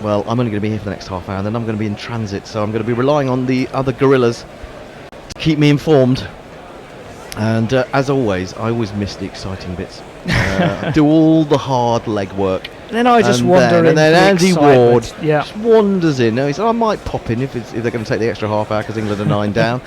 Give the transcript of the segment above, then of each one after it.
well, I'm only going to be here for the next half hour, and then I'm going to be in transit, so I'm going to be relying on the other gorillas to keep me informed. And as always, I always miss the exciting bits. Do all the hard legwork. And then I just wander in. And then Andy Ward just wanders in. He said, I might pop in if they're going to take the extra half hour because England are 9 down.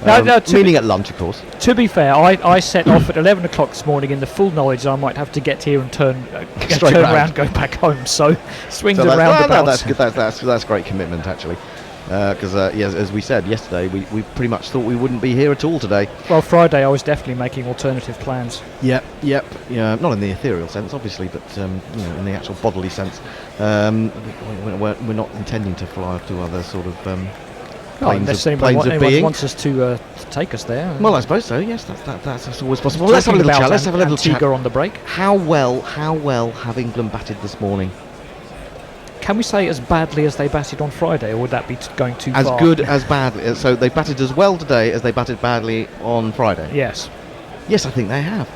Meaning at lunch, of course. To be fair, I set off at 11 o'clock this morning in the full knowledge I might have to get here and turn around, go back home. So swings and roundabouts. That's great commitment, actually. Because as we said yesterday, we pretty much thought we wouldn't be here at all today. Well, Friday I was definitely making alternative plans. Yep. Yeah, not in the ethereal sense, obviously, but in the actual bodily sense. We're not intending to fly to other sort of planes of being. Wants us to take us there. Well, I suppose so. Yes, that's always possible. Let's have a little chat. Let's have a little chat on the break. How well have England batted this morning? Can we say as badly as they batted on Friday, or would that be going too far? As good as badly. So they batted as well today as they batted badly on Friday. Yes. Yes, I think they have.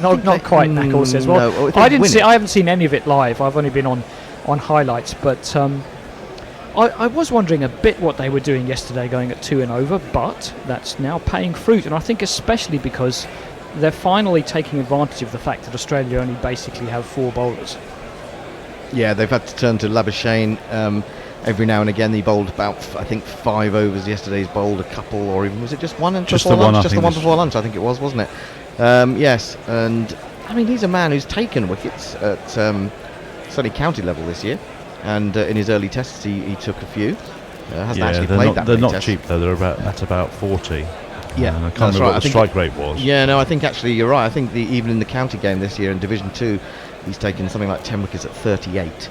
Not quite that course as well. No, I haven't seen any of it live. I've only been on highlights, but I was wondering a bit what they were doing yesterday, going at 2 and over. But that's now paying fruit, and I think especially because they're finally taking advantage of the fact that Australia only basically have 4 bowlers. Yeah, they've had to turn to Labuschagne every now and again. He bowled about, I think, 5 overs yesterday. He's bowled a couple, or even was it just one? Just the one. Just the one before lunch, I think it was, wasn't it? Yes, and I mean he's a man who's taken wickets at certainly county level this year, and in his early tests he took a few. Hasn't actually played that. They're not tests. cheap though. They're at about 40. Yeah, I can't remember what the strike rate was. Yeah, no, I think actually you're right. I think even in the county game this year in Division 2. He's taken something like 10 wickets at 38.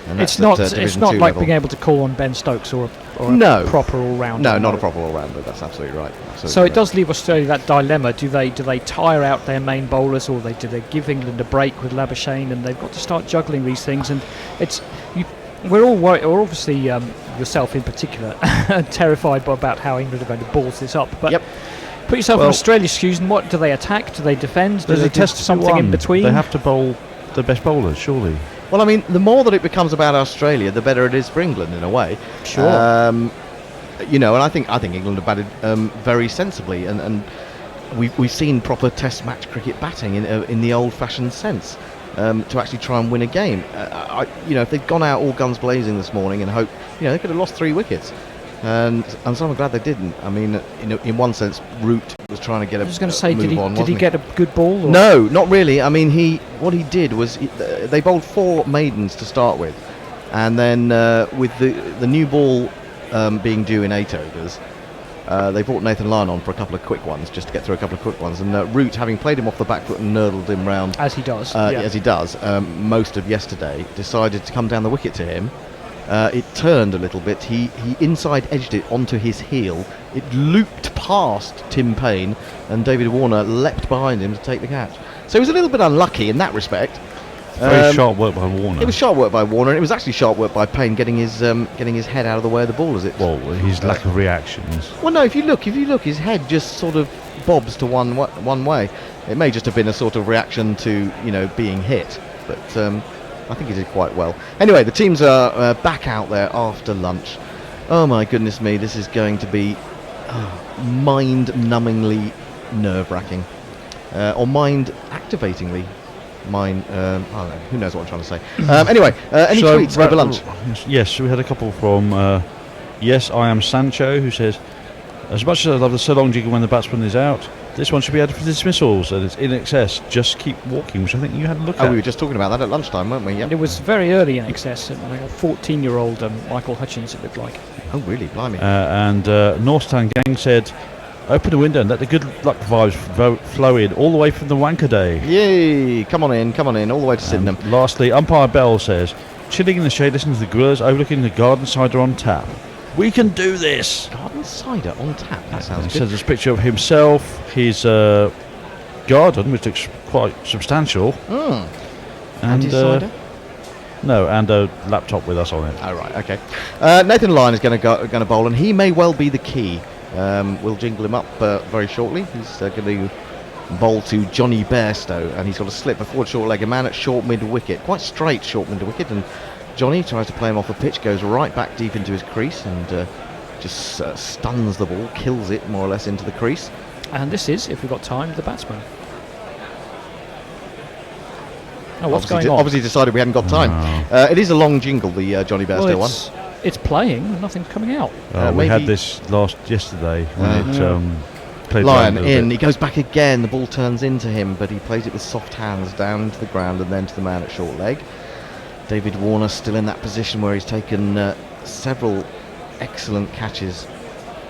And it's not like level. being able to call on Ben Stokes or no. a proper all-rounder. No, not a proper all-rounder. That's absolutely right. So it does leave Australia that dilemma. Do they tire out their main bowlers, or do they give England a break with Labuschagne? And they've got to start juggling these things. And we're all worried, or obviously yourself in particular, terrified about how England are going to balls this up. But put yourself in Australia's shoes, and what do they attack? Do they defend? Do they test something in between? They have to bowl the best bowlers, surely. Well, I mean, the more that it becomes about Australia, the better it is for England in a way. Sure. And I think England have batted very sensibly, and we've seen proper Test match cricket batting in the old-fashioned sense to actually try and win a game. If they'd gone out all guns blazing this morning and hoped, they could have lost 3 wickets. And so I'm glad they didn't. I mean, in one sense, Root was trying to get a move on. I was going to say, did he get a good ball? Or? No, not really. I mean, what he did was they bowled 4 maidens to start with, and then with the new ball being due in 8 overs, they brought Nathan Lyon on for a couple of quick ones, just to get through a couple of quick ones. And Root, having played him off the back foot and nurdled him round as he does, most of yesterday, decided to come down the wicket to him. It turned a little bit. He inside edged it onto his heel. It looped past Tim Payne, and David Warner leapt behind him to take the catch. So he was a little bit unlucky in that respect. Very sharp work by Warner. It was sharp work by Warner, and it was actually sharp work by Payne getting his head out of the way of the ball as it. Well, his lack of reactions. Well, no. If you look, his head just sort of bobs to one way. It may just have been a sort of reaction to being hit, but. I think he did quite well. Anyway, the teams are back out there after lunch. Oh my goodness me, this is going to be mind-numbingly nerve-wracking. Or mind-activatingly. I don't know, who knows what I'm trying to say. Anyway, any tweets over lunch? Yes, we had a couple from Yes, I Am Sancho, who says, as much as I love the so long jiggle when the batsman is out, this one should be added for dismissals, and it's in excess. Just keep walking, which I think you had a look at. We were just talking about that at lunchtime, weren't we? Yep. And it was very early in excess. Like a 14-year-old Michael Hutchins, it looked like. Oh, really? Blimey. And Northtown Gang said, open the window and let the good luck vibes flow in, all the way from the Wanker Day. Yay! Come on in, all the way to Sydenham. Lastly, Umpire Bell says, chilling in the shade, listening to the gorillas overlooking the garden cider on tap. We can do this. Garden cider on tap. That sounds good. He says there's a picture of himself, his garden, which looks quite substantial. And his cider? No, and a laptop with us on it. Oh, right, okay. Nathan Lyon is going to bowl, and he may well be the key. We'll jingle him up very shortly. He's going to bowl to Johnny Bairstow, and he's got a slip, a forward short legger man at short mid wicket, quite straight short mid wicket, and Johnny tries to play him off the pitch, goes right back deep into his crease and just stuns the ball, kills it more or less into the crease. And this is, if we've got time, the batsman. Oh, what's going on? Obviously decided we hadn't got time. It is a long jingle, the Johnny Bairstow one. It's playing, nothing's coming out. We had this yesterday when it played Lyon in, he goes back again, the ball turns into him, but he plays it with soft hands down into the ground and then to the man at short leg. David Warner still in that position where he's taken several excellent catches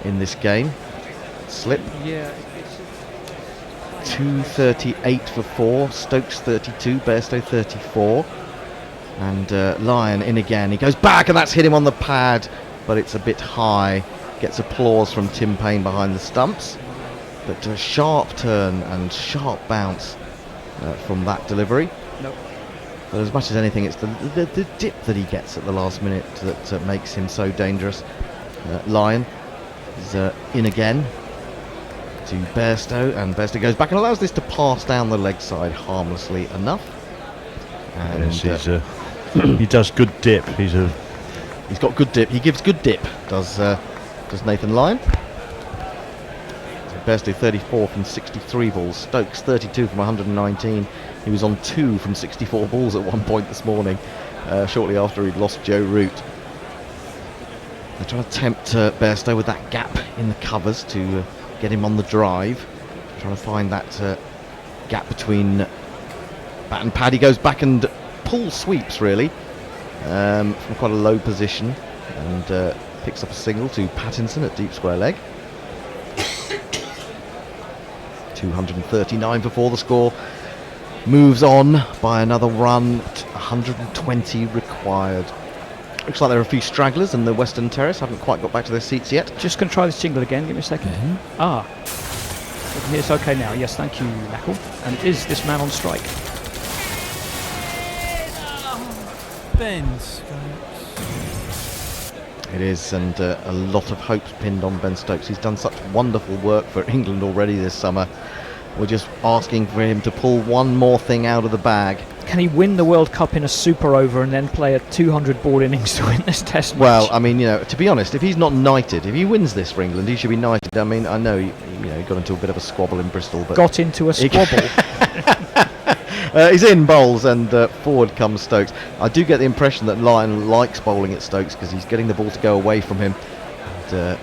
in this game. Slip. Yeah. 2:38 for 4, Stokes 32, Bairstow 34. And Lyon in again, he goes back and that's hit him on the pad, but it's a bit high. Gets applause from Tim Payne behind the stumps. But a sharp turn and sharp bounce from that delivery. Nope. But as much as anything, it's the dip that he gets at the last minute that makes him so dangerous. Lyon is in again to Bairstow, and Bairstow goes back and allows this to pass down the leg side harmlessly enough. And yes, he does good dip. He's got good dip. He gives good dip. Does Nathan Lyon? Bairstow 34 from 63 balls. Stokes 32 from 119. He was on 2 from 64 balls at one point this morning, shortly after he'd lost Joe Root. They're trying to tempt Bairstow with that gap in the covers to get him on the drive. Trying to find that gap between bat and pad. He goes back and pull sweeps really from quite a low position and picks up a single to Pattinson at deep square leg. 239 for 4, the score moves on by another run. 120 required. Looks like there are a few stragglers and the Western Terrace haven't quite got back to their seats yet. Just going to try this jingle again, give me a second. It's okay now. Yes, thank you, Knackle. And it is this man on strike. Ben Stokes. It is, and a lot of hopes pinned on Ben Stokes. He's done such wonderful work for England already this summer. We're just asking for him to pull one more thing out of the bag. Can he win the World Cup in a super over and then play a 200 ball innings to win this test match? Well, I mean, to be honest, if he's not knighted, if he wins this for England, he should be knighted. I mean, I know he got into a bit of a squabble in Bristol, but got into a squabble. He's in bowls and forward comes Stokes. I do get the impression that Lyon likes bowling at Stokes because he's getting the ball to go away from him. And,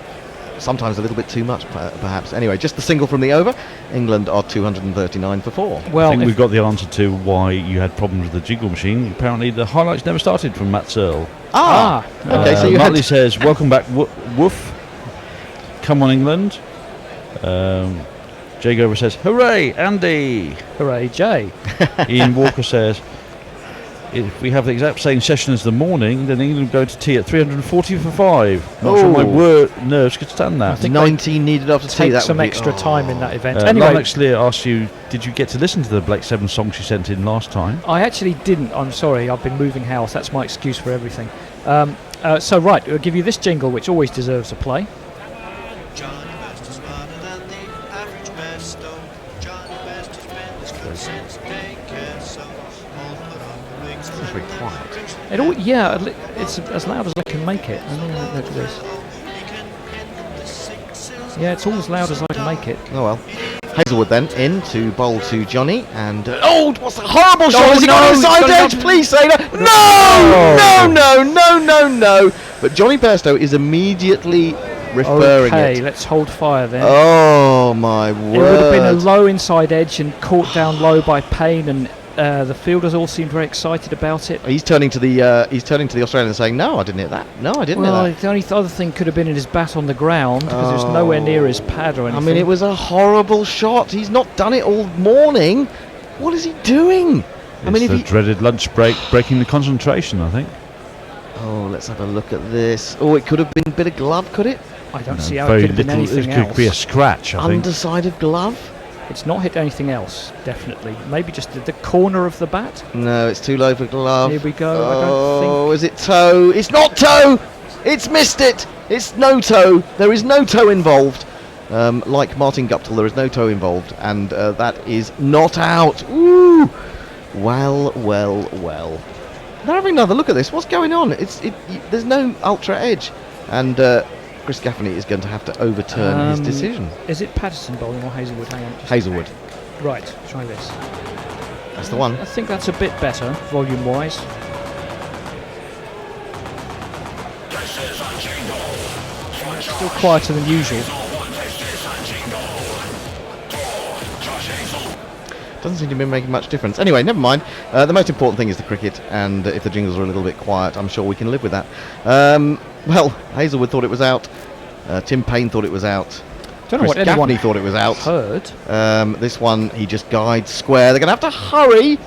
sometimes a little bit too much, perhaps. Anyway, just the single from the over. England are 239 for 4. Well, I think we've got the answer to why you had problems with the jiggle machine. Apparently the highlights never started from Matt Searle. Okay, so you Martley says, welcome back, woof. Come on, England. Jay Gover says, hooray, Andy. Hooray, Jay. Ian Walker says, if we have the exact same session as the morning, then England go to tea at 340 for 5. Not sure my nerves could stand that. I think 19 needed after tea. Take That some would be, extra time in that event. Anyway, Anyway, Lennox Lear asked you, did you get to listen to the Blake 7 song she sent in last time? I actually didn't. I'm sorry. I've been moving house. That's my excuse for everything. So right, I'll give you this jingle, which always deserves a play. Johnny Best is smarter than the average Besto. Johnny Best has been this good since daycare, so all put on the wigs. It's very quiet. It all, yeah, it's as loud as I can make it. And then look at this. Yeah, it's all as loud as I can make it. Oh well. Hazelwood then in to bowl to Johnny and what's a horrible shot? Has he no, got on the side he's got edge? Please say no! But Johnny Bairstow is immediately referring Okay, it. let's hold fire then. Oh my word! It would have been a low inside edge and caught down low by Payne, and the fielders all seemed very excited about it. He's turning to the Australian and saying, "No, I didn't hit that. No, I didn't hit that." The only other thing could have been in his bat on the ground because it was nowhere near his pad or anything. I mean, it was a horrible shot. He's not done it all morning. What is he doing? It's the dreaded lunch break, breaking the concentration, I think. Oh, let's have a look at this. Oh, it could have been a bit of glove, could it? I don't see how Very it could have been little. anything It could else. be a scratch, I think. Underside of glove? It's not hit anything else, definitely. Maybe just the corner of the bat. No, it's too low for glove. Here we go. Oh, I don't think. is it toe? It's not toe! It's missed it! It's no toe. There is no toe involved. Like Martin Guptill, there is no toe involved. And that is not out. Ooh! Well. They're having another look at this. What's going on? There's no ultra edge, and Chris Gaffney is going to have to overturn his decision. Is it Patterson bowling or Hazelwood? Hang on. Hazelwood. Right, try this. That's the one. I think that's a bit better, volume-wise. Still quieter than usual. Doesn't seem to be making much difference. Anyway, never mind. The most important thing is the cricket, and if the jingles are a little bit quiet, I'm sure we can live with that. Well, Hazelwood thought it was out. Tim Payne thought it was out. Don't know Chris what anyone Gaffney thought it was out. heard. This one, he just guides square. They're going to have to hurry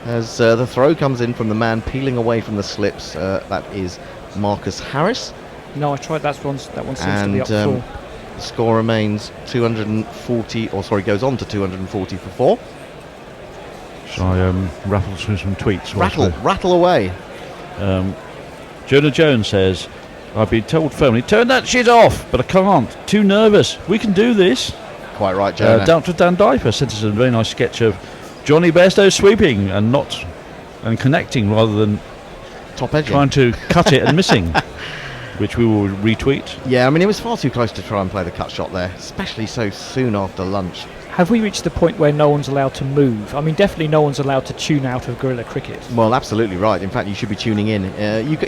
as the throw comes in from the man peeling away from the slips. That is Marcus Harris. No, I tried that one. That one seems to And be up full. the score remains 240, or sorry, goes on to 240 for 4. Shall I rattle through some tweets? Rattle away. Jonah Jones says, I've been told firmly, turn that shit off, but I can't. Too nervous. We can do this. Quite right, Jonah. Dr. Dan Diper sent us a very nice sketch of Johnny Bairstow sweeping and connecting rather than Top edge. trying to cut it and missing, which we will retweet. Yeah, I mean, it was far too close to try and play the cut shot there, especially so soon after lunch. Have we reached the point where no one's allowed to move? I mean, definitely no one's allowed to tune out of guerrilla cricket. Well, absolutely right. In fact, you should be tuning in.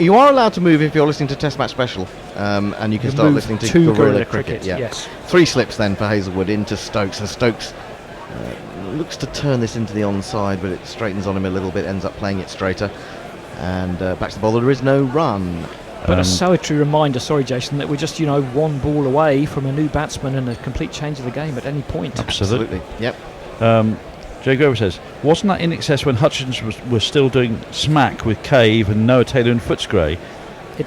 You are allowed to move if you're listening to Test Match Special, and you can start listening to guerrilla cricket. Yeah. Yes. 3 slips then for Hazelwood into Stokes, and Stokes looks to turn this into the onside, but it straightens on him a little bit, ends up playing it straighter, and back to the bowler. There is no run. But a salutary reminder, sorry Jason, that we're just, one ball away from a new batsman and a complete change of the game at any point. Absolutely. Yep. Jay Grover says, wasn't that in excess when Hutchins was still doing smack with Cave and Noah Taylor and Footscray?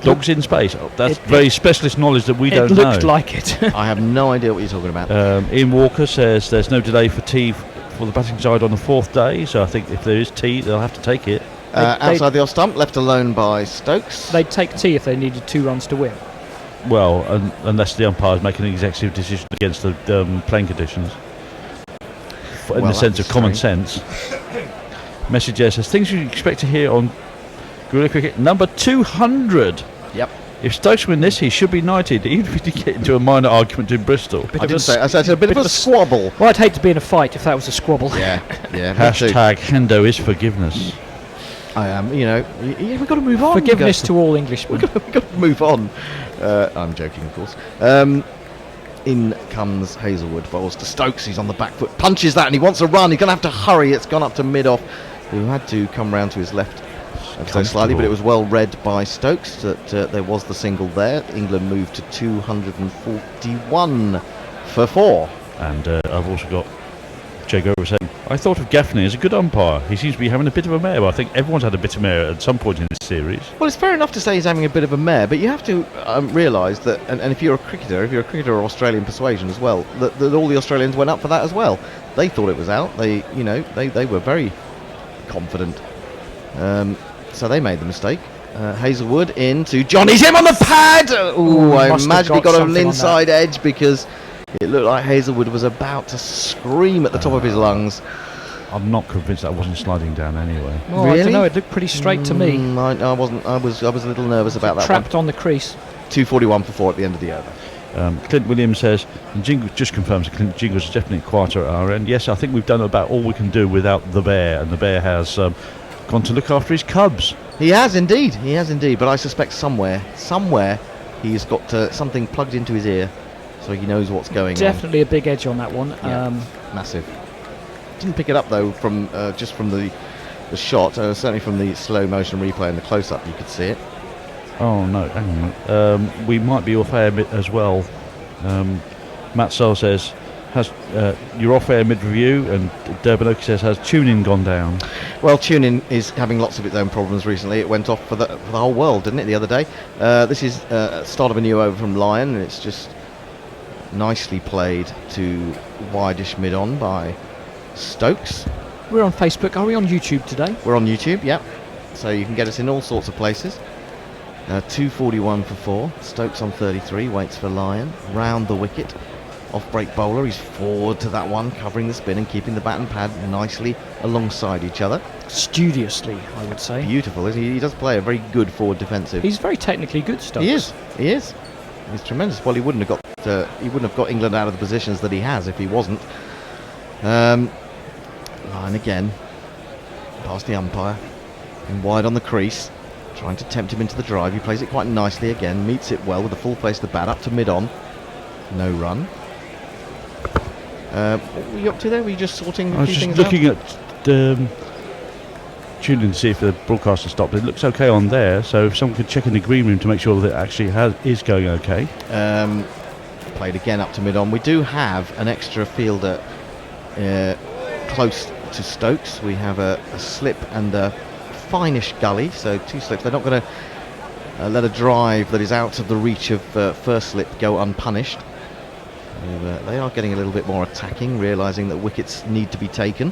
Dogs in space. That's very specialist knowledge that we don't know. It looked like it. I have no idea what you're talking about. Ian Walker says there's no delay for tea for the batting side on the 4th day, so I think if there is tea, they'll have to take it. Outside the off stump, left alone by Stokes. They'd take tea if they needed 2 runs to win. Well, unless the umpires make an executive decision against the playing conditions. In the sense of common sense. Message there says, things you expect to hear on guerrilla cricket number 200. Yep. If Stokes win this, he should be knighted, even if he did get into a minor argument in Bristol. I didn't say. I said a bit of a squabble. Well, I'd hate to be in a fight if that was a squabble. Yeah. Hashtag Hendo is forgiveness. I am. We've got to move on. Forgiveness to all Englishmen. We've got to move on. I'm joking, of course. In comes Hazelwood, bowls to Stokes. He's on the back foot, punches that, and he wants a run. He's going to have to hurry. It's gone up to mid-off, who had to come round to his left so slightly, but it was well read by Stokes that there was the single there. England moved to 241 for 4. And I've also got Jay Grover saying, I thought of Gaffney as a good umpire. He seems to be having a bit of a mare, but I think everyone's had a bit of mare at some point in this series. Well, it's fair enough to say he's having a bit of a mare, but you have to realise that, and if you're a cricketer of Australian persuasion as well, that all the Australians went up for that as well. They thought it was out. They were very confident. So they made the mistake. Hazelwood into Johnny's him on the pad. I imagine he got an inside edge because it looked like Hazelwood was about to scream at the top of his lungs. I'm not convinced that wasn't sliding down anyway. Well, really? I don't know. It looked pretty straight to me. I wasn't. I was a little nervous about that. Trapped on the crease. 241 for 4 at the end of the over. Clint Williams says, and Jingles just confirms that Clint Jingles is definitely quieter at our end. Yes, I think we've done about all we can do without the bear, and the bear has gone to look after his cubs. He has indeed, but I suspect somewhere he's got something plugged into his ear, so he knows what's going on. Definitely a big edge on that one. Yeah, massive. Didn't pick it up though from just from the shot. Certainly from the slow motion replay and the close up, you could see it. Oh no, hang on. We might be off air as well. Matt Searle says, has you're off air mid review, and Durbanoki says, has tuning gone down? Well, tuning is having lots of its own problems recently. It went off for the whole world, didn't it, the other day? This is start of a new over from Lyon, and it's just nicely played to wideish mid on by Stokes. We're on Facebook. Are we on YouTube today? We're on YouTube, yeah. So you can get us in all sorts of places. 241 for 4. Stokes on 33, waits for Lyon. Round the wicket. Off-break bowler, he's forward to that one, covering the spin and keeping the bat and pad nicely alongside each other. studiously, I would say. Beautiful, isn't he? He does play a very good forward defensive. He's very technically good, Stokes. He is. He is. He's tremendous. Well, he wouldn't have got England out of the positions that he has if he wasn't. Line again, past the umpire, and wide on the crease, trying to tempt him into the drive. He plays it quite nicely again, meets it well with a full face of the bat up to mid-on. No run. What were you up to there? Were you just sorting? I was just looking at tuning to see if the broadcaster stopped. It looks okay on there, so if someone could check in the green room to make sure that it actually is going okay. Played again up to mid-on. We do have an extra fielder close to Stokes. We have a slip and a finish gully, so 2 slips. They're not going to let a drive that is out of the reach of first slip go unpunished. They are getting a little bit more attacking, realising that wickets need to be taken.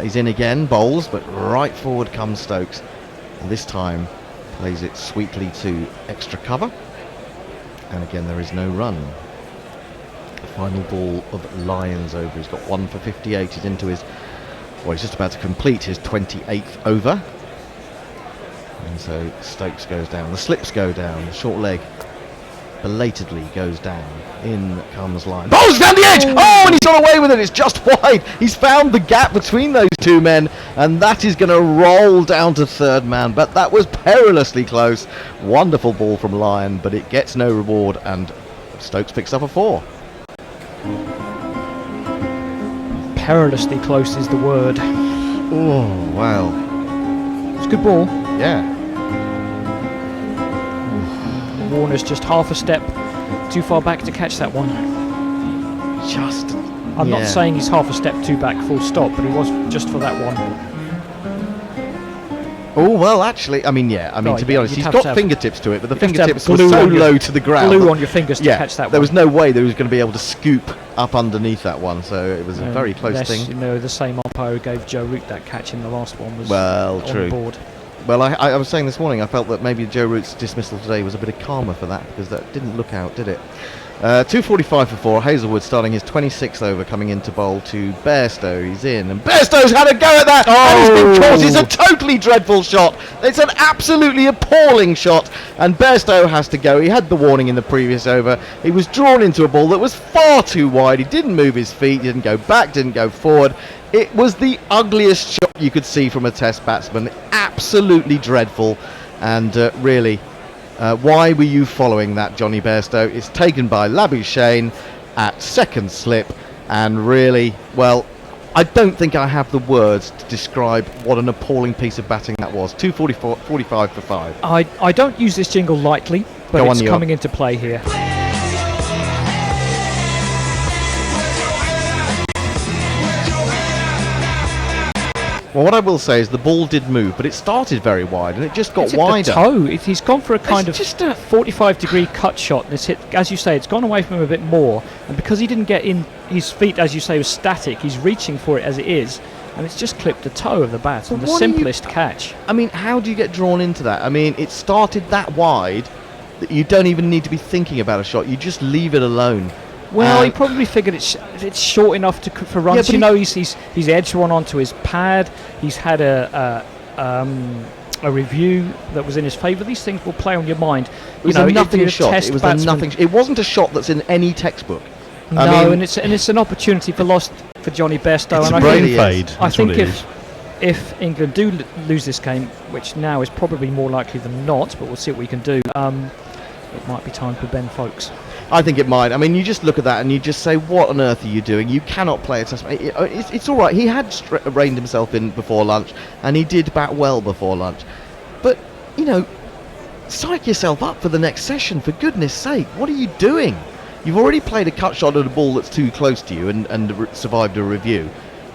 He's in again, bowls, but right forward comes Stokes. And this time plays it sweetly to extra cover. And again, there is no run. The final ball of Lyons over. He's got 1 for 58. He's into his... Well, he's just about to complete his 28th over. And so Stokes goes down. The slips go down. The short leg belatedly goes down. In comes Lyons. Bowls down the edge! Oh, and he's got away with it. It's just wide. He's found the gap between those two men, and that is going to roll down to third man. But that was perilously close. Wonderful ball from Lyon, but it gets no reward, and Stokes picks up a 4. Perilously close is the word. Oh, wow. It's a good ball. Yeah. Warner's just half a step too far back to catch that one. I'm not saying he's half a step too back, full stop, but he was just for that one. Oh, well, actually, I mean, to be honest, he's got fingertips to it, but the fingertips were glue so low to the ground. Glue on your fingers to catch that one. There was no way that he was going to be able to scoop up underneath that one, so it was a very close thing. You know, the same umpire who gave Joe Root that catch in the last one was on the board. Well, I was saying this morning, I felt that maybe Joe Root's dismissal today was a bit of karma for that, because that didn't look out, did it? 2:45 for 4. Hazelwood starting his 26th over, coming into bowl to Bairstow. He's in, and Bairstow's had a go at that. And he's been caught. It's a totally dreadful shot. It's an absolutely appalling shot, and Bairstow has to go. He had the warning in the previous over. He was drawn into a ball that was far too wide. He didn't move his feet, didn't go back, didn't go forward. It was the ugliest shot you could see from a Test batsman. Absolutely dreadful, and really. Why were you following that, Johnny Bairstow? It's taken by Labuschagne at second slip, and really, well, I don't think I have the words to describe what an appalling piece of batting that was. 2:45 for 5. I don't use this jingle lightly, but it's coming into play here. Well, what I will say is the ball did move, but it started very wide, and it just got wider. The toe. He's gone for a kind of just a 45-degree cut shot, and it's hit, as you say, it's gone away from him a bit more. And because he didn't get in, his feet, as you say, was static. He's reaching for it as it is, and it's just clipped the toe of the bat on the simplest catch. I mean, how do you get drawn into that? I mean, it started that wide that you don't even need to be thinking about a shot. You just leave it alone. Well, he probably figured it's short enough for runs. Yeah, he's edged one onto his pad. He's had a review that was in his favour. These things will play on your mind. It was a nothing shot. It was a nothing. It wasn't a shot that's in any textbook. No, and it's an opportunity for Johnny Bairstow. It's a brain fade. I think if England do lose this game, which now is probably more likely than not, but we'll see what we can do. It might be time for Ben Foakes. I think it might. I mean, you just look at that and you just say, what on earth are you doing? You cannot play a Test match. It's all right. He had reined himself in before lunch, and he did bat well before lunch. But, psych yourself up for the next session, for goodness sake. What are you doing? You've already played a cut shot at a ball that's too close to you and survived a review.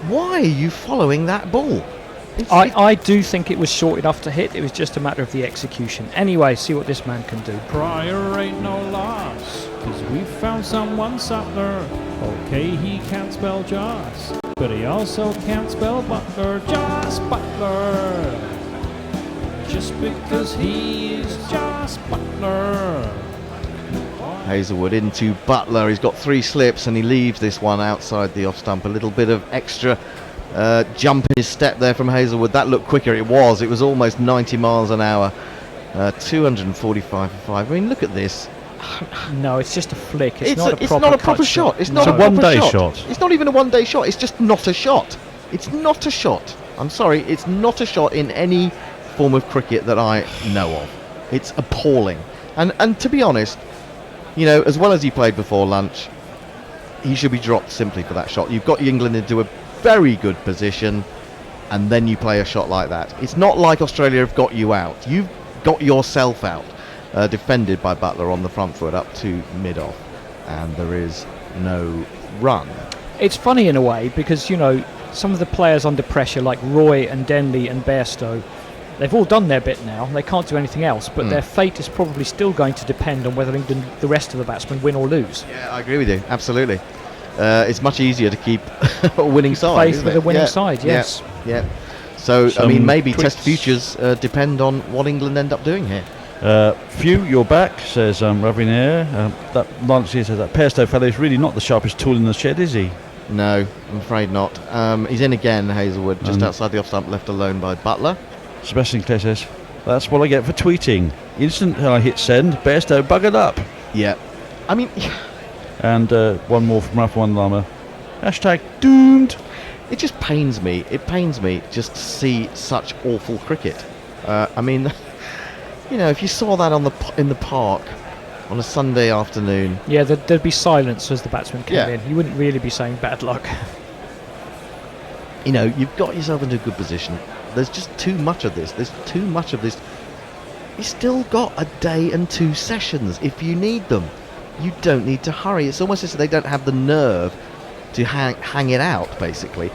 Why are you following that ball? I do think it was short enough to hit. It was just a matter of the execution. Anyway, see what this man can do. Pryor ain't no loss, 'cause we found someone Sutler. Okay, he can't spell Joss, but he also can't spell Butler. Joss Butler, just because he is Joss Butler. Hazelwood into Butler. He's got 3 slips and he leaves this one outside the off stump. A little bit of extra Jump in his step there from Hazelwood. That looked quicker. It was almost 90 miles an hour. 245 for 5. I mean, look at this. No, it's just a flick. It's Not a proper shot. It's No. not It's a a proper one-day shot. shot. It's not even a one-day shot. It's just not a shot. It's not a shot. I'm sorry. It's not a shot in any form of cricket that I know of. It's appalling. And to be honest, you know, as well as he played before lunch, he should be dropped simply for that shot. You've got England into a very good position, and then you play a shot like that. It's not like Australia have got you out. You've got yourself out, defended by Butler on the front foot up to mid-off, and there is no run. It's funny in a way because, you know, some of the players under pressure like Roy and Denley and Bairstow, they've all done their bit now. They can't do anything else, but their fate is probably still going to depend on whether England, the rest of the batsmen, win or lose. Yeah, I agree with you. Absolutely. It's much easier to keep a winning side. Faith isn't with it? a winning side, yes. Yeah. So, I Some mean, maybe tweets. Test futures depend on what England end up doing here. Few, you're back, says Ravinair. That Lancey says that Bairstow fellow is really not the sharpest tool in the shed, is he? No, I'm afraid not. He's in again, Hazelwood, just outside the off stump, left alone by Butler. Sebastian Clare says, that's what I get for tweeting. Instant I hit send, Bairstow buggered up. Yeah. I mean, And one more from Ralph One Lama. Hashtag doomed. it just pains me. It pains me just to see such awful cricket. I mean, you know, if you saw that in the park on a Sunday afternoon, Yeah, there'd be silence as the batsman came Yeah. in. You wouldn't really be saying bad luck. you know, you've got yourself into a good position. There's just too much of this. There's too much of this. You still got a day and 2 sessions if you need them. You don't need to hurry. It's almost as if they don't have the nerve to hang it out, basically.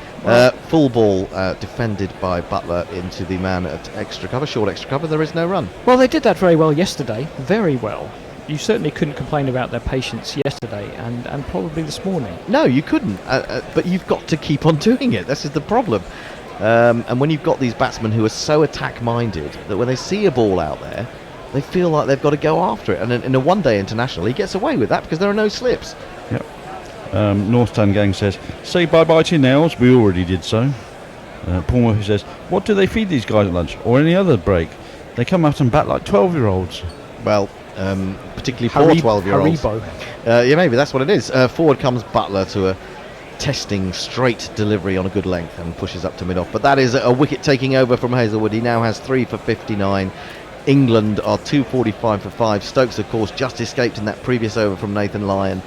Full ball defended by Butler into the man at extra cover, short extra cover. There is no run. Well, they did that very well yesterday. Very well. You certainly couldn't complain about their patience yesterday and probably this morning. No, you couldn't. But you've got to keep on doing it. This is the problem. And when you've got these batsmen who are so attack-minded that when they see a ball out there, they feel like they've got to go after it. And in a one-day international, he gets away with that because there are no slips. Yep. Northtown Gang says, say bye-bye to your nails. We already did so. Paul Murphy says, what do they feed these guys at lunch or any other break? They come out and bat like 12-year-olds. Well, particularly for 12-year-olds. Haribo. Yeah, maybe that's what it is. Forward comes Butler to a testing straight delivery on a good length and pushes up to mid-off. But that is a wicket taking over from Hazelwood. He now has 3 for 59. England are 245 for 5. Stokes, of course, just escaped in that previous over from Nathan Lyon.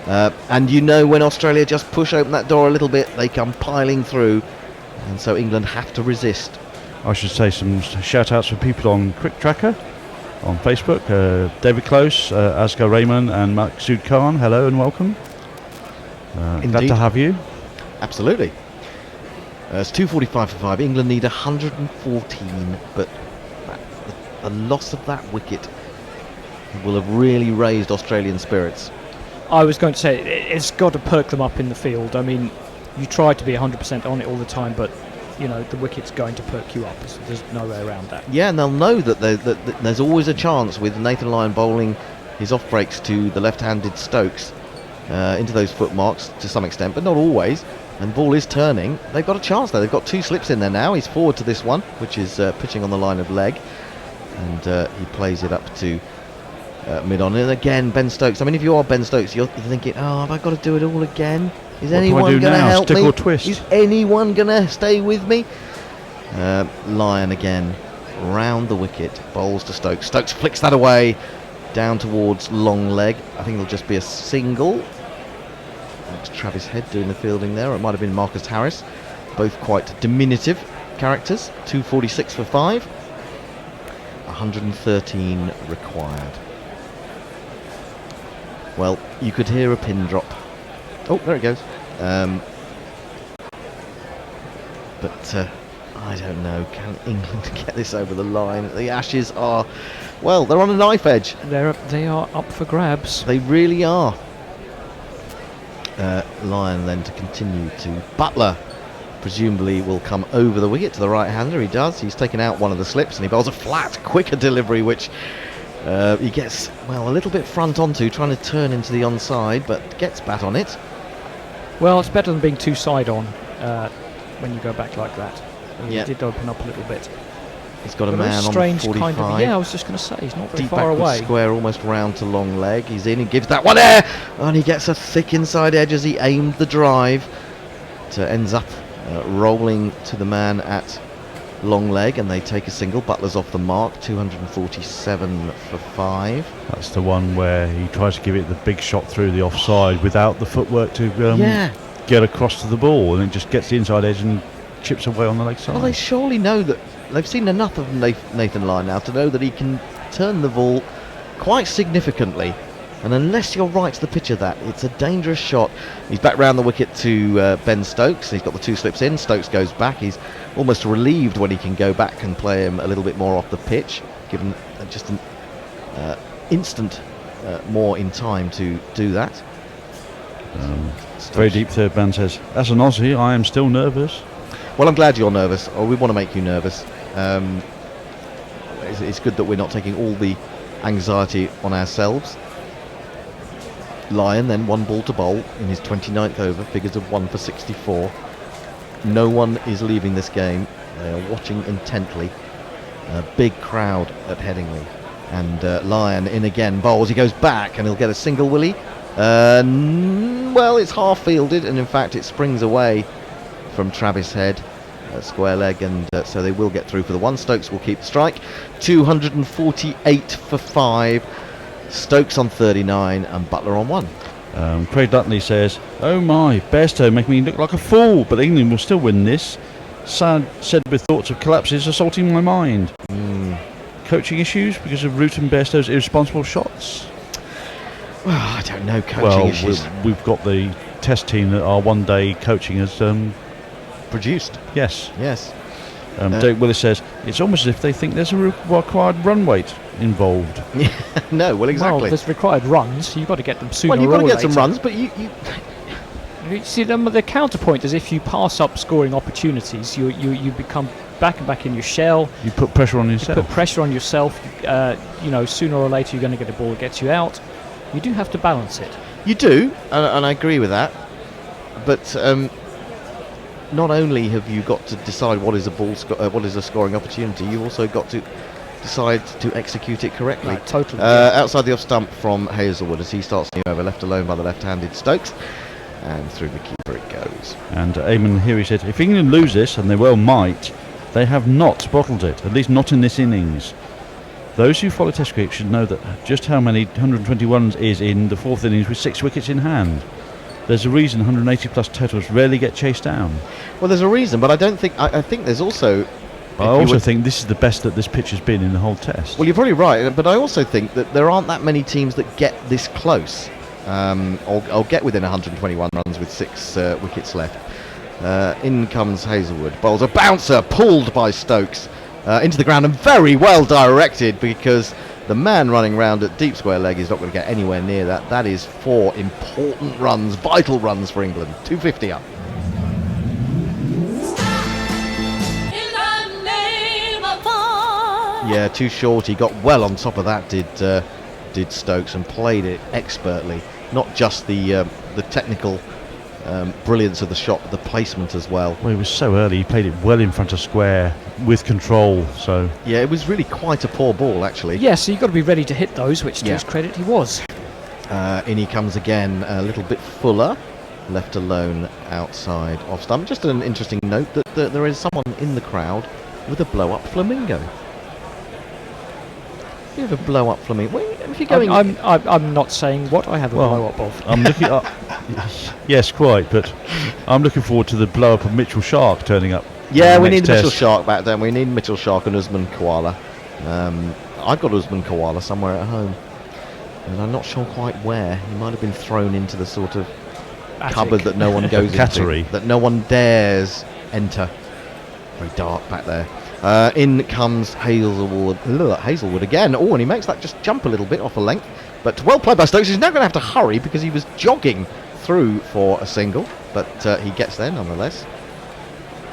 And you know, when Australia just push open that door a little bit, they come piling through. And so England have to resist. I should say some shout-outs for people on Quick Tracker on Facebook. David Close, Asghar Rahman and Maksud Khan. Hello and welcome. Glad Indeed. to have you. Absolutely. It's 245 for 5. England need 114, but the loss of that wicket will have really raised Australian spirits. I was going to say, it's got to perk them up in the field. I mean, you try to be 100% on it all the time, but, you know, the wicket's going to perk you up. There's no way around that. Yeah, and they'll know that there's always a chance with Nathan Lyon bowling his off breaks to the left-handed Stokes into those foot marks to some extent, but not always. And ball is turning. They've got a chance there. They've got 2 slips in there now. He's forward to this one, which is pitching on the line of leg. And he plays it up to mid-on. And again, Ben Stokes. I mean, if you are Ben Stokes, you're thinking, oh, have I got to do it all again? Is anyone do going to now? help Stick me? or twist? Is anyone going to stay with me? Lyon again, round the wicket, bowls to Stokes. Stokes flicks that away, down towards long leg. I think it'll just be a single. That's Travis Head doing the fielding there, or it might have been Marcus Harris. Both quite diminutive characters. 246 for 5. 113 required. Well, you could hear a pin drop. Oh, there it goes. But I don't know. Can England get this over the line? The Ashes are, well, they're on a knife edge. They are up for grabs. They really are. Lyon then to continue to Butler. Presumably will come over the wicket to the right-hander. He does. He's taken out one of the slips and he bowls a flat, quicker delivery, which he gets, well, a little bit front onto, trying to turn into the onside, but gets bat on it. Well, it's better than being too side on. when you go back like that. Yeah. He did open up a little bit. He's got a But man on strange 45. kind of. Yeah, I was just going to say he's not very Deep far backward away. square, almost round to long leg. He's in, he gives that one there, and he gets a thick inside edge as he aimed the drive. Ends up rolling to the man at long leg, and they take a single. Butler's off the mark, 247 for 5. That's the one where he tries to give it the big shot through the offside without the footwork to get across to the ball, and it just gets the inside edge and chips away on the leg side. Well, they surely know that. They've seen enough of Nathan Lyon now to know that he can turn the ball quite significantly. And unless you're right to the pitch of that, it's a dangerous shot. He's back round the wicket to Ben Stokes. He's got the 2 slips in. Stokes goes back. He's almost relieved when he can go back and play him a little bit more off the pitch, given just an instant more in time to do that. Very deep third man says, as an Aussie, I am still nervous. Well, I'm glad you're nervous, or we want to make you nervous. It's good that we're not taking all the anxiety on ourselves. Lyon then 1 ball to bowl in his 29th over, figures of 1 for 64. No one is leaving this game. They are watching intently. A big crowd at Headingley. And Lyon in again, bowls. He goes back and he'll get a single, will he? Well, it's half fielded, and in fact it springs away from Travis Head, square leg, and so they will get through for the 1. Stokes will keep the strike. 248 for 5. Stokes on 39 and Butler on 1. Craig Dudley says, oh my, Bairstow making me look like a fool, but England will still win this. Said with thoughts of collapses assaulting my mind. Coaching issues because of Root and Bairstow's irresponsible shots? Well, I don't know, coaching issues. We've got the test team that our one-day coaching has produced. Yes. Dave Willis says, it's almost as if they think there's a required run weight involved. No, well, exactly. Well, there's required runs. You've got to get them sooner Well, you've or got to later. get some runs, but you You see, the counterpoint is if you pass up scoring opportunities, you become back and back in your shell. You put pressure on yourself. You put pressure on yourself. Sooner or later you're going to get a ball that gets you out. You do have to balance it. You do, and I agree with that. But not only have you got to decide what is a what is a scoring opportunity, you've also got to decide to execute it correctly. Right, totally. Outside the off stump from Hazelwood as he starts new over, left alone by the left-handed Stokes, and through the keeper it goes. And Eamon here, he said, if England lose this, and they well might, they have not bottled it, at least not in this innings. Those who follow Test cricket should know that just how many 121s is in the 4th innings with 6 wickets in hand. There's a reason 180 plus totals rarely get chased down. Well, there's a reason, but I don't think. I think there's also. I also think this is the best that this pitch has been in the whole Test. Well, you're probably right, but I also think that there aren't that many teams that get this close, or get within 121 runs with 6 wickets left. In comes Hazelwood, bowls a bouncer, pulled by Stokes into the ground, and very well directed, because the man running round at deep square leg is not going to get anywhere near that. That is 4 important runs, vital runs for England. 250 up. Yeah, too short. He got well on top of that, did Stokes, and played it expertly. Not just the technical brilliance of the shot, but the placement as well. Well, he was so early. He played it well in front of square with control. So yeah, it was really quite a poor ball, actually. Yeah, so you've got to be ready to hit those, which to his credit he was. In he comes again, a little bit fuller, left alone outside off stump. Just an interesting note that there is someone in the crowd with a blow-up flamingo. You have a blow-up flamingo. If you're going, I'm not saying what I have a blow-up of. I'm looking up. Yes, quite. But I'm looking forward to the blow-up of Mitchell Shark turning up. Yeah, we need Mitchell Shark back then. We need Mitchell Shark and Usman Koala. I've got Usman Koala somewhere at home, and I'm not sure quite where. He might have been thrown into the sort of cupboard that no one goes into, that no one dares enter. Very dark back there. In comes Hazelwood again. Oh, and he makes that just jump a little bit off a length. But well played by Stokes. He's now going to have to hurry because he was jogging through for a single. But he gets there nonetheless.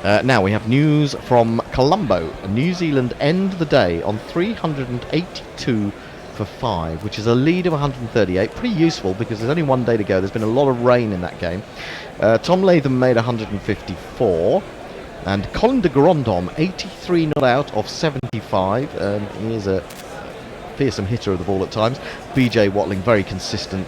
Now we have news from Colombo. New Zealand end the day on 382 for 5, which is a lead of 138. Pretty useful because there's only one day to go. There's been a lot of rain in that game. Tom Latham made 154. And Colin de Grandhomme, 83 not out of 75. He is a fearsome hitter of the ball at times. BJ Watling, very consistent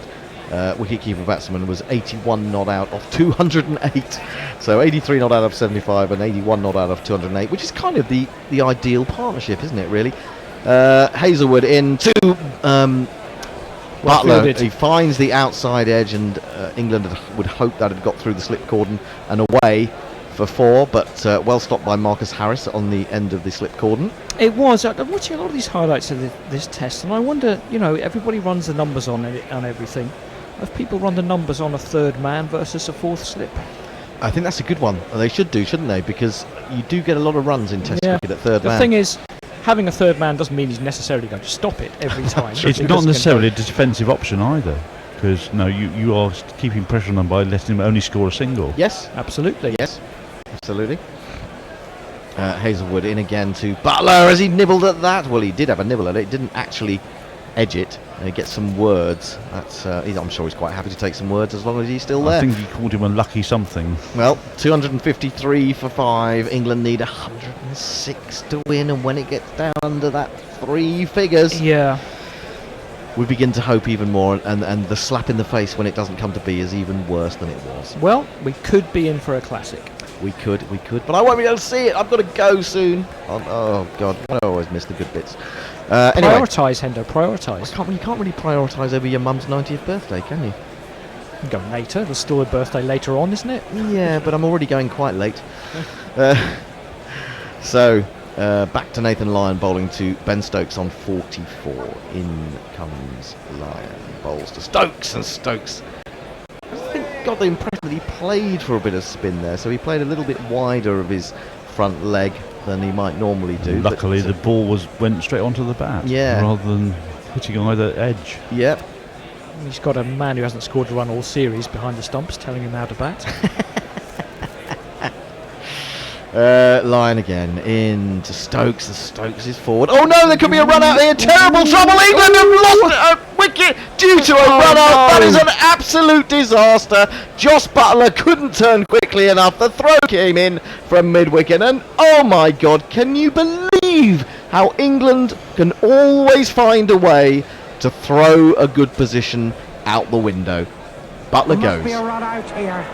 wicketkeeper batsman, was 81 not out of 208. So 83 not out of 75 and 81 not out of 208, which is kind of the ideal partnership, isn't it, really? Hazelwood in to Butler. He finds the outside edge, and England would hope that had got through the slip cordon and away for 4, but well stopped by Marcus Harris on the end of the slip cordon. It was. I'm watching a lot of these highlights of this test, and I wonder, everybody runs the numbers on everything. Have people run the numbers on a third man versus a fourth slip? I think that's a good one. They should do, shouldn't they? Because you do get a lot of runs in Test cricket at third man. The thing is, having a third man doesn't mean he's necessarily going to stop it every time. It's not necessarily a defensive option either, because you are keeping pressure on them by letting them only score a single. Yes, absolutely. Yes, absolutely. Hazelwood in again to Butler as he nibbled at that. Well, he did have a nibble at it. Didn't actually edge it. He gets some words. That's. I'm sure he's quite happy to take some words as long as he's still there. I think he called him a lucky something. Well, 253 for 5. England need 106 to win, and when it gets down under that 3 figures, we begin to hope even more. And the slap in the face when it doesn't come to be is even worse than it was. Well, we could be in for a classic. We could, but I won't be able to see it. I've got to go soon. Oh God, I always miss the good bits. Anyway, prioritise, Hendo. Prioritise. You can't really prioritise over your mum's 90th birthday, can you? You can go later. There's still a birthday later on, isn't it? Yeah, but I'm already going quite late. So back to Nathan Lyon bowling to Ben Stokes on 44. In comes Lyon, bowls to Stokes, and Stokes, I think, got the impression that he played for a bit of spin there, so he played a little bit wider of his front leg than he might normally do. Luckily, the ball went straight onto the bat, rather than hitting either edge. Yep. He's got a man who hasn't scored a run all series behind the stumps telling him how to bat. Lyon again in to Stokes. The Stokes is forward. Oh no, there could be a run out here. Terrible trouble. England have lost a wicket due to a run out. That is an absolute disaster. Joss Butler couldn't turn quickly enough. The throw came in from mid-wicket, and oh my God, can you believe how England can always find a way to throw a good position out the window? Butler goes. Must be a run out here.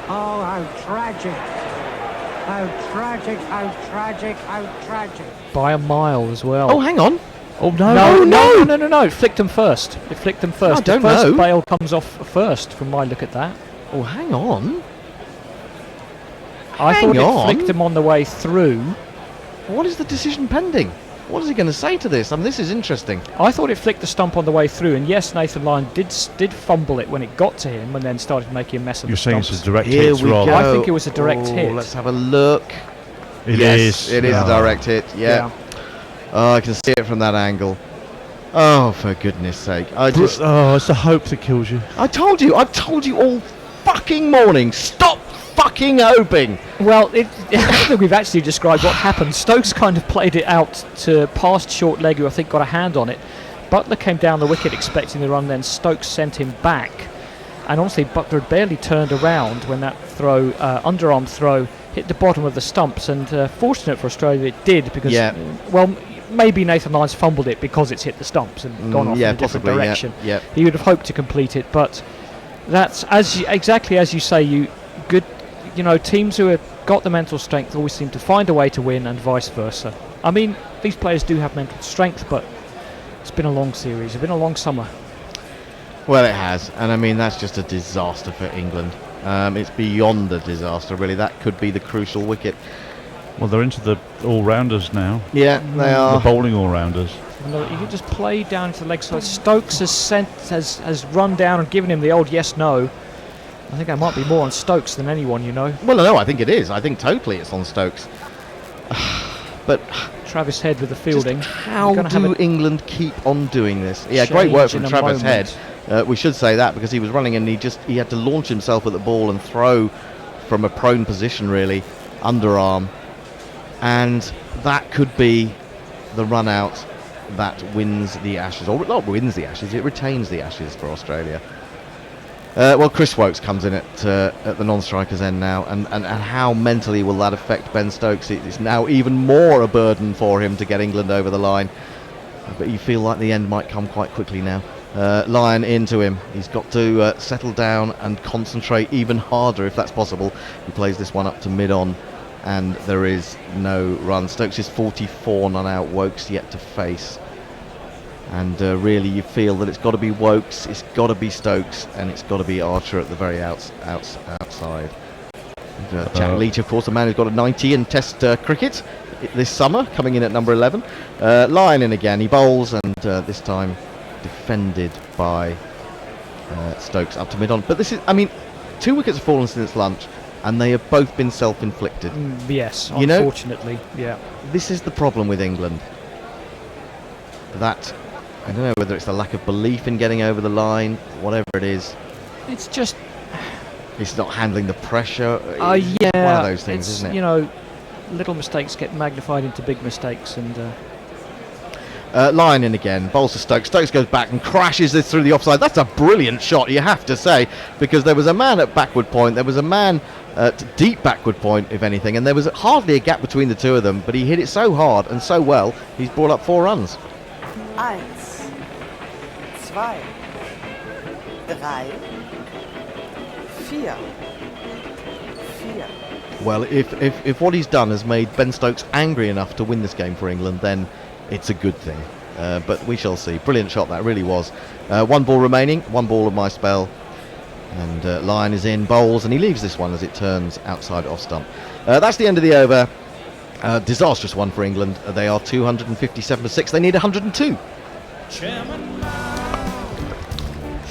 Oh, how tragic. How tragic, how tragic, how tragic. By a mile as well. Oh, hang on. Oh, no. No. It flicked them first. I don't the first know. bail comes off first from my look at that. Oh, hang on. I thought it flicked them on the way through. What is the decision pending? What is he going to say to this? I mean, this is interesting. I thought it flicked the stump on the way through, and yes, Nathan Lyon did fumble it when it got to him, and then started making a mess of the stumps. You're saying it's a direct Here hit, we rather? go. I think it was a direct hit. Let's have a look. It yes, is. It is a direct hit. Yeah. Oh, I can see it from that angle. Oh, for goodness sake! It's the hope that kills you. I've told you all fucking morning. Stop fucking hoping. Well, I think we've actually described what happened. Stokes kind of played it out to past short leg, who I think got a hand on it. Butler came down the wicket expecting the run, then Stokes sent him back. And honestly, Butler had barely turned around when that throw, underarm throw, hit the bottom of the stumps. And fortunate for Australia, it did, because, maybe Nathan Lyon's fumbled it because it's hit the stumps and gone off in a different direction. Yeah. He would have hoped to complete it, but that's exactly as you say. Teams who have got the mental strength always seem to find a way to win, and vice versa. I mean, these players do have mental strength, but it's been a long series. It's been a long summer. Well, it has, and I mean, that's just a disaster for England. It's beyond a disaster, really. That could be the crucial wicket. Well, they're into the all-rounders now. Yeah, they are. The bowling all-rounders. You can just play down to the leg side. Stokes has run down and given him the old yes/no. I think that might be more on Stokes than anyone, Well, no, I think it is. I think totally it's on Stokes. But Travis Head with the fielding. How do England keep on doing this? Yeah, great work from Travis Head. We should say that, because he was running and he had to launch himself at the ball and throw from a prone position, really, underarm. And that could be the run out that wins the Ashes. Or not wins the Ashes, it retains the Ashes for Australia. Well, Chris Wokes comes in at the non-striker's end now, and how mentally will that affect Ben Stokes? It's now even more a burden for him to get England over the line. But you feel like the end might come quite quickly now. Lyon into him. He's got to settle down and concentrate even harder if that's possible. He plays this one up to mid-on, and there is no run. Stokes is 44 none out. Wokes yet to face. And really you feel that it's got to be Wokes, it's got to be Stokes, and it's got to be Archer at the very outside. And, Jack Leach, of course, a man who's got a 90 in Test cricket this summer, coming in at number 11. Lyon in again, he bowls, and this time defended by Stokes up to mid-on. But this is, I mean, 2 wickets have fallen since lunch, and they have both been self-inflicted. Yes, You know, unfortunately, yeah. This is the problem with England. That, I don't know whether it's the lack of belief in getting over the line, whatever it is. It's just... It's not handling the pressure. It's yeah. one of those things, it's, isn't it? You know, little mistakes get magnified into big mistakes, and... Lyon in again, bowls to Stokes. Stokes goes back and crashes this through the offside. That's a brilliant shot, you have to say, because there was a man at backward point, there was a man at deep backward point, if anything, and there was hardly a gap between the two of them, but he hit it so hard and so well, he's brought up 4 runs. 1, 2, 3, 4. Well, if what he's done has made Ben Stokes angry enough to win this game for England, then it's a good thing. But we shall see. Brilliant shot that really was. 1 ball remaining, 1 ball of my spell. And Lyon is in, bowls, and he leaves this one as it turns outside off stump. That's the end of the over. Disastrous one for England. They are 257 for 6. They need 102. Chairman Mao,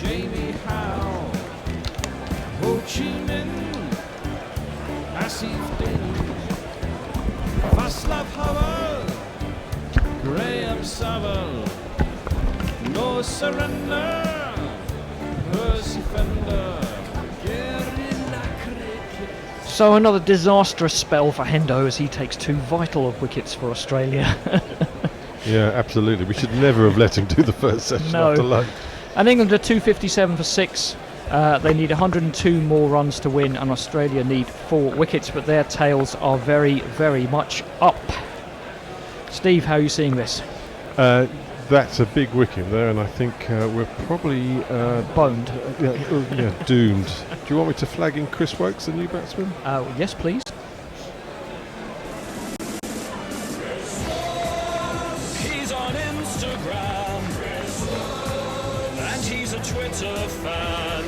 Jamie Howe, Ho Chi Minh, Asif Din, Václav Havel, Graham Saville, No Surrender, Percy Fender, Guerrilla Cricket. So another disastrous spell for Hendo as he takes 2 vital wickets for Australia. Yeah, absolutely. We should never have let him do the first session No. after lunch. And England are 257 for 6. They need 102 more runs to win, and Australia need 4 wickets, but their tails are very, very much up. Steve, how are you seeing this? That's a big wicket there, and I think we're probably Boned. doomed. Do you want me to flag in Chris Wokes, the new batsman? Yes, please. He's on Instagram and he's a Twitter fan.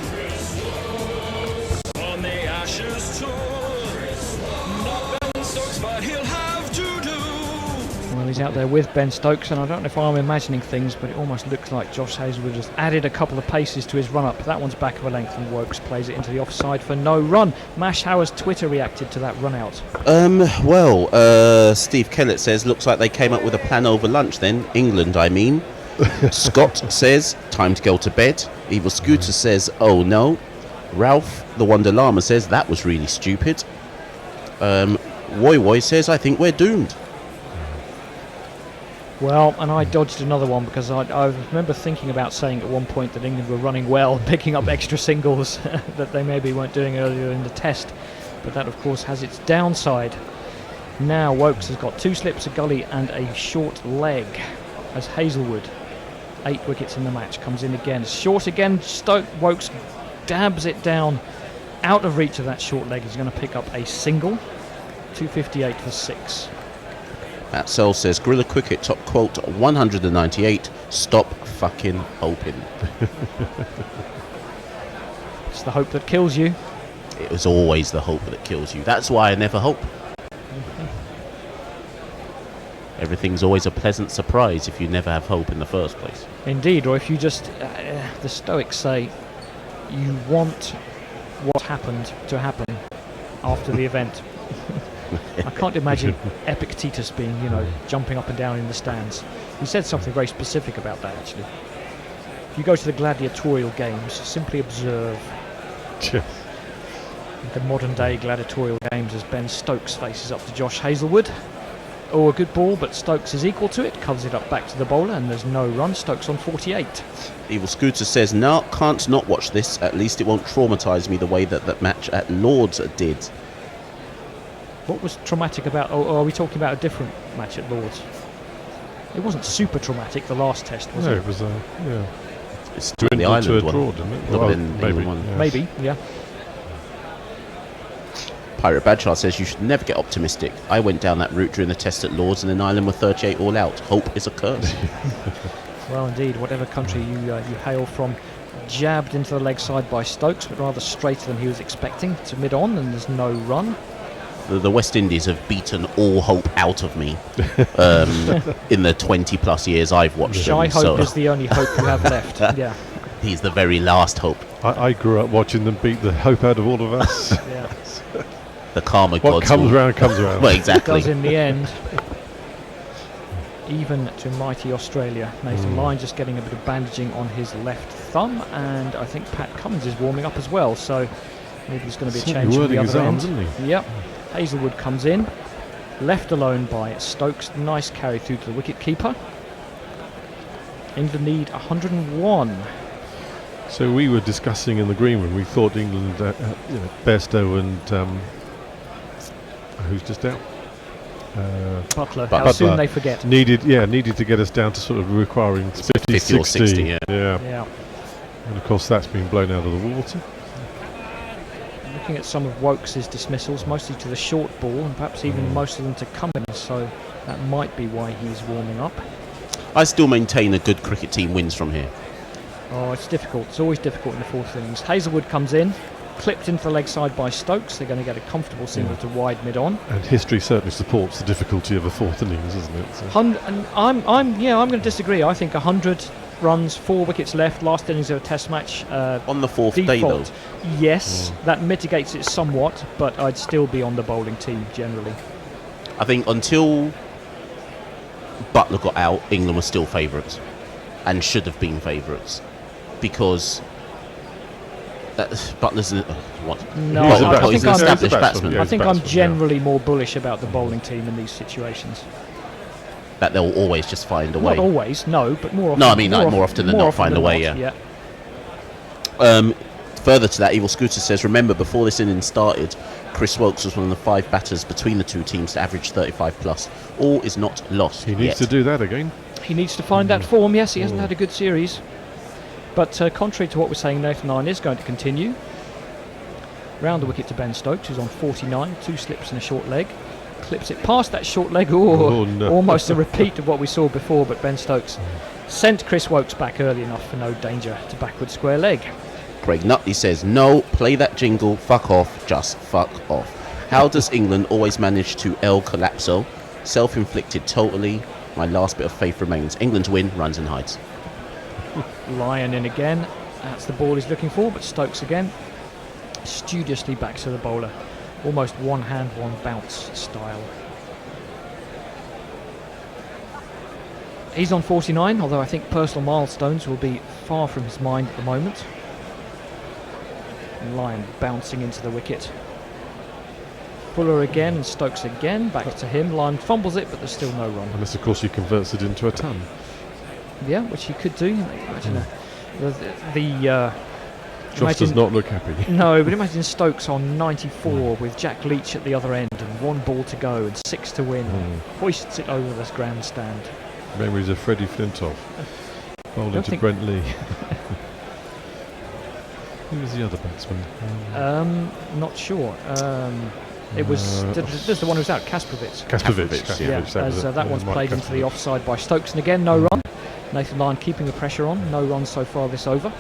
On the Ashes tour, not Ben Stokes, but he'll have to do. Well, he's out there with Ben Stokes, and I don't know if I'm imagining things, but it almost looks like Josh Hazelwood has added a couple of paces to his run-up. That one's back of a length, and Wokes plays it into the offside for no run. Mash, how has Twitter reacted to that run-out? Steve Kellett says, looks like they came up with a plan over lunch then. England, I mean. Scott says, time to go to bed. Evil Scooter says, oh no. Ralph, the Wonder Llama, says, that was really stupid. Woy Woy says, I think we're doomed. Well, and I dodged another one because I remember thinking about saying at one point that England were running well, picking up extra singles that they maybe weren't doing earlier in the test. But that, of course, has its downside. Now Wokes has got 2 slips, a gully and a short leg as Hazelwood, 8 wickets in the match, comes in again. Short again, Wokes dabs it down out of reach of that short leg. He's going to pick up a single. 258 for 6. Matt Sell says, Gorilla Cricket top quote 198. Stop fucking hoping. It's the hope that kills you. It was always the hope that kills you. That's why I never hope. Everything's always a pleasant surprise if you never have hope in the first place. Indeed, or if you just, the Stoics say, you want what happened to happen after the event. I can't imagine Epictetus being, jumping up and down in the stands. He said something very specific about that, actually. If you go to the gladiatorial games, simply observe the modern-day gladiatorial games as Ben Stokes faces up to Josh Hazelwood. Oh, a good ball, but Stokes is equal to it, covers it up back to the bowler, and there's no run. Stokes on 48. Evil Scooter says, no, can't not watch this. At least it won't traumatise me the way that match at Lord's did. What was traumatic about... Or are we talking about a different match at Lord's? It wasn't super traumatic, the last test, was No, it? it was, yeah. It's the Dwindled Island to a one. draw, didn't it? Not Well, been maybe. England one. Yeah. Maybe, yeah. Pirate Badshar says, you should never get optimistic. I went down that route during the test at Lord's and then Ireland were 38 all out. Hope is a curse. Well, indeed, whatever country you hail from, jabbed into the leg side by Stokes, but rather straighter than he was expecting to mid-on, and there's no run. The West Indies have beaten all hope out of me in the 20 plus years I've watched them. Shy hope So is the only hope you have left. Yeah. he's the very last hope. I grew up watching them beat the hope out of all of us. Yeah. The karma What gods. comes will- around comes around. Well, It exactly. does in the end. Even to mighty Australia. Nathan Lyon just getting a bit of bandaging on his left thumb, and I think Pat Cummins is warming up as well, so maybe there's going to be a Certainly change from the whirling his other arms, end. isn't he? Yep. Hazelwood comes in, left alone by Stokes. Nice carry through to the wicket keeper. England need 101. So we were discussing in the green room, we thought England, Bairstow and who's just out? Butler. But- How soon Butler they forget. needed to get us down to sort of requiring 50, 50 or 60, yeah. Yeah. And of course that's been blown out of the water. Looking at some of Wokes' dismissals, mostly to the short ball, and perhaps even most of them to Cummins, so that might be why he's warming up. I still maintain a good cricket team wins from here. Oh, it's difficult. It's always difficult in the fourth innings. Hazelwood comes in, clipped into the leg side by Stokes. They're going to get a comfortable single to wide mid-on. And history certainly supports the difficulty of a fourth innings, isn't it? So And I'm going to disagree. I think 100 runs, 4 wickets left, last innings of a test match. On the fourth day, though. Default. Yes, that mitigates it somewhat, but I'd still be on the bowling team generally. I think until Butler got out, England was still favourites and should have been favourites because Butler's what? No, He's a I bat- think he's an I'm- established batsman, batsman. yeah. I think I'm batsman, yeah. generally more bullish about the bowling team in these situations. That they'll always just find a way. Not always, no, but more often. No, I mean, like, more often than not find a way, not, yeah. Further to that, Evil Scooter says, remember, before this innings started, Chris Wokes was one of the 5 batters between the two teams to average 35 plus. All is not lost he needs yet. to do that again. He needs to find that form. Yes, he hasn't had a good series. But contrary to what we're saying, Nathan Lyon is going to continue. Round the wicket to Ben Stokes, who's on 49, 2 slips and a short leg. Clips it past that short leg. Oh, no. Almost a repeat of what we saw before, but Ben Stokes sent Chris Wokes back early enough for no danger to backward square leg. Craig Nutley says, no, play that jingle, fuck off, just fuck off. How does England always manage to El Collapso? Self-inflicted totally. My last bit of faith remains. England win, runs and hides. Lyon in again. That's the ball he's looking for, but Stokes again studiously back to the bowler. Almost one hand, one bounce style. He's on 49, although I think personal milestones will be far from his mind at the moment. And Lyon bouncing into the wicket. Fuller again and Stokes again, back to him. Lyon fumbles it, but there's still no run. Unless of course he converts it into a ton. Yeah, which he could do. Imagine Josh does not look happy. No, but imagine Stokes on 94 with Jack Leach at the other end and 1 ball to go and 6 to win. Hoists it over this grandstand. Memories of Freddie Flintoff. Bowling Don't to think- Brent Lee. Who was the other batsman? Not sure. It was there's the one who's out, Kasprovic. Kasprovic. Yeah, that one's Mike played into the Kasprovic. offside by Stokes, and again no run. Nathan Lyon keeping the pressure on. No runs so far this over,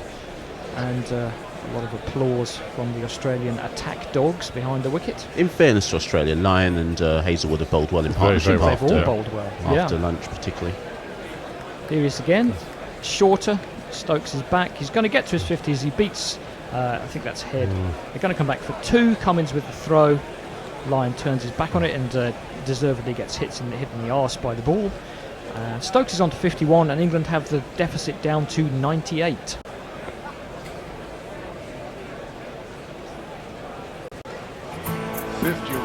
and a lot of applause from the Australian attack dogs behind the wicket. In fairness to Australia, Lyon and Hazelwood have bowled well in Very, partnership very well. They've all after, bowled well. after Yeah. lunch particularly. Here he is again, shorter. Stokes is back. He's going to get to his 50 as he beats. I think that's Head. They're going to come back for 2. Cummins with the throw. Lyon turns his back on it and deservedly gets hit in the arse by the ball. Stokes is on to 51 and England have the deficit down to 98.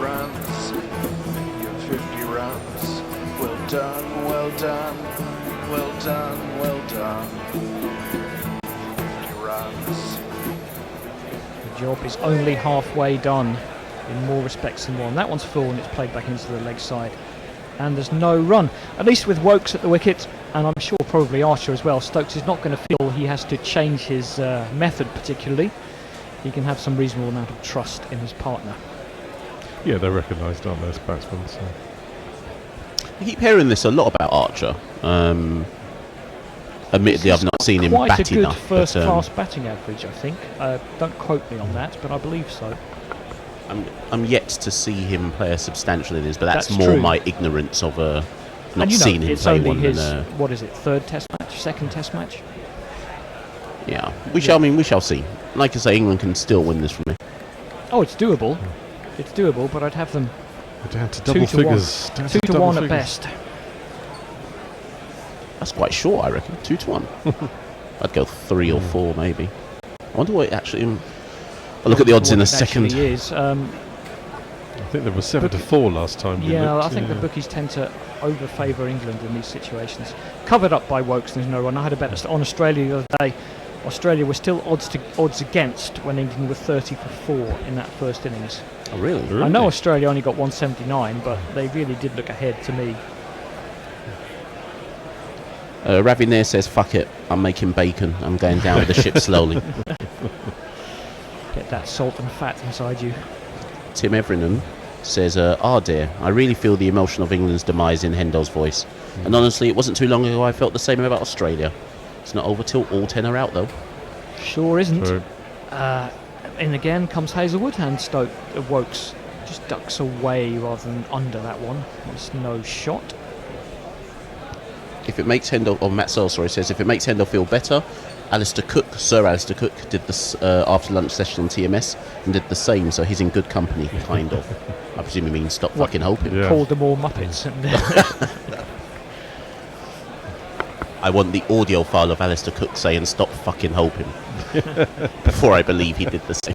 Runs, your 50 runs. done, well done, well done. He runs. The job is only halfway done in more respects than one. That one's full and it's played back into the leg side. And there's no run. At least with Wokes at the wicket, and I'm sure probably Archer as well, Stokes is not going to feel he has to change his method particularly. He can have some reasonable amount of trust in his partner. Yeah, they're recognised, aren't they, as batsmen? So. I keep hearing this a lot about Archer. Admittedly, I've not seen him bat Quite a good enough. first-class batting average, I think. Don't quote me on that, but I believe so. I'm yet to see him play a substantial innings, but that's more true. my ignorance of not And you know, seeing him it's play only one. his, what is it, third test match, second test match? Yeah, we shall see. Like I say, England can still win this from me. Oh, it's doable. It's doable, but I'd have them We're down to double figures. 2 to 1 at best. That's quite short, I reckon. 2 to 1. I'd go 3 or 4, maybe. I wonder what it actually. I'll look at the odds in a second. Is. I think there was 7 to 4 last time. Yeah, I think the bookies tend to over-favour England in these situations. Covered up by Wokes, there's no run. I had a bet on Australia the other day. Australia were still odds against when England were 30 for 4 in that first innings. Oh, really? I know Australia only got 179, but they really did look ahead to me. Ravi Nair says, "Fuck it, I'm making bacon. I'm going down with the ship slowly." Get that salt and fat inside you. Tim Everingham says, dear, I really feel the emotion of England's demise in Hendo's voice. And honestly, it wasn't too long ago I felt the same about Australia. It's not over till all 10 are out, though. Sure isn't. True. In again comes Hazelwood, and Wokes just ducks away rather than under that one. There's no shot. If it makes Hendo, or Matt Searle, sorry, says, if it makes Hendo feel better, Sir Alistair Cook did this after lunch session on TMS and did the same, so he's in good company, kind of. I presume he means stop fucking hoping. Yeah. Called them all Muppets. I want the audio file of Alistair Cook saying stop fucking hoping before I believe he did the same.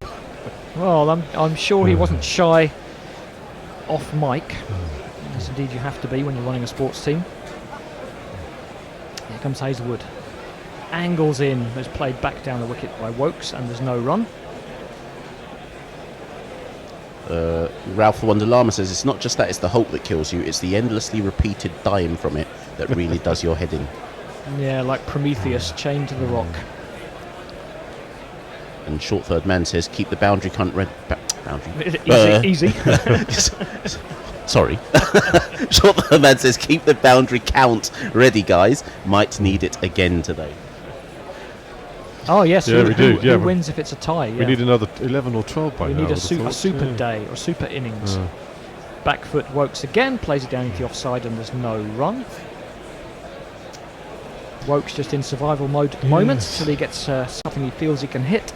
Well, I'm sure he wasn't shy off mic, as indeed you have to be when you're running a sports team. Here comes Hazelwood. Angles in, is played back down the wicket by Wokes, and there's no run. Ralph the Wonder Llama says, it's not just that it's the hope that kills you, it's the endlessly repeated dying from it that really does your head in. Yeah, like Prometheus chained to the rock. And Short Third Man says, keep the boundary cunt boundary. Easy. Sorry. Short Third Man says, keep the boundary count ready, guys. Might need it again today. Oh yes, Yeah, we do. Yeah, who wins if it's a tie? We need another 11 or 12 by we now. need a super day or super innings. Back foot Wokes again, plays it down into the offside, and there's no run. Wokes just in survival mode at the moment till he gets something he feels he can hit.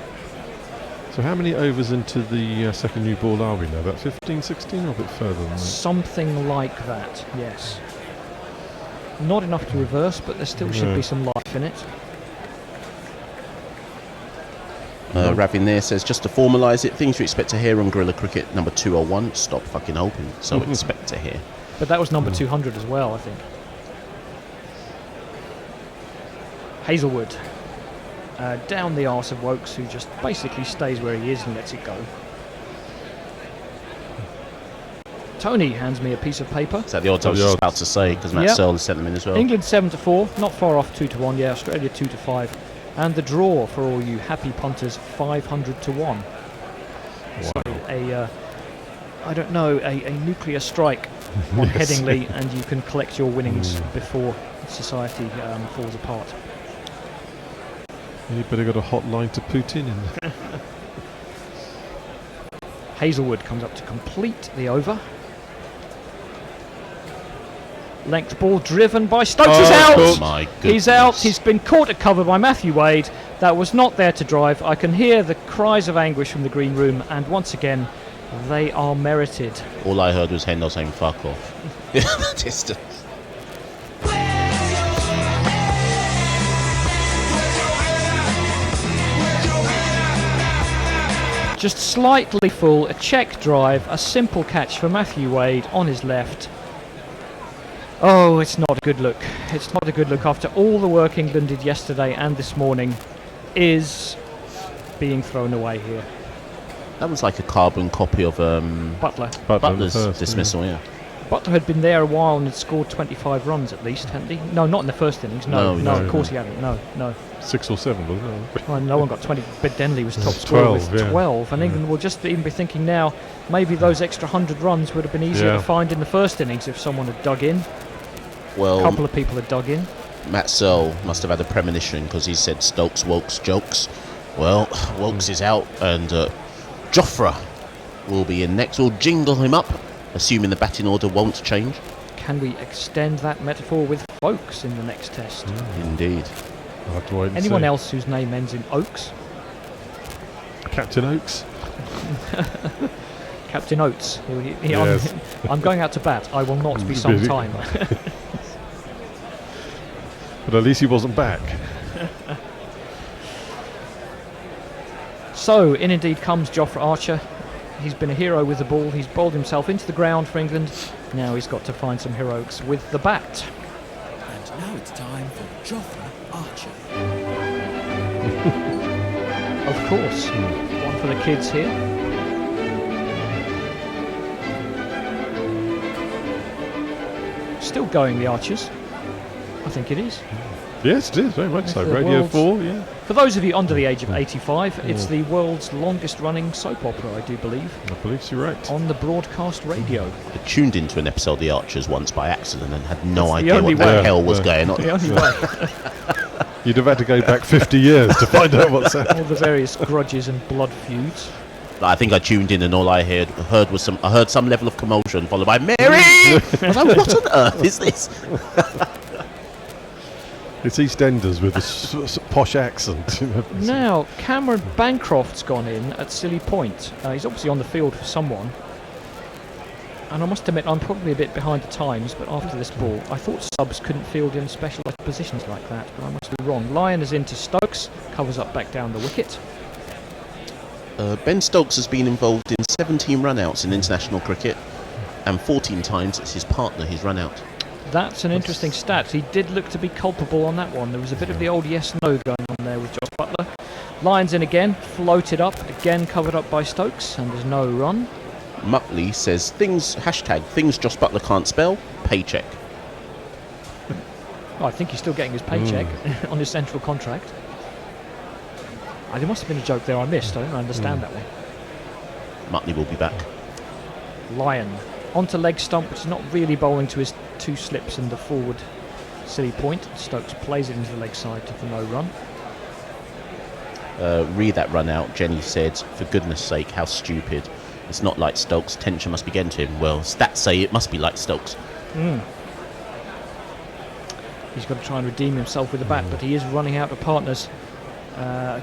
So how many overs into the second new ball are we now? About 15, 16 or a bit further than that? Something like that, yes. Not enough to reverse, but there still should be some life in it. Ravi Nair says, just to formalise it, things you expect to hear on Guerrilla Cricket number 201, stop fucking hoping, so expect to hear. But that was number 200 as well, I think. Hazelwood. Down the arse of Wokes, who just basically stays where he is and lets it go. Tony hands me a piece of paper. Is that the odds I was just about to say, because Matt Searle has sent them in as well? England 7 to 4, not far off 2 to 1, yeah, Australia 2 to 5. And the draw for all you happy punters, 500 to 1. Wow. So I don't know, a nuclear strike on Headingley, and you can collect your winnings before society falls apart. You better got a hotline to Putin. Hazelwood comes up to complete the over. Length ball driven by Stokes is out! Oh my goodness. He's out. He's been caught at cover by Matthew Wade. That was not there to drive. I can hear the cries of anguish from the green room, and once again, they are merited. All I heard was Hendo saying fuck off. In the distance. Just slightly full, a check drive, a simple catch for Matthew Wade on his left. Oh, it's not a good look. It's not a good look after all the work England did yesterday and this morning is being thrown away here. That was like a carbon copy of Butler's first, dismissal, yeah. Butler had been there a while and had scored 25 runs at least, hadn't he? No, not in the first innings. No, No, of course he hadn't. No. 6 or 7, wasn't it? Oh, no one got 20. But Denley was top scorer with 12. And England will just even be thinking now, maybe those extra 100 runs would have been easier to find in the first innings if someone had dug in. Well, A couple of people had dug in. Matt Searle must have had a premonition because he said Stokes, Wokes, jokes. Well, Wokes is out and Jofra will be in next. We'll jingle him up, assuming the batting order won't change. Can we extend that metaphor with Folks in the next test? Indeed. I'll have to wait and Anyone see. else whose name ends in Oaks? Captain Oakes? Captain Oates. Yes. I'm going out to bat. I will not be some time. But at least he wasn't back. So, in indeed comes Jaffa Archer. He's been a hero with the ball. He's bowled himself into the ground for England. Now he's got to find some heroics with the bat. And now it's time for Jaffa Archer. Of course. One for the kids here. Still going, the Archers. I think it is. Yes, it is, very much It's so. the Radio world's- 4, yeah. For those of you under the age of 85, it's the world's longest running soap opera, I do believe, I believe you're right. on the broadcast radio. I tuned into an episode of The Archers once by accident and had no That's the idea only what the way. hell was going on. The only way. You'd have had to go back 50 years to find out what's happening. All the various grudges and blood feuds. I think I tuned in and all I heard was I heard some level of commotion followed by Mary. I was like, what on earth is this? It's EastEnders with a posh accent. You know. Now, Cameron Bancroft's gone in at Silly Point. He's obviously on the field for someone. And I must admit, I'm probably a bit behind the times, but after this ball, I thought subs couldn't field in specialised positions like that, but I must be wrong. Lyon is into Stokes, covers up back down the wicket. Ben Stokes has been involved in 17 run-outs in international cricket, and 14 times it's his partner he's run out. That's an interesting stat. He did look to be culpable on that one. There was a bit of the old yes-no going on there with Josh Butler. Lyons in again, floated up, again covered up by Stokes, and there's no run. Muttley says things Josh Butler can't spell, paycheck. Oh, I think he's still getting his paycheck on his central contract. There must have been a joke there I missed. I don't understand that one. Muttley will be back. Lyon onto leg stump, which is not really bowling to his two slips and the forward Silly Point. Stokes plays it into the leg side for no run. Read that run out. Jenny said, for goodness sake, how stupid. It's not like Stokes. Tension must be getting to him. Well, stats say it must be like Stokes. He's got to try and redeem himself with the bat, but he is running out of partners.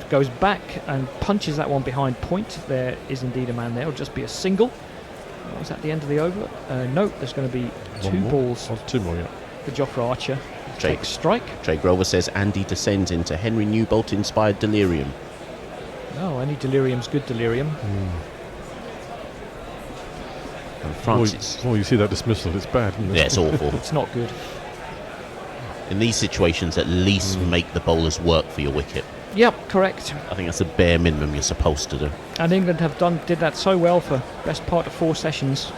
Goes back and punches that one behind point. There is indeed a man there. It'll just be a single. Was that the end of the over? No, there's going to be two balls. Oh, two more, yeah. For Jaffa Archer. Jake Takes strike. Trey Grover says Andy descends into Henry Newbolt-inspired delirium. Oh, any delirium's good delirium. And Francis. Oh, you see that dismissal, it's bad, isn't it? Yeah, it's awful. It's not good. In these situations, at least make the bowlers work for your wicket. Yep, correct. I think that's the bare minimum you're supposed to do. And England did that so well for best part of 4 sessions.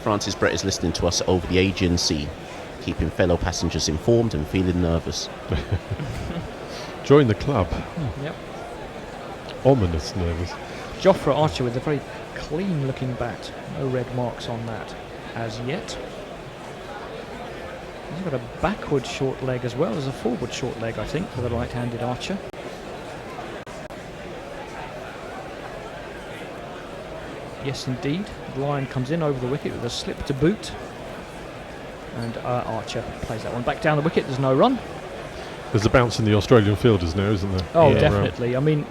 Francis Brett is listening to us over the Aegean Sea, keeping fellow passengers informed and feeling nervous. Join the club. Yep. Ominous nervous. Jaffa Archer with a very clean looking bat. No red marks on that as yet. He's got a backward short leg as well as a forward short leg, I think, for the right-handed Archer. Yes, indeed. Lyon comes in over the wicket with a slip to boot. And Archer plays that one back down the wicket. There's no run. There's a bounce in the Australian fielders now, isn't there? Oh, definitely. I mean,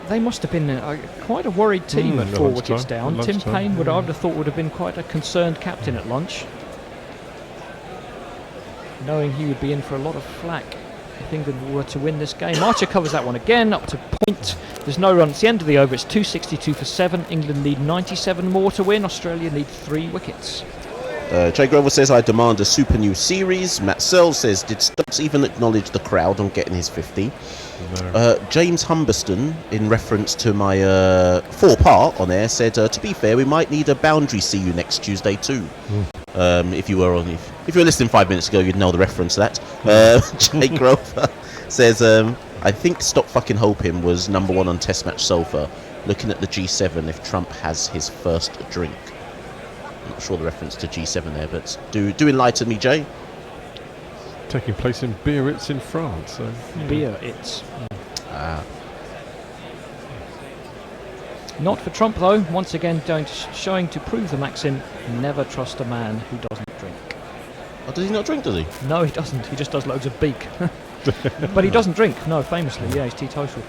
they must have been quite a worried team at 4 wickets down. Tim Payne I would have thought would have been quite a concerned captain at lunch, knowing he would be in for a lot of flack if England were to win this game. Archer covers that one again, up to point. There's no run. It's the end of the over. It's 262 for 7. England need 97 more to win. Australia need 3 wickets. Jay Grover says, I demand a super new series. Matt Searle says, did Stokes even acknowledge the crowd on getting his 50? No. James Humberston, in reference to my 4-part on air, said, to be fair, we might need a boundary see you next Tuesday too. If you were listening 5 minutes ago, you'd know the reference to that. Jay Grover says, I think Stop Fucking Hoping was number 1 on Test Match Sofa. Looking at the G7 if Trump has his first drink. I'm not sure the reference to G7 there, but do enlighten me, Jay. Taking place in Biarritz in France. So, Biarritz. Not for Trump, though. Once again, showing to prove the maxim, never trust a man who doesn't drink. Oh, does he not drink, does he? No, he doesn't. He just does loads of beak. But he doesn't drink, no, famously. Yeah, he's teetotal.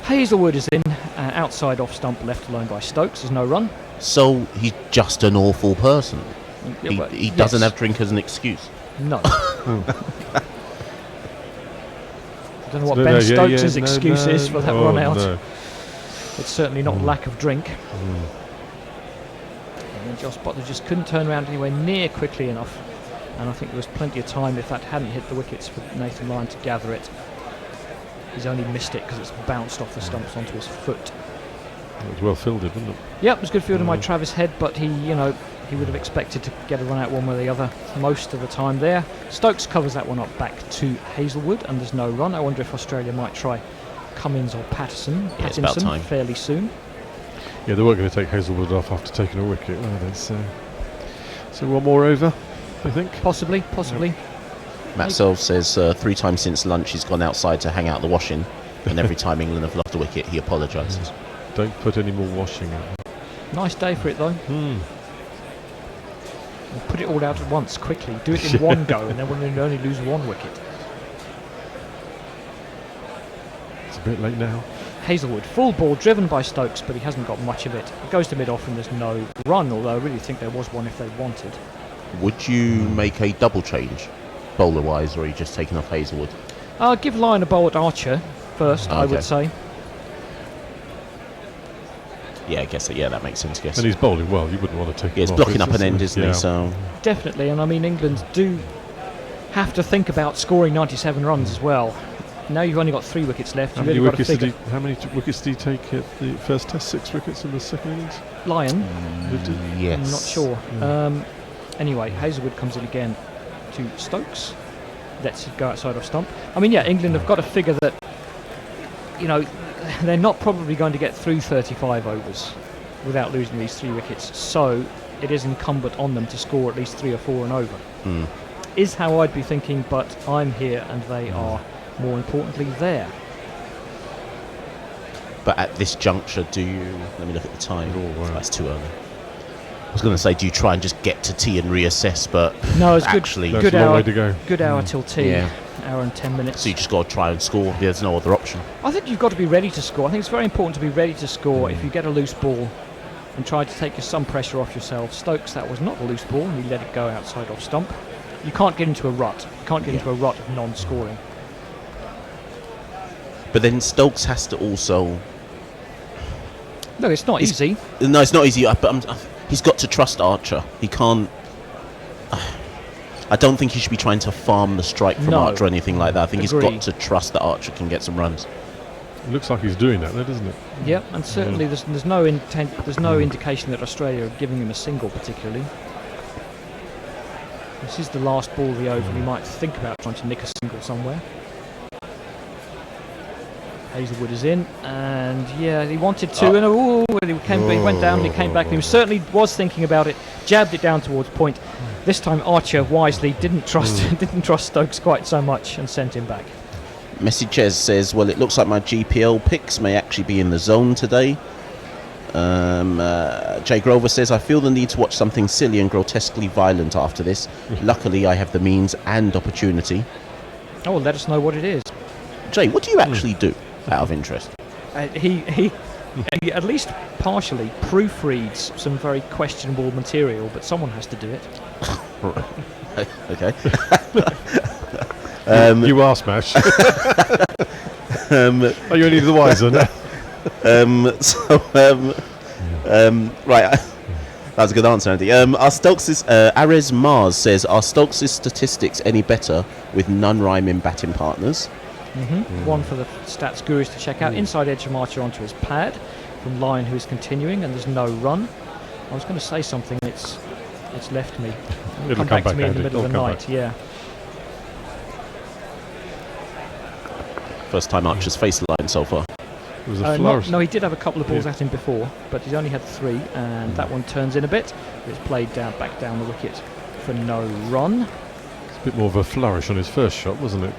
Hazelwood is in, outside off stump, left alone by Stokes. There's no run. So he's just an awful person. Yeah, He doesn't have drink as an excuse. No. I don't know what Ben Stokes' excuse is for that run out. No. It's certainly not lack of drink. And Josh Butler just couldn't turn around anywhere near quickly enough. And I think there was plenty of time, if that hadn't hit the wickets, for Nathan Lyon to gather it. He's only missed it because it's bounced off the stumps onto his foot. It was well fielded, wasn't it? Yep, it was good fielding by Travis Head, but he would have expected to get a run out one way or the other most of the time there. Stokes covers that one up back to Hazelwood, and there's no run. I wonder if Australia might try Cummins or Pattinson fairly soon. Yeah, they weren't going to take Hazelwood off after taking a wicket, were they? So one more over, I think. Possibly. Yep. Matt Self says 3 times since lunch he's gone outside to hang out the washing, and every time England have lost a wicket, he apologises. Don't put any more washing out. Nice day for it, though. We'll put it all out at once, quickly. Do it in one go, and then we'll only lose 1 wicket. It's a bit late now. Hazelwood, full ball, driven by Stokes, but he hasn't got much of it. It goes to mid-off, and there's no run, although I really think there was one if they wanted. Would you make a double change, bowler-wise, or are you just taking off Hazelwood? I'll give Lyon a bowl at Archer first, I would say. Yeah, I guess that makes sense, I guess. And he's bowling well, you wouldn't want to take him off. He's blocking up an end, isn't he? So definitely, and I mean, England do have to think about scoring 97 runs as well. Now you've only got 3 wickets left. How many wickets did he take at the first test? 6 wickets in the second innings? Lyon? Yes. I'm not sure. Anyway, Hazelwood comes in again to Stokes. Lets it go outside off stump. I mean, yeah, England have got to figure that, they're not probably going to get through 35 overs without losing these 3 wickets. So it is incumbent on them to score at least 3 or 4 and over. Is how I'd be thinking, but I'm here and they are, more importantly, there. But at this juncture, let me look at the time. That's too early. I was going to say, do you try and just get to tea and reassess, but no, it's actually good hour, way to go. Good hour till tea. Yeah. Hour and 10 minutes. So you just got to try and score. There's no other option. I think you've got to be ready to score. I think it's very important to be ready to score if you get a loose ball and try to take some pressure off yourself. Stokes, that was not a loose ball, and he let it go outside off stump. You can't get into a rut. You can't get into a rut of non-scoring. But then Stokes has to also... No, it's not easy. No, it's not easy. But he's got to trust Archer. He can't... I don't think he should be trying to farm the strike from Archer or anything like that. I think he's got to trust that Archer can get some runs. It looks like he's doing that, though, doesn't it? Yep, and certainly there's no intent. There's no indication that Australia are giving him a single particularly. This is the last ball of the over, and he might think about trying to nick a single somewhere. Hazelwood is in, and yeah, he wanted to, and he went down, and he came back, and he certainly was thinking about it, jabbed it down towards point. This time Archer wisely didn't trust Stokes quite so much and sent him back. Messichez says, well, it looks like my GPL picks may actually be in the zone today. Jay Grover says, I feel the need to watch something silly and grotesquely violent after this. Luckily, I have the means and opportunity. Oh, well, let us know what it is. Jay, what do you actually do, out of interest? He at least partially proofreads some very questionable material, but someone has to do it. Okay. You are Smash. Are you any the wiser now? Right. That was a good answer, Andy. Are Stokes' Ares Mars says, are Stokes' statistics any better with non-rhyming batting partners? One for the stats gurus to check out. Inside edge from Archer onto his pad from Lyon, who is continuing, and there's no run. I was going to say something, it's left me. It'll come back to me in Andy. the middle of the It'll come night. Yeah. First time Archer's faced the line so far. It was a flourish. No, he did have a couple of balls at him before, but he's only had 3, and that one turns in a bit. It's played back down the wicket for no run. It's a bit more of a flourish on his first shot, wasn't it?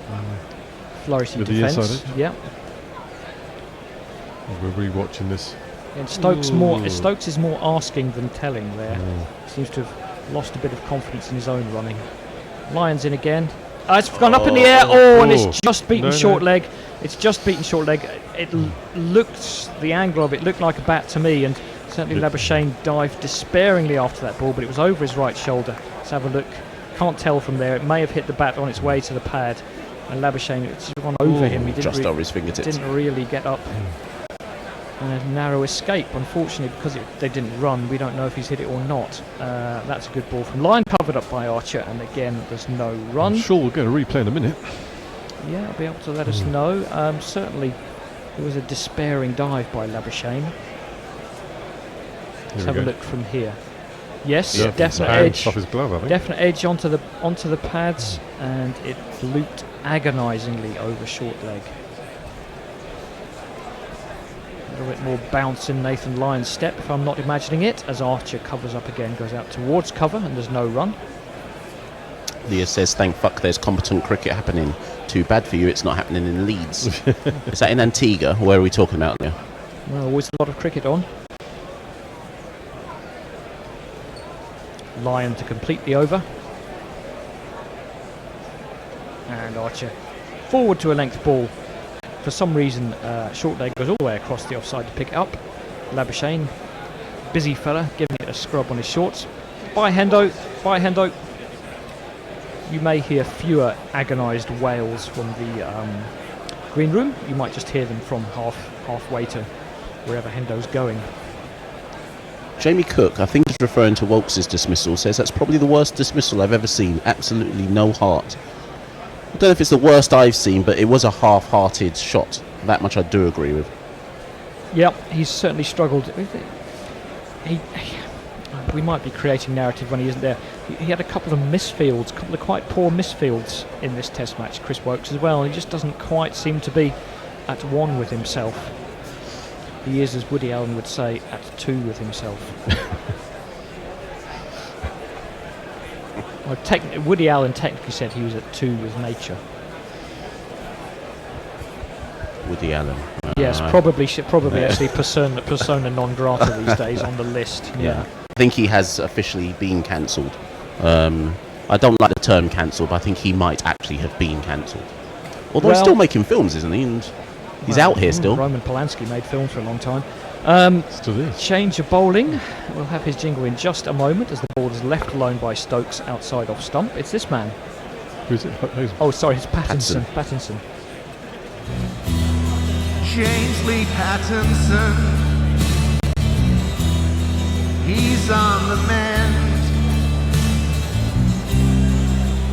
Flourish in With the defence. inside edge? Yeah. We're re-watching this. And Stokes is more asking than telling there. Seems to have lost a bit of confidence in his own running. Lyon's in again. It's gone up in the air. And it's just beaten short leg. It's just beaten short leg. It looked, the angle of it looked like a bat to me, and certainly Labuschagne dived despairingly after that ball, but it was over his right shoulder. Let's have a look. Can't tell from there. It may have hit the bat on its way to the pad, and Labuschagne, it's gone over him. He just over his fingertips. Didn't really get up. And a narrow escape, unfortunately, because they didn't run. We don't know if he's hit it or not. That's a good ball from Lyon, covered up by Archer, and again, there's no run. I'm sure we'll get a replay in a minute. Yeah, I'll be able to let us know. Certainly, there was a despairing dive by Labuschagne. Let's have a look from here. Yes, definite edge. Off his glove, I think. Definite edge onto the pads, and it looped agonisingly over short leg. A little bit more bounce in Nathan Lyon's step, if I'm not imagining it, as Archer covers up again, goes out towards cover, and there's no run. Leah says, thank fuck there's competent cricket happening. Too bad for you it's not happening in Leeds. Is that in Antigua? Where are we talking about now? Well, always a lot of cricket on. Lyon to complete the over. And Archer forward to a length ball. For some reason, short leg goes all the way across the offside to pick it up. Labuschagne, busy fella, giving it a scrub on his shorts. By Hendo. You may hear fewer agonised wails from the green room. You might just hear them from halfway to wherever Hendo's going. Jamie Cook, I think he's referring to Wolkes' dismissal, says that's probably the worst dismissal I've ever seen. Absolutely no heart. I don't know if it's the worst I've seen, but it was a half-hearted shot. That much I do agree with. Yep, he's certainly struggled. We might be creating narrative when he isn't there. He had a couple of misfields, a couple of quite poor misfields in this test match, Chris Wokes as well. He just doesn't quite seem to be at one with himself. He is, as Woody Allen would say, at two with himself. Well, Woody Allen technically said he was at two with nature. Woody Allen. Yes, probably actually persona non grata these days on the list. Yeah. I think he has officially been cancelled. I don't like the term cancelled, but I think he might actually have been cancelled. Although he's still making films, isn't he? And he's out here still. Roman Polanski made films for a long time. Still is. Change of bowling. We'll have his jingle in just a moment as the ball is left alone by Stokes outside off stump. It's this man. Who's it? Oh, sorry, it's Pattinson. James Lee Pattinson, he's on the mend.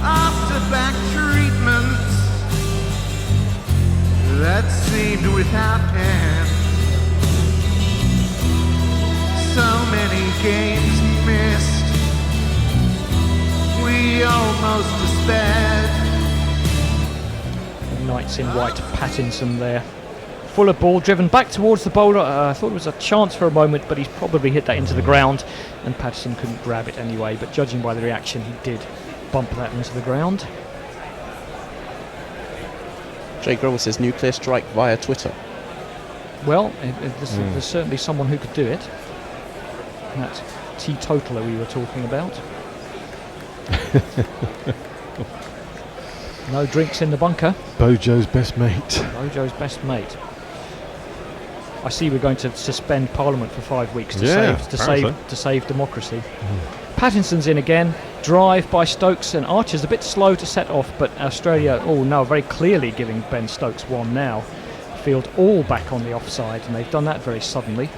After back treatment that seemed without end, so many games missed, we almost despaired. Knights in white, Pattinson there. Fuller ball driven back towards the bowler. I thought it was a chance for a moment, but he's probably hit that into the ground, and Pattinson couldn't grab it anyway. But judging by the reaction, he did bump that into the ground. Jay Grover says nuclear strike via Twitter. Well, there's certainly someone who could do it. That teetotaler we were talking about. No drinks in the bunker. Bojo's best mate. Bojo's best mate. I see we're going to suspend Parliament for 5 weeks to save democracy. Pattinson's in again. drive by Stokes, and Archer's a bit slow to set off, but Australia, very clearly giving Ben Stokes one now. Field all back on the offside, and they've done that very suddenly.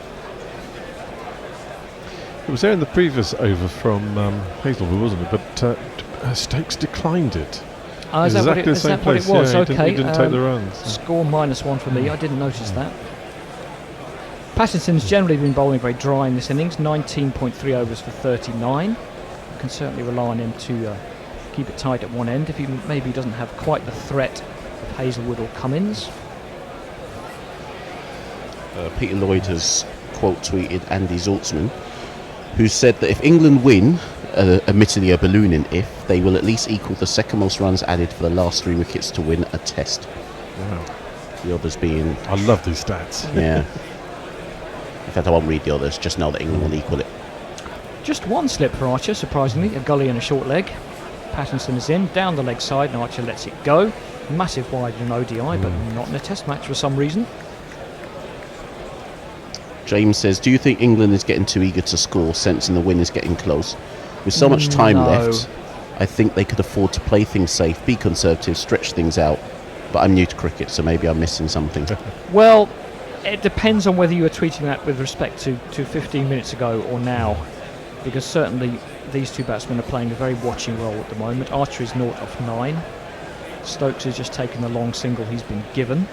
It was there in the previous over from Hazelwood, wasn't it? But Stokes declined it. Is that what it was? Yeah, Okay. he didn't take the runs. Score -1 for me. I didn't notice that. Pattinson's generally been bowling very dry in this innings. 19.3 overs for 39. You can certainly rely on him to keep it tight at one end if he maybe doesn't have quite the threat of Hazelwood or Cummins. Peter Lloyd has quote tweeted Andy Zaltzman, who said that if England win, admittedly a ballooning if, they will at least equal the second most runs added for the last 3 wickets to win a test. Wow. The others being... I love these stats. Yeah. In fact, I won't read the others, just know that England will equal it. Just one slip for Archer, surprisingly, a gully and a short leg. Pattinson is in, down the leg side, and Archer lets it go. Massive wide in an ODI, but not in a test match for some reason. James says, do you think England is getting too eager to score, sensing the win is getting close? With so much time left, I think they could afford to play things safe, be conservative, stretch things out. But I'm new to cricket, so maybe I'm missing something. Well, it depends on whether you were tweeting that with respect to 15 minutes ago or now. Because certainly these two batsmen are playing a very watching role at the moment. Archer is 0 off 9. Stokes has just taken the long single he's been given.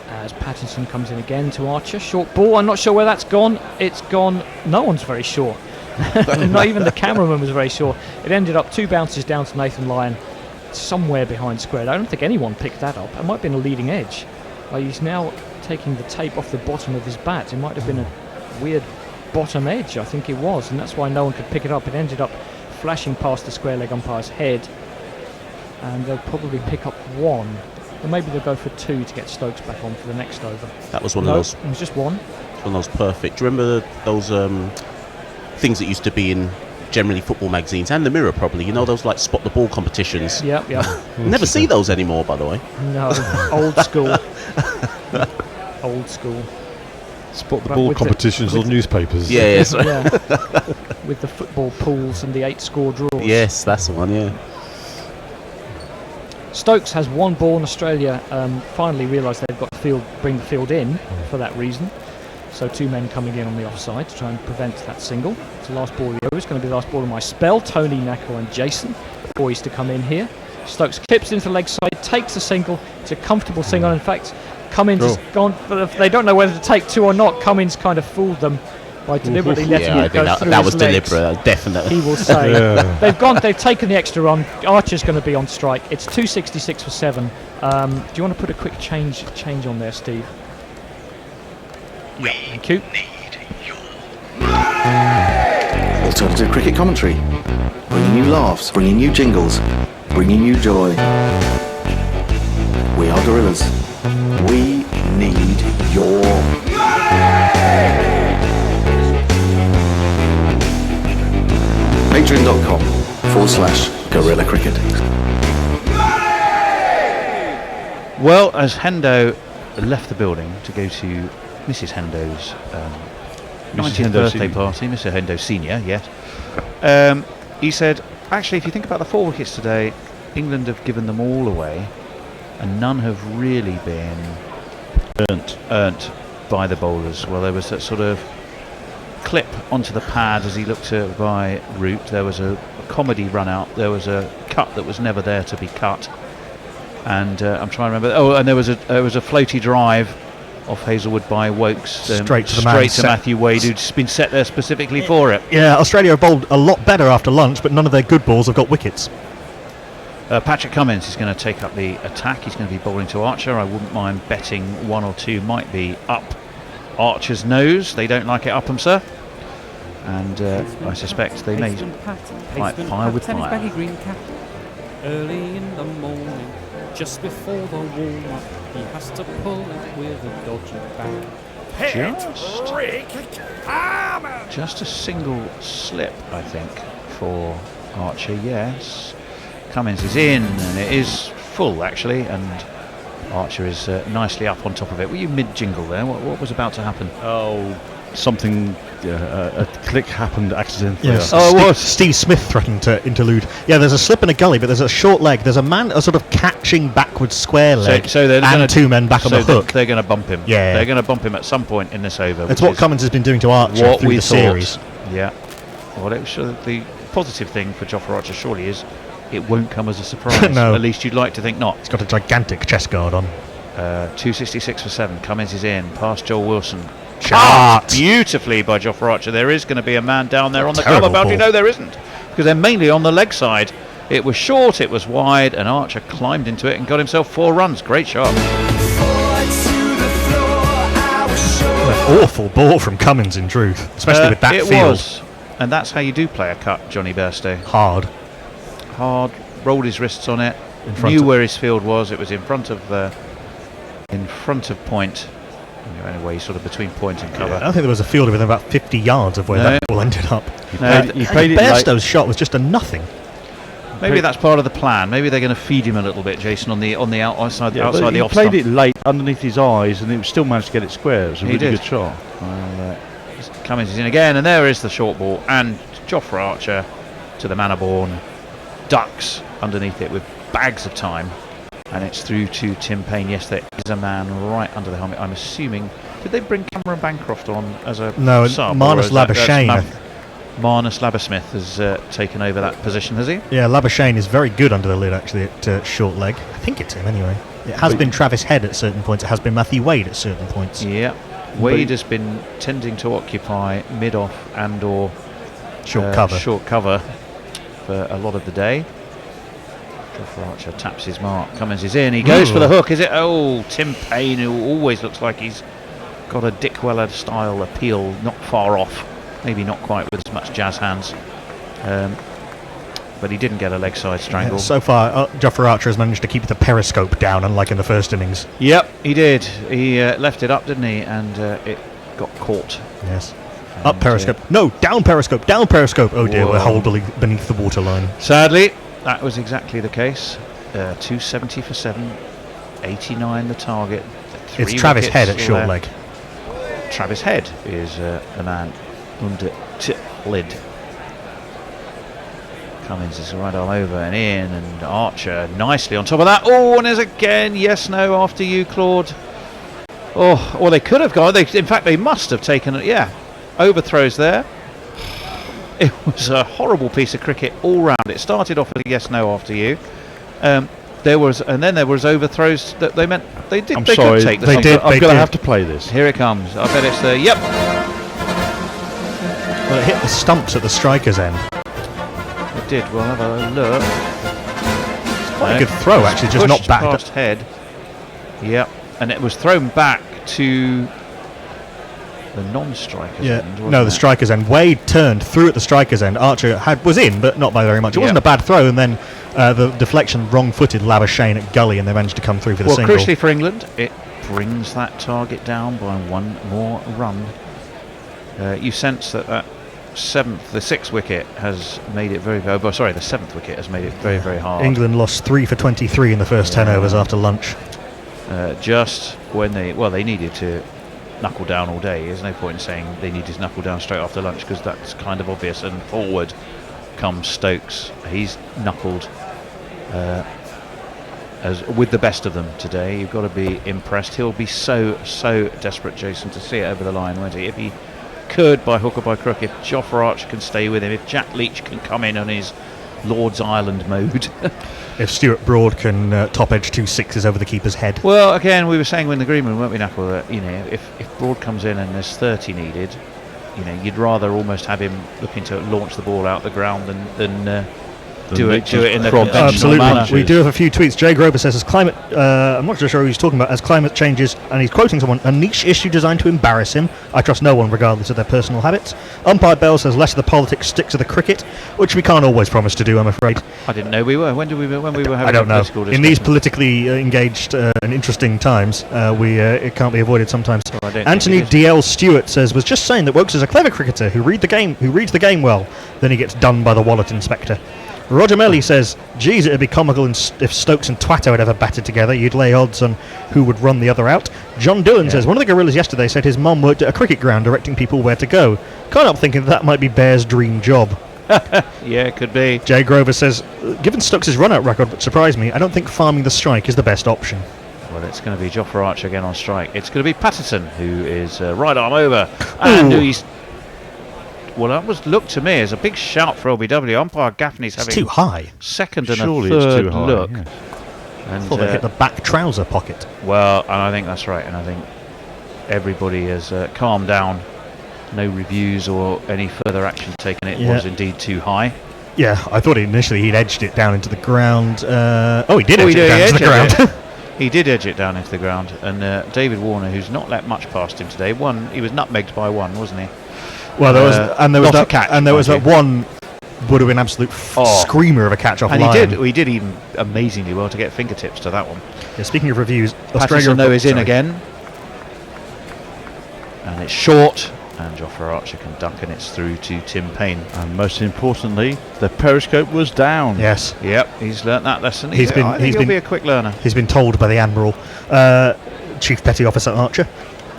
As Pattinson comes in again to Archer. Short ball, I'm not sure where that's gone. It's gone, no one's very sure. Not even the cameraman was very sure. It ended up 2 bounces down to Nathan Lyon, somewhere behind square. I don't think anyone picked that up. It might have been a leading edge. He's now taking the tape off the bottom of his bat. It might have been a weird bottom edge, I think it was, and that's why no one could pick it up. It ended up flashing past the square leg umpire's head, and they'll probably pick up 1. Or maybe they'll go for 2 to get Stokes back on for the next over. That was one of those. It was just 1. One of those perfect. Do you remember those things that used to be in generally football magazines and the Mirror, probably? You know, those like spot the ball competitions. Yeah. Never see those anymore, by the way. No, old school. Old school. Spot the ball competitions on newspapers. Yes. Yeah. With the football pools and the 8-score draws. Yes, that's the one. Yeah. Stokes has 1 ball, and Australia finally realised they've got to bring the field in for that reason. So 2 men coming in on the offside to try and prevent that single. It's the last ball of the over. It's going to be the last ball of my spell. Tony, Nako and Jason poised to come in here. Stokes clips into the leg side, takes a single. It's a comfortable single. In fact, Cummins has gone, but if they don't know whether to take 2 or not, Cummins kind of fooled them by deliberately letting it go through that his was legs. deliberate, definitely. He will say. They've taken the extra run. Archer's going to be on strike. It's 266 for 7. Do you want to put a quick change on there, Steve? Yeah, thank you. Alternative cricket commentary, bringing you laughs, bringing you jingles, bringing you joy. We are Gorillas. We need your patreon.com/Gorilla Cricket. Well, as Hendo left the building to go to Mrs. Hendo's 90th birthday party, Mr. Hendo Senior, yes, he said, actually, if you think about the 4 wickets today, England have given them all away, and none have really been earnt by the bowlers. Well, there was that sort of clip onto the pad as he looked to by Root. There was a comedy run out. There was a cut that was never there to be cut. And I'm trying to remember. Oh, and there was a floaty drive off Hazelwood by Wokes straight to Matthew Wade, who's been set there specifically for it. Yeah, Australia have bowled a lot better after lunch, but none of their good balls have got wickets. Patrick Cummins is going to take up the attack. He's going to be bowling to Archer. I wouldn't mind betting 1 or 2 might be up Archer's nose. They don't like it up 'em, sir. And I suspect they may fight fire with fire. Baggy green cap, early in the morning, just before the warm-up, he has to pull it with a dodgy bag. Just a single slip, I think, for Archer, yes. Cummins is in, and it is full, actually, and Archer is nicely up on top of it. Were you mid-jingle there? What was about to happen? Oh, something, a click happened accidentally. Yes. Oh, it was. Steve Smith threatened to interlude. Yeah, there's a slip in a gully, but there's a short leg. There's a man, a sort of catching backwards square leg, So they're and gonna, 2 men back on the hook. They're going to bump him. Yeah. They're going to bump him at some point in this over. That's what Cummins has been doing to Archer what through we the thought. series. Yeah. Well, the positive thing for Jaffa Archer surely is it won't come as a surprise. No. At least you'd like to think not. He's got a gigantic chest guard on. 266 for 7. Cummins is in. Past Joel Wilson. Chart. Beautifully by Jaffa Archer. There is going to be a man down there on the Terrible cover boundary. ball. No, there isn't. Because they're mainly on the leg side. It was short, it was wide, and Archer climbed into it and got himself 4 runs. Great shot. An awful ball from Cummins, in truth, especially with that it field. Was. And that's how you do play a cut, Johnny Bairstow. Hard. Rolled his wrists on it, Knew where his field was. It was in front of point. Anyway, sort of between point and cover. Yeah, I don't think there was a fielder within about 50 yards of where that ball ended up. He played it Bairstow's shot was just a nothing. Maybe that's part of the plan. Maybe they're going to feed him a little bit, Jason, on the outside the off He stump. played it late underneath his eyes, and he still managed to get it square. It was a He Oh, did. really good shot. Well, Cummins is in again, and there is the short ball, and Jaffa Archer to the Mannerborn, ducks underneath it with bags of time, and it's through to Tim Payne. Yes, there is a man right under the helmet. I'm assuming, did they bring Cameron Bancroft on as a No, sub? Marnus Labuschagne. Marnus Labusmith has taken over that position, has he? Yeah, Labuschagne is very good under the lid, actually, at short leg. I think it's him, anyway. It has been Travis Head at certain points. It has been Matthew Wade at certain points. Yeah. Wade has been tending to occupy mid-off and or short cover for a lot of the day. Jaffa Archer taps his mark. Cummins is in. He goes for the hook. Is it? Oh, Tim Payne, who always looks like he's got a Dick Weller-style appeal, not far off. Maybe not quite with as much jazz hands. But he didn't get a leg side strangle. Yeah, so far, Jaffa Archer has managed to keep the periscope down, unlike in the first innings. Yep, he did. He left it up, didn't he? And it got caught. Yes. Up periscope. No, down periscope. Down periscope. Oh dear, we're whole beneath the waterline. Sadly, that was exactly the case. 270 for 7. 89 the target. It's Travis Head at short leg. Travis Head is the man under lid. Cummins is right all over and in, and Archer nicely on top of that. Oh, and there's again yes, no after you, Claude. Oh, or they could have gone. In fact, they must have taken it. Yeah, overthrows there. It was a horrible piece of cricket all round. It started off with a yes, no after you. There was overthrows that they meant they did. I'm they sorry, could take the they song. did. I'm They going to did. have to play this. Here it comes. I bet it's the yep. Well, it hit the stumps at the striker's end. It did. We'll have a look. It's quite a good throw, actually, just not back. Past Head. Yep, and it was thrown back to the non-striker's end. Wasn't No, the it? striker's end. Wade turned through at the striker's end. Archer was in, but not by very much. It wasn't a bad throw, and then the deflection wrong-footed Labuschagne at gully, and they managed to come through for the single. Crucially for England, it brings that target down by one more run. You sense that the sixth wicket has made it very. Oh, sorry, the seventh wicket has made it very, very hard. England lost 3 for 23 in the first 10 overs after lunch. Just when they needed to knuckle down all day. There's no point in saying they needed to knuckle down straight after lunch, because that's kind of obvious. And forward comes Stokes. He's knuckled as with the best of them today. You've got to be impressed. He'll be so desperate, Jason, to see it over the line, won't he? If he could, by hook or by crook, if Jaffa Archer can stay with him, if Jack Leach can come in on his Lord's Island mode. If Stuart Broad can top edge 2 sixes over the keeper's head. Well, again, we were saying in the green room, weren't we, Knuckle, that if Broad comes in and there's 30 needed, you'd rather almost have him looking to launch the ball out the ground than do it in the conventional Absolutely. manner. We do have a few tweets. Jay Grover says, as climate, I'm not sure who he's talking about, as climate changes, and he's quoting someone, a niche issue designed to embarrass him. I trust no one regardless of their personal habits. Umpire Bell says, less of the politics, stick to the cricket, which we can't always promise to do, I'm afraid. I didn't know we were. When we were having I don't a know. political discussion. In these politically engaged and interesting times, it can't be avoided sometimes. Well, I don't Anthony think it is. D.L. Stewart says, was just saying that Wokes is a clever cricketer who reads the game well, then he gets done by the wallet inspector. Roger Melly says, geez, it'd be comical if Stokes and Twatto had ever batted together. You'd lay odds on who would run the other out. John Dillon says, one of the gorillas yesterday said his mum worked at a cricket ground directing people where to go. Can't help thinking that might be Bear's dream job. Yeah, it could be. Jay Grover says, given Stokes' run-out record would surprise me, I don't think farming the strike is the best option. Well, it's going to be Jaffa Archer again on strike. It's going to be Patterson, who is right arm over. And he's... Well, that was looked to me as a big shout for LBW. Umpire Gaffney's having too high. Second and Surely a third it's too high, look. yeah. And I thought they hit the back trouser pocket. Well, and I think that's right. And I think everybody has calmed down. No reviews or any further action taken. It was indeed too high. Yeah, I thought initially he'd edged it down into the ground. He did edge it down into the ground. He did edge it down into the ground. And David Warner, who's not let much past him today, he was nutmegged by one, wasn't he? Well, there was that one would have been absolute screamer of a catch off. And line. he did even amazingly well to get fingertips to that one. Yeah, speaking of reviews, Patterson though is in again, and it's short. And Jaffa Archer can duck, and it's through to Tim Payne. And most importantly, the periscope was down. Yes. Yep, he's learnt that lesson. He'll be a quick learner. He's been told by the Admiral, Chief Petty Officer Archer.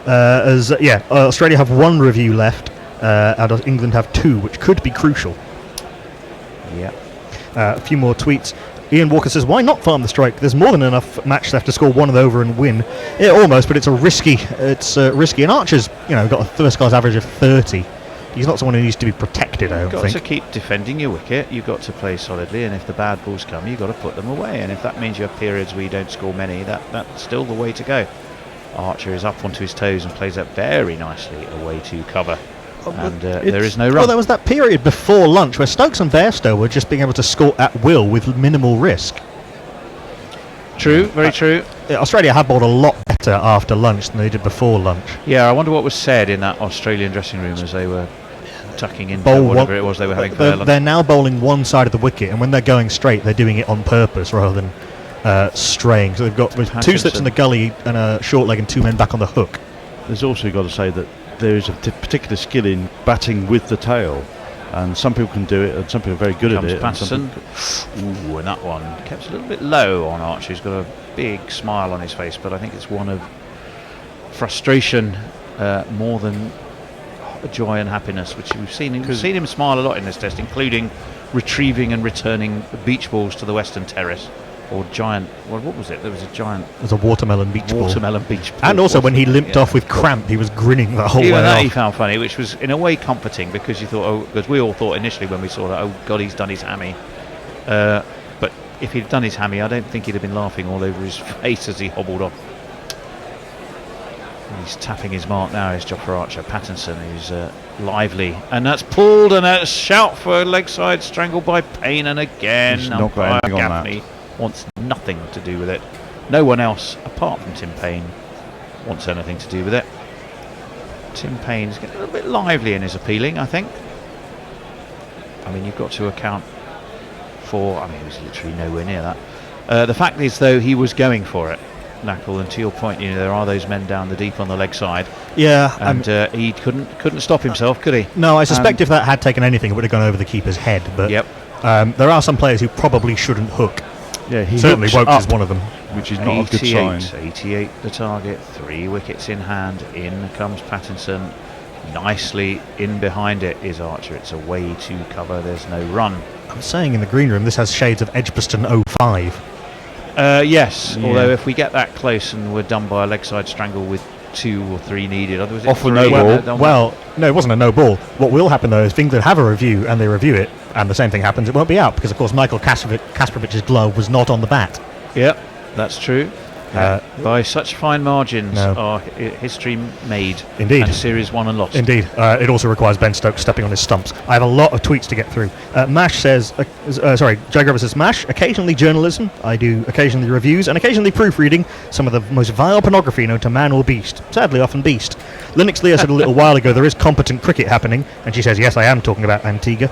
Australia have one review left, and England have two, which could be crucial. Yeah. A few more tweets. Ian Walker says, why not farm the strike? There's more than enough match left to score one and over and win. Yeah, almost, but it's risky. And Archer's, got a first class average of 30. He's not someone who needs to be protected, I don't think. You've got to keep defending your wicket. You've got to play solidly, and if the bad balls come, you've got to put them away. And if that means you have periods where you don't score many, that's still the way to go. Archer is up onto his toes and plays that very nicely away to cover. And there is no run. Well, there was that period before lunch where Stokes and Bairstow were just being able to score at will with minimal risk. True, very true. Australia had bowled a lot better after lunch than they did before lunch. Yeah, I wonder what was said in that Australian dressing room as they were tucking into whatever it was they were having for their lunch. They're now bowling one side of the wicket, and when they're going straight, they're doing it on purpose rather than straying. So they've got two slips in the gully and a short leg and two men back on the hook. There's also got to say that there is a particular skill in batting with the tail, and some people can do it, and some people are very good at it. Patterson. Ooh, and that one kept a little bit low on Archer. He's got a big smile on his face, but I think it's one of frustration more than joy and happiness, which we've seen him smile a lot in this test, including retrieving and returning beach balls to the Western Terrace. Or giant, what was it? There was a giant... It was a watermelon beach ball. Beach ball. And also when he limped off with cramp, he was grinning the whole way that off. He found funny, which was in a way comforting, because you thought, because we all thought initially when we saw that, oh God, he's done his hammy. But if he'd done his hammy, I don't think he'd have been laughing all over his face as he hobbled off. And he's tapping his mark now, is Jaffa Archer. Pattinson, who's lively. And that's pulled, and a shout for leg side, strangled by Payne, and again, He's not got anything on that. Wants nothing to do with it. No one else apart from Tim Payne wants anything to do with it. Tim Payne's getting a little bit lively in his appealing, I think. I mean, you've got to account for, he was literally nowhere near that. The fact is, though, he was going for it, Knackle, and to your point, there are those men down the deep on the leg side. Yeah, and he couldn't stop himself, could he? No, I suspect if that had taken anything, it would have gone over the keeper's head. But there are some players who probably shouldn't hook. Yeah, he certainly Wokes is one of them, which is not a good sign. 88 the target, 3 wickets in hand. In comes Pattinson, nicely in behind it is Archer. It's away to cover. There's no run. I'm saying in the green room, this has shades of Edgbaston 05. Yes, although if we get that close and we're done by a leg side strangle with 2 or 3 needed, otherwise off a no ball. Well, no, it wasn't a no ball. What will happen though is if England have a review and they review it, and the same thing happens, it won't be out because of course Michael Kasparovic's glove was not on the bat. Yep, that's true. By such fine margins are history made. Indeed. And series won and lost. Indeed. It also requires Ben Stokes stepping on his stumps. I have a lot of tweets to get through. Mash says, Jay Grover says, Mash, occasionally journalism, I do occasionally reviews, and occasionally proofreading some of the most vile pornography known to man or beast. Sadly, often beast. Linux Leah said a little while ago there is competent cricket happening, and she says, yes, I am talking about Antigua.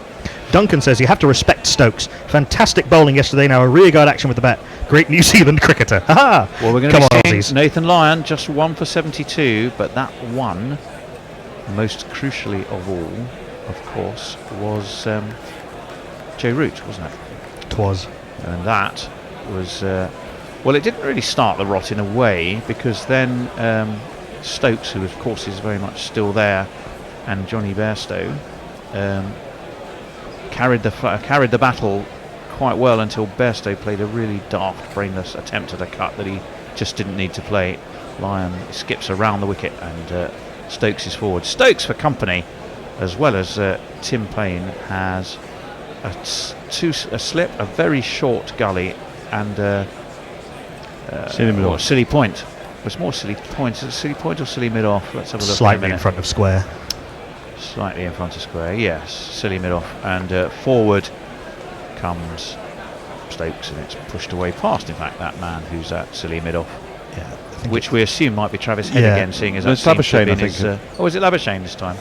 Duncan says you have to respect Stokes. Fantastic bowling yesterday, now a rearguard action with the bat. Great New Zealand cricketer. Ha ha! Well, we're going to be seeing Nathan Lyon, just 1 for 72, but that one, most crucially of all, of course, was Joe Root, wasn't it? 'twas. And that was, well, it didn't really start the rot in a way, because then Stokes, who of course is very much still there, and Johnny Bairstow carried the battle quite well until Bairstow played a really daft, brainless attempt at a cut that he just didn't need to play. Lyon skips around the wicket and Stokes is forward. Stokes for company, as well as Tim Payne, has a slip, a very short gully, and silly point. It was more silly point. Is it silly point or silly mid-off? Let's have a look. Slightly in front of square. Slightly in front of square, yes. Silly mid-off. And forward comes Stokes, and it's pushed away past, in fact, that man who's at silly mid-off. Yeah, which we assume might be Travis Head again, seeing as it's Labuschagne, I think. Oh, is it Labuschagne this time?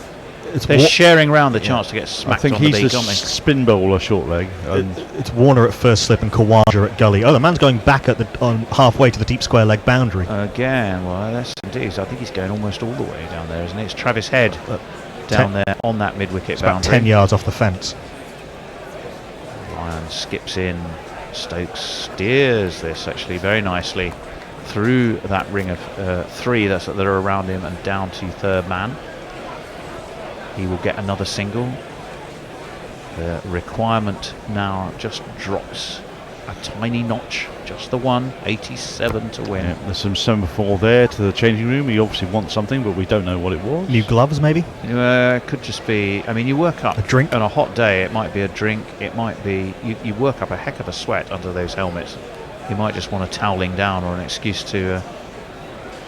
It's They're sharing round the chance to get smacked on the beak, I think he's aren't they? the spin bowler, short leg. It's Warner at first slip and Khawaja at gully. Oh, the man's going back on halfway to the deep square leg boundary. Again, well, that's indeed. I think he's going almost all the way down there, isn't it? It's Travis Head down there on that mid-wicket boundary. About 10 yards off the fence. Lyon skips in. Stokes steers this actually very nicely through that ring of three that are around him and down to third man. He will get another single. The requirement now just drops a tiny notch, just the one, 87 to win. Yeah, there's some semaphore there to the changing room. He obviously wants something, but we don't know what it was. New gloves, maybe? Could just be, I mean, you work up a drink on a hot day. It might be a drink. It might be, you work up a heck of a sweat under those helmets. He might just want a toweling down or an excuse to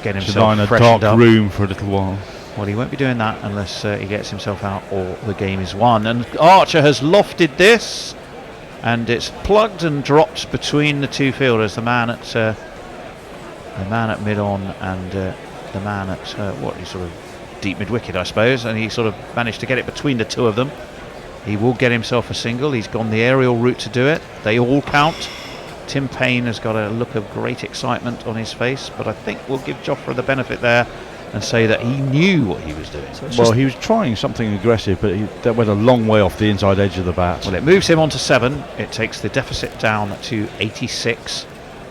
get himself in a freshened dark up. room for a little while. Well, he won't be doing that unless he gets himself out or the game is won. And Archer has lofted this, and it's plugged and dropped between the two fielders. The man at mid-on and the man at he's sort of deep mid-wicket, I suppose. And he sort of managed to get it between the two of them. He will get himself a single. He's gone the aerial route to do it. They all count. Tim Payne has got a look of great excitement on his face, but I think we'll give Jaffa the benefit there and say that he knew what he was doing. So well, he was trying something aggressive, but that went a long way off the inside edge of the bat. Well, it moves him on to 7. It takes the deficit down to 86.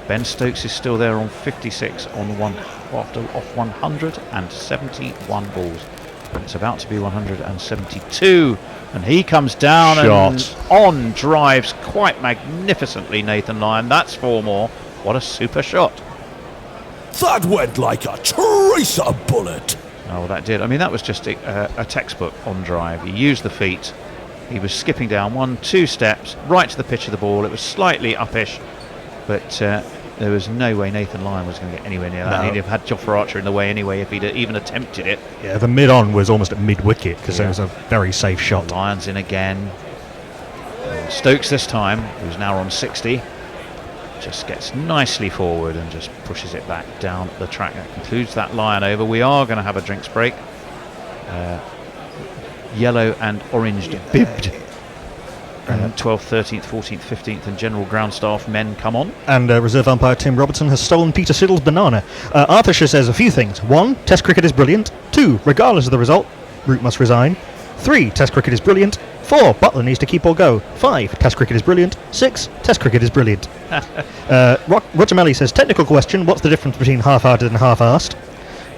Ben Stokes is still there on 56 on off 171 balls. It's about to be 172, and he comes down and on drives quite magnificently. Nathan Lyon, that's 4 more. What a super shot! That went like a tracer bullet. Oh, that did. I mean, that was just a textbook on drive. He used the feet. He was skipping down 1-2 steps right to the pitch of the ball. It was slightly uppish, but there was no way Nathan Lyon was going to get anywhere near that. He'd have had Jaffa Archer in the way anyway if he'd even attempted it. Yeah, the mid-on was almost at mid-wicket because it was a very safe shot. Lyon's in again. Stokes this time, who's now on 60. Just gets nicely forward and just pushes it back down the track. That concludes that Lyon over. We are going to have a drinks break. Yellow and orange bibbed. 12th, 13th, 14th, 15th and general ground staff men come on. And reserve umpire Tim Robertson has stolen Peter Siddle's banana. Arthurshire says a few things. 1, Test cricket is brilliant. 2, regardless of the result, Root must resign. 3, Test cricket is brilliant. 4, Butler needs to keep or go. 5, Test cricket is brilliant. 6, Test cricket is brilliant. Roger Melly says, technical question, what's the difference between half-hearted and half-arsed?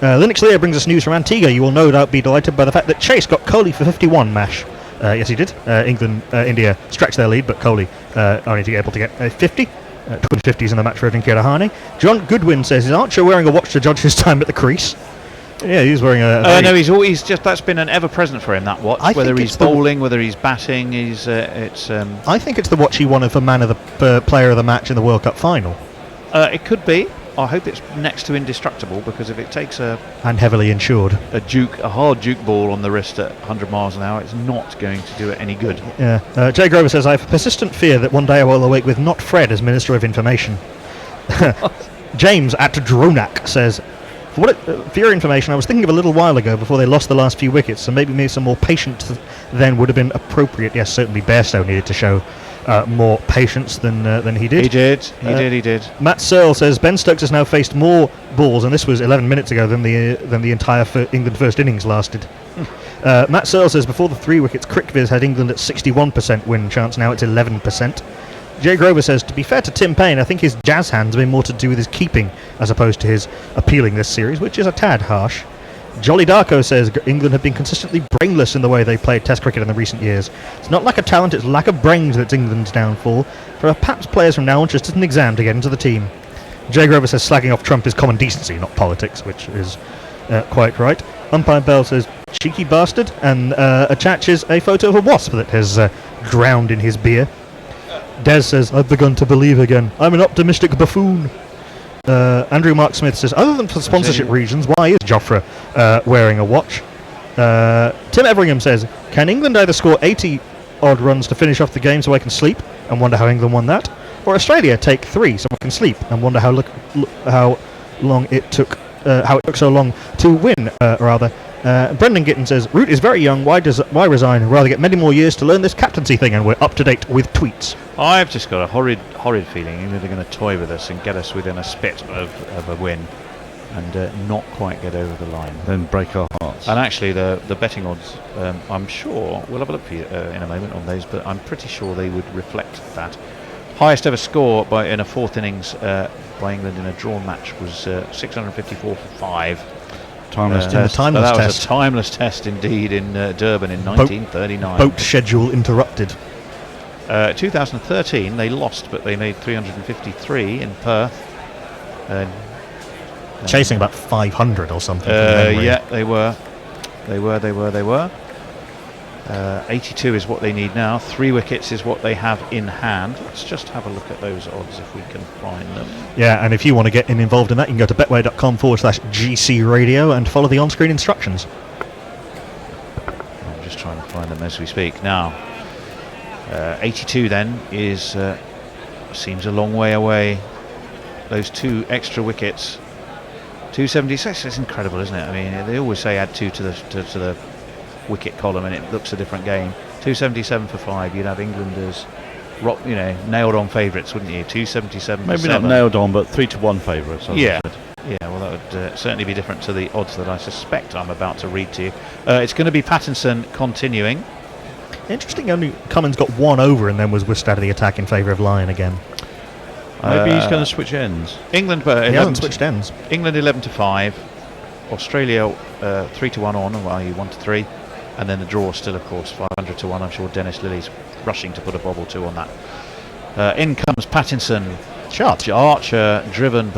Linux Lear brings us news from Antigua. You will no doubt be delighted by the fact that Chase got Kohli for 51 mash. Yes, he did. India stretched their lead, but Kohli only able to get 50. Twin 50s in the match for Kirahane. John Goodwin says, is Archer wearing a watch to judge his time at the crease? Yeah, he's wearing a... no, he's just, that's been an ever-present for him, that watch. Whether he's bowling, whether he's batting, it's... I think it's the watch he won for player of the match in the World Cup final. It could be. I hope it's next to indestructible, because if it takes and heavily insured a hard duke ball on the wrist at 100 miles an hour, it's not going to do it any good. Yeah. Jay Grover says, I have a persistent fear that one day I will awake with not Fred as Minister of Information. James at Dronak says, for your information, I was thinking of a little while ago before they lost the last few wickets, so maybe some more patience then would have been appropriate. Yes, certainly Bairstow needed to show more patience than he did. He did. Matt Searle says Ben Stokes has now faced more balls, and this was 11 minutes ago, than the entire England first innings lasted. Matt Searle says before the 3 wickets, CricViz had England at 61% win chance. Now it's 11%. Jay Grover says, to be fair to Tim Payne, I think his jazz hands have been more to do with his keeping as opposed to his appealing this series, which is a tad harsh. Jolly Darko says England have been consistently brainless in the way they played Test cricket in the recent years. It's not lack of talent, it's lack of brains that's England's downfall. Perhaps players from now on just as an exam to get into the team. Jay Grover says slagging off Trump is common decency, not politics, which is quite right. Umpire Bell says cheeky bastard, and attaches a photo of a wasp that has drowned in his beer. Des says, I've begun to believe again. I'm an optimistic buffoon. Andrew Mark Smith says, other than for sponsorship reasons, why is Jofra wearing a watch? Tim Everingham says, can England either score 80 odd runs to finish off the game so I can sleep and wonder how England won that, or Australia take 3 so I can sleep and wonder how long it took so long to win, rather. Brendan Gitton says, Root is very young, why resign? Rather get many more years to learn this captaincy thing, and we're up to date with tweets. I've just got a horrid feeling England are going to toy with us and get us within a spit of a win and not quite get over the line. Then break our hearts. And actually the betting odds, I'm sure, we'll have a look for you in a moment on those, but I'm pretty sure they would reflect that. Highest ever score in a fourth innings by England in a drawn match was 654 for 5. Timeless test. That was a timeless test indeed in Durban in 1939. Boat schedule interrupted. 2013 they lost, but they made 353 in Perth. Chasing about 500 or something. Yeah, they were. 82 is what they need now. 3 wickets is what they have in hand. Let's just have a look at those odds if we can find them. Yeah, and if you want to get involved in that, you can go to betway.com/GC Radio and follow the on-screen instructions. I'm just trying to find them as we speak. Now, 82 then is seems a long way away. Those 2 extra wickets. 276 is incredible, isn't it? I mean, they always say add 2 to the wicket column and it looks a different game. 277 for 5, you'd have England as nailed on favourites, wouldn't you? 277 maybe for 7. Not nailed on, but 3-1 favourites. Yeah, well that would certainly be different to the odds that I suspect I'm about to read to you. It's going to be Pattinson continuing. Interesting, only Cummins got 1 over and then was whisked out of the attack in favour of Lyon again. Maybe he's going to switch ends. England, he hasn't switched ends. England 11 to 5, Australia 3-1 on, i.e. 1-3. And then the draw still, of course, 500 to 1. I'm sure Dennis Lilly's rushing to put a bob or 2 on that. In comes Pattinson. Shot. Archer driven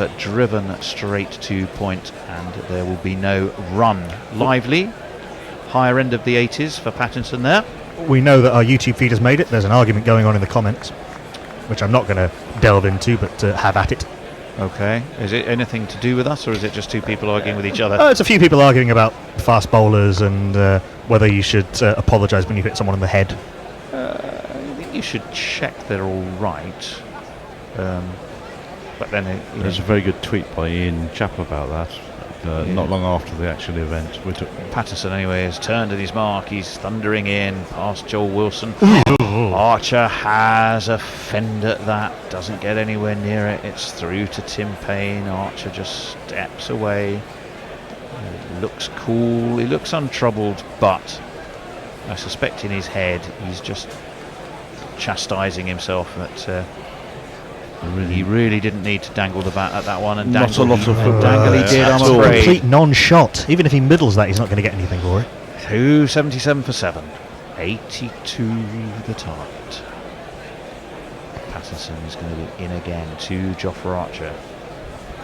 straight to point, and there will be no run. Lively, higher end of the 80s for Pattinson there. We know that our YouTube feed has made it. There's an argument going on in the comments, which I'm not going to delve into, but have at it. Okay. Is it anything to do with us, or is it just 2 people arguing with each other? It's a few people arguing about fast bowlers and whether you should apologise when you hit someone on the head. I think you should check they're all right. But then there's a very good tweet by Ian Chappell about that. Not long after the actual event. Patterson anyway has turned at his mark. He's thundering in past Joel Wilson. Archer has a fend at that, doesn't get anywhere near it. It's through to Tim Payne. Archer just steps away. He looks cool, he looks untroubled, but I suspect in his head he's just chastising himself that he really didn't need to dangle the bat at that one, and not a lot of football. Dangle he did, I'm afraid. Complete non-shot. Even if he middles that, he's not going to get anything for it. 277 for 7. 82 the target. Patterson is going to be in again to Jaffa Archer.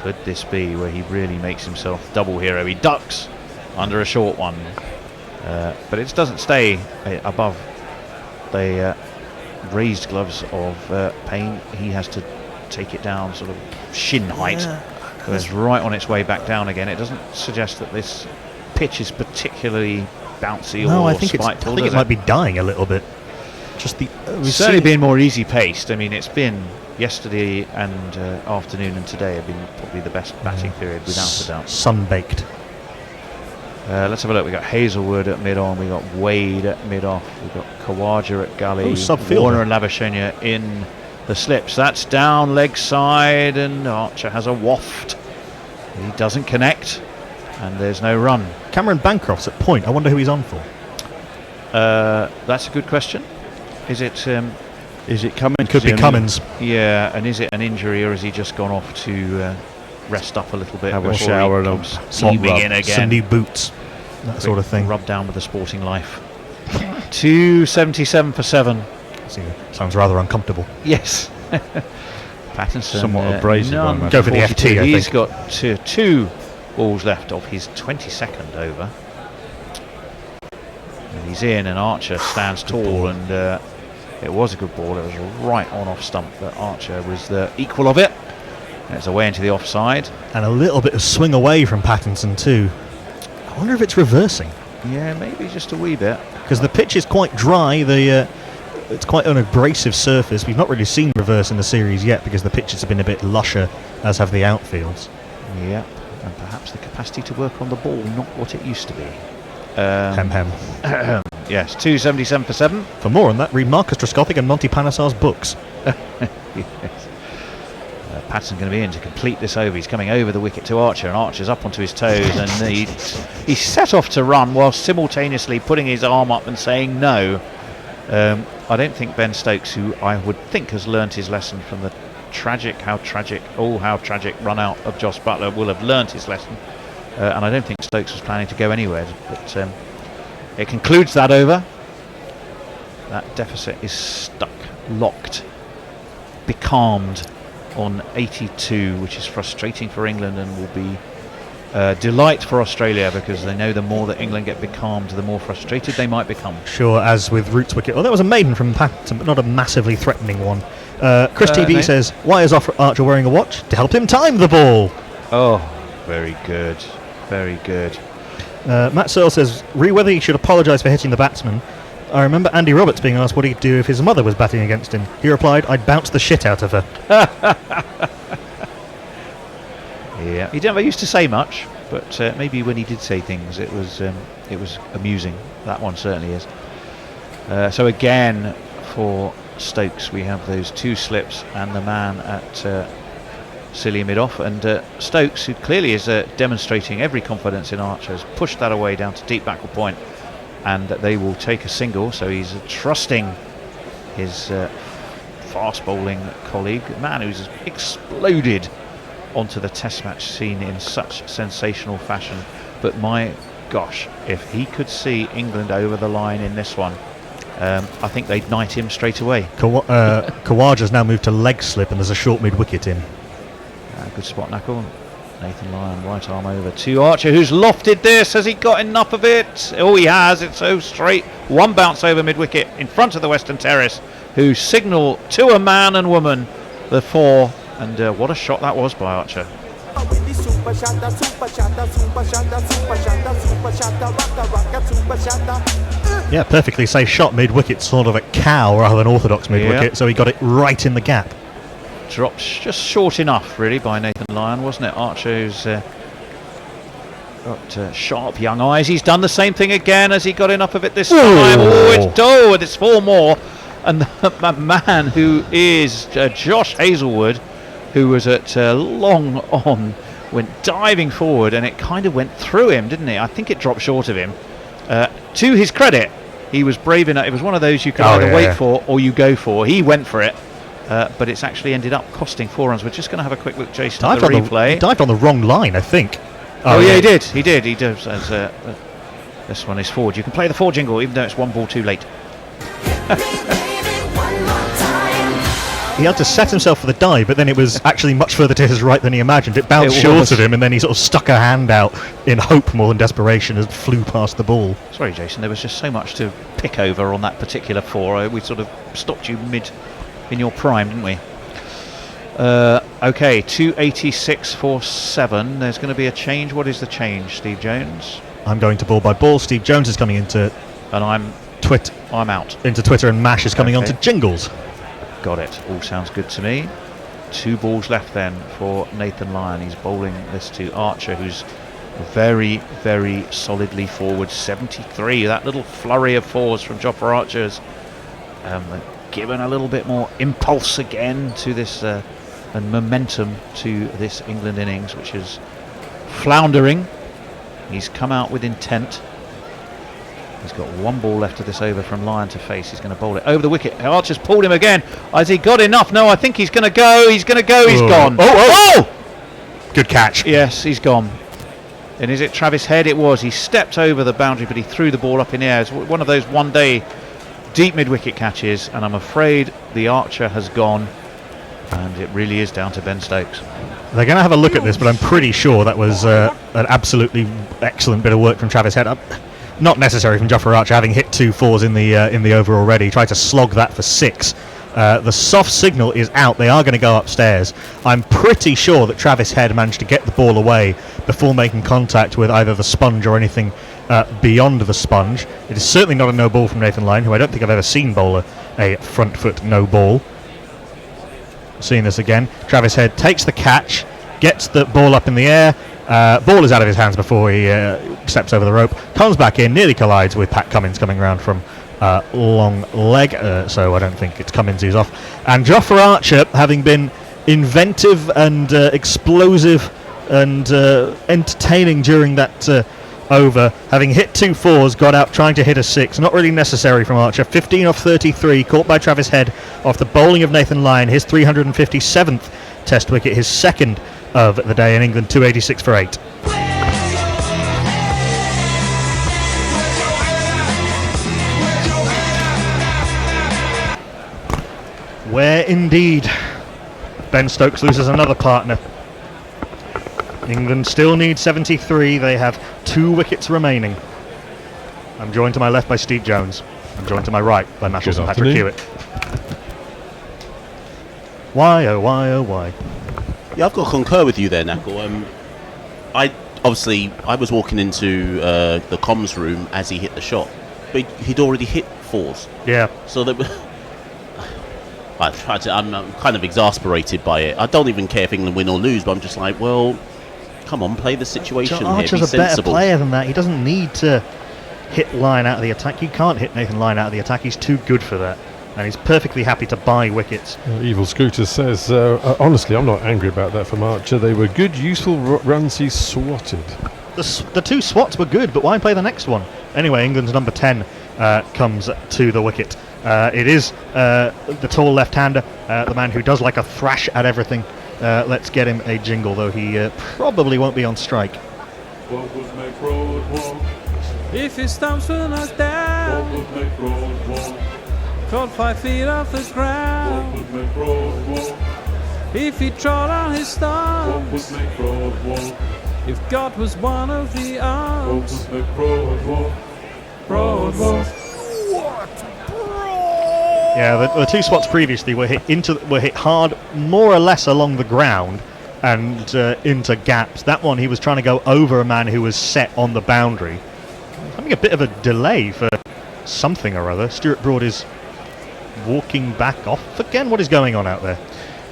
Could this be where he really makes himself double hero? He ducks under a short one, but it doesn't stay above the raised gloves of Payne. He has to take it down sort of shin height. So it's right on its way back down again. It doesn't suggest that this pitch is particularly bouncy or spiteful. I think it might be dying a little bit. Just we've certainly been more easy paced. I mean, it's been yesterday and afternoon and today have been probably the best batting period without a doubt. Sun-baked. Let's have a look. We got Hazelwood at mid-on. We got Wade at mid-off. We got Khawaja at gully. Warner and Labuschagne in the slips. That's down leg side, and Archer has a waft. He doesn't connect, and there's no run. Cameron Bancroft's at point. I wonder who he's on for. That's a good question. Is it Is it Cummins? Could be Cummins. Yeah, and is it an injury or has he just gone off to rest up a little bit? Have a before shower he and comes hot steaming rub. in again? Some new boots, that sort of thing. Rub down with the sporting life. 277 for 7. Sounds rather uncomfortable. Yes. Pattinson. Somewhat abrasive, I imagine. Go for the 42. FT, I He's think. got two balls left of his 22nd over. And he's in, and Archer stands tall, and it was a good ball. It was right on off stump, but Archer was the equal of it. And it's away into the offside. And a little bit of swing away from Pattinson too. I wonder if it's reversing. Yeah, maybe just a wee bit. Because the pitch is quite dry. It's quite an abrasive surface. We've not really seen reverse in the series yet because the pitches have been a bit lusher, as have the outfields. Yeah, and perhaps the capacity to work on the ball, not what it used to be. Hem. Yes, 277 for 7. For more on that, read Marcus Trescothick and Monty Panasar's books. Yes. Patson going to be in to complete this over. He's coming over the wicket to Archer, and Archer's up onto his toes, and he set off to run while simultaneously putting his arm up and saying no. I don't think Ben Stokes, who I would think has learnt his lesson from the how tragic run out of Josh Butler, will have learnt his lesson. And I don't think Stokes was planning to go anywhere. But it concludes that over. That deficit is stuck, locked, becalmed on 82, which is frustrating for England and will be delight for Australia, because they know the more that England get becalmed, the more frustrated they might become. Sure, as with Root's wicket. Well, that was a maiden from Pattinson, but not a massively threatening one. Chris TV no. says, why is Archer wearing a watch? To help him time the ball. Oh, very good. Very good. Matt Searle says, whether he should apologise for hitting the batsman. I remember Andy Roberts being asked what he'd do if his mother was batting against him. He replied, I'd bounce the shit out of her. Yeah, he never used to say much, but maybe when he did say things, it was amusing. That one certainly is. So again, for Stokes, we have those 2 slips and the man at silly mid-off, and Stokes, who clearly is demonstrating every confidence in Archer, has pushed that away down to deep backward point, and they will take a single. So he's trusting his fast bowling colleague, a man who's exploded onto the test match scene in such sensational fashion. But my gosh, if he could see England over the line in this one, I think they'd knight him straight away. Khawaja's now moved to leg slip, and there's a short mid-wicket in. Good spot knuckle. Nathan Lyon, right arm over to Archer, who's lofted this. Has he got enough of it? Oh, he has. It's so straight. One bounce over mid-wicket in front of the Western Terrace, who signal to a man and woman the 4. And what a shot that was by Archer. Yeah, perfectly safe shot mid-wicket, sort of a cow rather than orthodox mid-wicket, so he got it right in the gap. Dropped just short enough, really, by Nathan Lyon, wasn't it? Archer, who's got sharp young eyes. He's done the same thing again. Has he got enough of it this time? Oh, it's 4 more. And the man who is Josh Hazelwood, who was at long on, went diving forward, and it kind of went through him, didn't it? I think it dropped short of him. To his credit, he was brave enough. It was one of those you could either wait for or you go for. He went for it. But it's actually ended up costing 4 runs. We're just going to have a quick look, Jason, at the replay. He dived on the wrong line, I think. Oh yeah, he did. He does. This one is forward. You can play the 4 jingle, even though it's 1 ball too late. He had to set himself for the dive, but then it was actually much further to his right than he imagined. It bounced short of him, and then he sort of stuck a hand out in hope more than desperation and flew past the ball. Sorry, Jason, there was just so much to pick over on that particular 4. We sort of stopped you mid in your prime, didn't we? Okay, 286 for 7. There's going to be a change. What is the change, Steve Jones? I'm going to ball by ball. Steve Jones is coming into... And I'm out. Into Twitter, and Mash is coming on to Jingles. Got it. All sounds good to me. 2 balls left then for Nathan Lyon. He's bowling this to Archer, who's very, very solidly forward. 73. That little flurry of 4s from Jaffa Archer's given a little bit more impulse again to this and momentum to this England innings, which is floundering. He's come out with intent. He's got one ball left of this over from Lyon to face. He's going to bowl it over the wicket. Archer's pulled him again. Has he got enough? No, I think he's going to go. He's going to go. He's gone. Oh! Good catch. Yes, he's gone. And is it Travis Head? It was. He stepped over the boundary, but he threw the ball up in the air. It's one of those one-day deep mid-wicket catches, and I'm afraid the Archer has gone, and it really is down to Ben Stokes. They're going to have a look at this, but I'm pretty sure that was an absolutely excellent bit of work from Travis Head. Not necessary from Jaffa Archer, having hit 2 fours in the over already. Tried to slog that for 6. The soft signal is out. They are going to go upstairs. I'm pretty sure that Travis Head managed to get the ball away before making contact with either the sponge or anything beyond the sponge. It is certainly not a no ball from Nathan Lyon, who I don't think I've ever seen bowl a front foot no ball. Seeing this again, Travis Head takes the catch, gets the ball up in the air. Ball is out of his hands before he steps over the rope, comes back in, nearly collides with Pat Cummins coming round from long leg, so I don't think it's Cummins who's off. And Jaffa Archer, having been inventive and explosive and entertaining during that over, having hit 2 fours, got out trying to hit a 6. Not really necessary from Archer. 15 off 33, caught by Travis Head off the bowling of Nathan Lyon, his 357th Test wicket, his second of the day in England, 286 for 8. Where indeed Ben Stokes loses another partner. England still need 73. They have 2 wickets remaining. I'm joined to my left by Steve Jones. I'm joined to my right by Mashles and Patrick Hewitt. Why, oh why, oh why? Yeah, I've got to concur with you there, Knuckle. I was walking into the comms room as he hit the shot, but he'd already hit 4s. Yeah. So that I'm kind of exasperated by it. I don't even care if England win or lose, but I'm just like, well, come on, play the situation Archer's here. Be a better sensible. player than that. He doesn't need to hit Lyon out of the attack. You can't hit Nathan Lyon out of the attack. He's too good for that. And he's perfectly happy to buy wickets. Evil Scooter says, honestly, I'm not angry about that from Archer. They were good, useful runs he swatted. The 2 swats were good, but why play the next one? Anyway, England's number 10 comes to the wicket. It is the tall left-hander, the man who does like a thrash at everything. Let's get him a jingle, though he probably won't be on strike. What would make road walk? If his stumps were knocked down, what would make road walk? Caught 5 feet off the ground, what would make road walk? If he trod on his stumps, what would make road walk? If God was one of the arms, what would make road walk? Road walk. Yeah, the 2 spots previously were hit hard, more or less along the ground and into gaps. That one he was trying to go over a man who was set on the boundary. Having a bit of a delay for something or other. Stuart Broad is walking back off again. What is going on out there?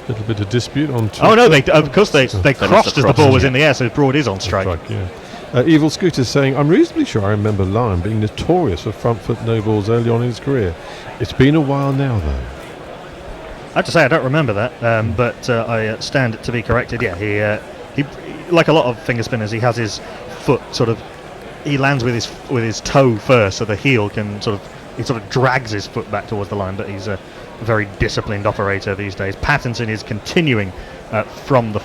A little bit of dispute on. Oh no, they crossed as the ball was in the air, so Broad is on strike. Evil Scooter saying, I'm reasonably sure I remember Lyon being notorious for front foot no balls early on in his career. It's been a while now, though. I have to say I don't remember that, but I stand to be corrected. Yeah, he like a lot of finger spinners, he has his foot he lands with his toe first, so the heel can he drags his foot back towards the line. But he's a very disciplined operator these days. Pattinson is continuing from the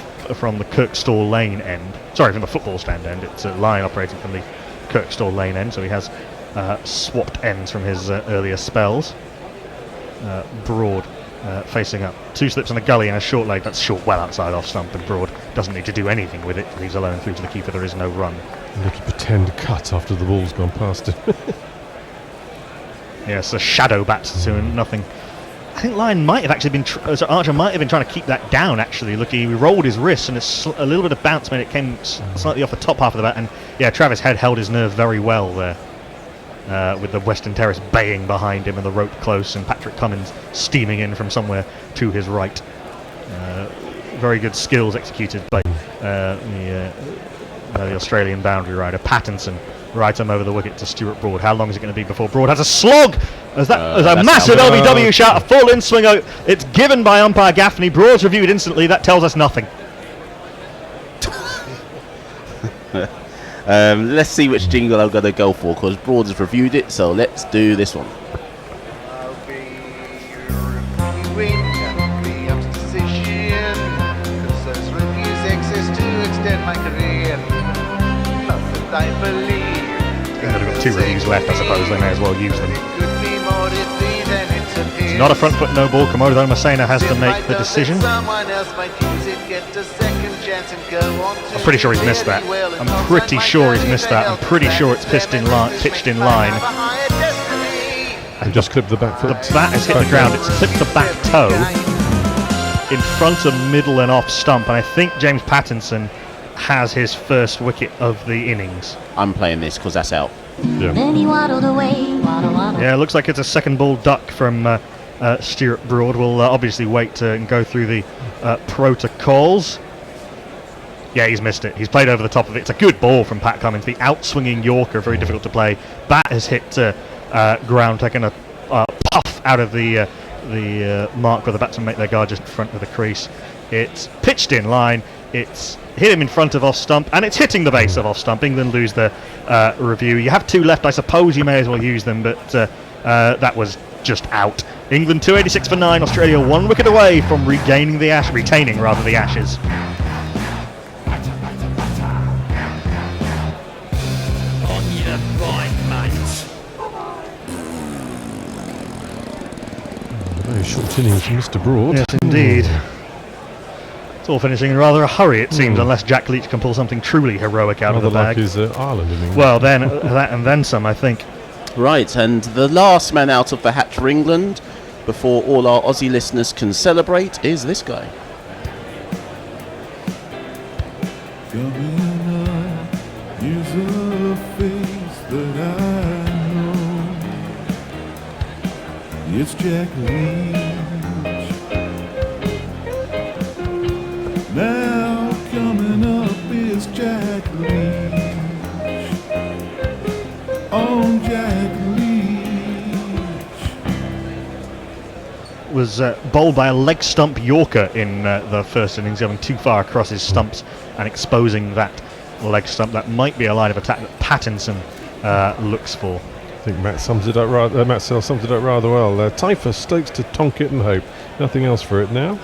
Kirkstall Lane end. Sorry, from the football stand end. It's Lyon operating from the Kirkstall Lane end, so he has swapped ends from his earlier spells. Broad facing up. 2 slips in the gully and a short leg. That's short well outside off stump, and Broad doesn't need to do anything with it. Leaves alone through to the keeper. There is no run. A little pretend cut after the ball's gone past him. Yes, a shadow bat to nothing. I think Lyon might have actually been Archer might have been trying to keep that down. Actually, look, he rolled his wrist and a little bit of bounce made it came slightly off the top half of the bat. And yeah, Travis Head held his nerve very well there, with the Western Terrace baying behind him and the rope close, and Patrick Cummins steaming in from somewhere to his right. Very good skills executed by the Australian boundary rider Pattinson. Right him over the wicket to Stuart Broad. How long is it going to be before Broad has a slog? As a massive LBW shout, a full in swing out. It's given by umpire Gaffney. Broad's reviewed instantly. That tells us nothing. Let's see which jingle I'm going to go for, because Broad has reviewed it, so let's do this one. I'll be reviewing Country Decision, 'cause those reviews exist to extend my career. Not that I believe. They've got 2 reviews left, I suppose. They may as well use them. Could be more iffy than it appears. It's not a front foot no ball. Komodo Masena has to make the decision. Someone else might use it, get a second chance and go on to I'm pretty sure he's missed that. I'm pretty sure he's missed that. I'm pretty sure it's pitched in line. And just clipped the back foot. The bat has hit the ground. It's clipped the back toe in front of middle and off stump. And I think James Pattinson has his first wicket of the innings. I'm playing this because that's out. Then he waddled away, waddle. Yeah, it looks like it's a second ball duck from Stuart Broad. We'll obviously wait and go through the protocols. Yeah, he's missed it. He's played over the top of it. It's a good ball from Pat Cummins. The out-swinging Yorker, very difficult to play. Bat has hit ground, taking a puff out of the mark where the batsmen make their guard just in front of the crease. It's pitched in line. It's hit him in front of off stump, and it's hitting the base of off stump. England lose the review. You have 2 left. I suppose you may as well use them, but that was just out. England 286 for 9. Australia 1 wicket away from retaining the Ashes. On your right, mate. Very short innings from Mr. Broad. Yes, indeed. It's all finishing in rather a hurry, it seems, unless Jack Leach can pull something truly heroic out of the bag. Like his Ireland innings. Well, then that and then some, I think. Right, and the last man out of the hat for England, before all our Aussie listeners can celebrate, is this guy. Coming up is a face that I know. It's Jack Leach. Now coming up is Jack Leach. Oh, Jack Leach. Was bowled by a leg stump Yorker in the first innings, going too far across his stumps and exposing that leg stump. That might be a line of attack that Pattinson looks for. I think Matt sums it up Matt Sell sums it up rather well. Time for Stokes to tonk it and hope. Nothing else for it now.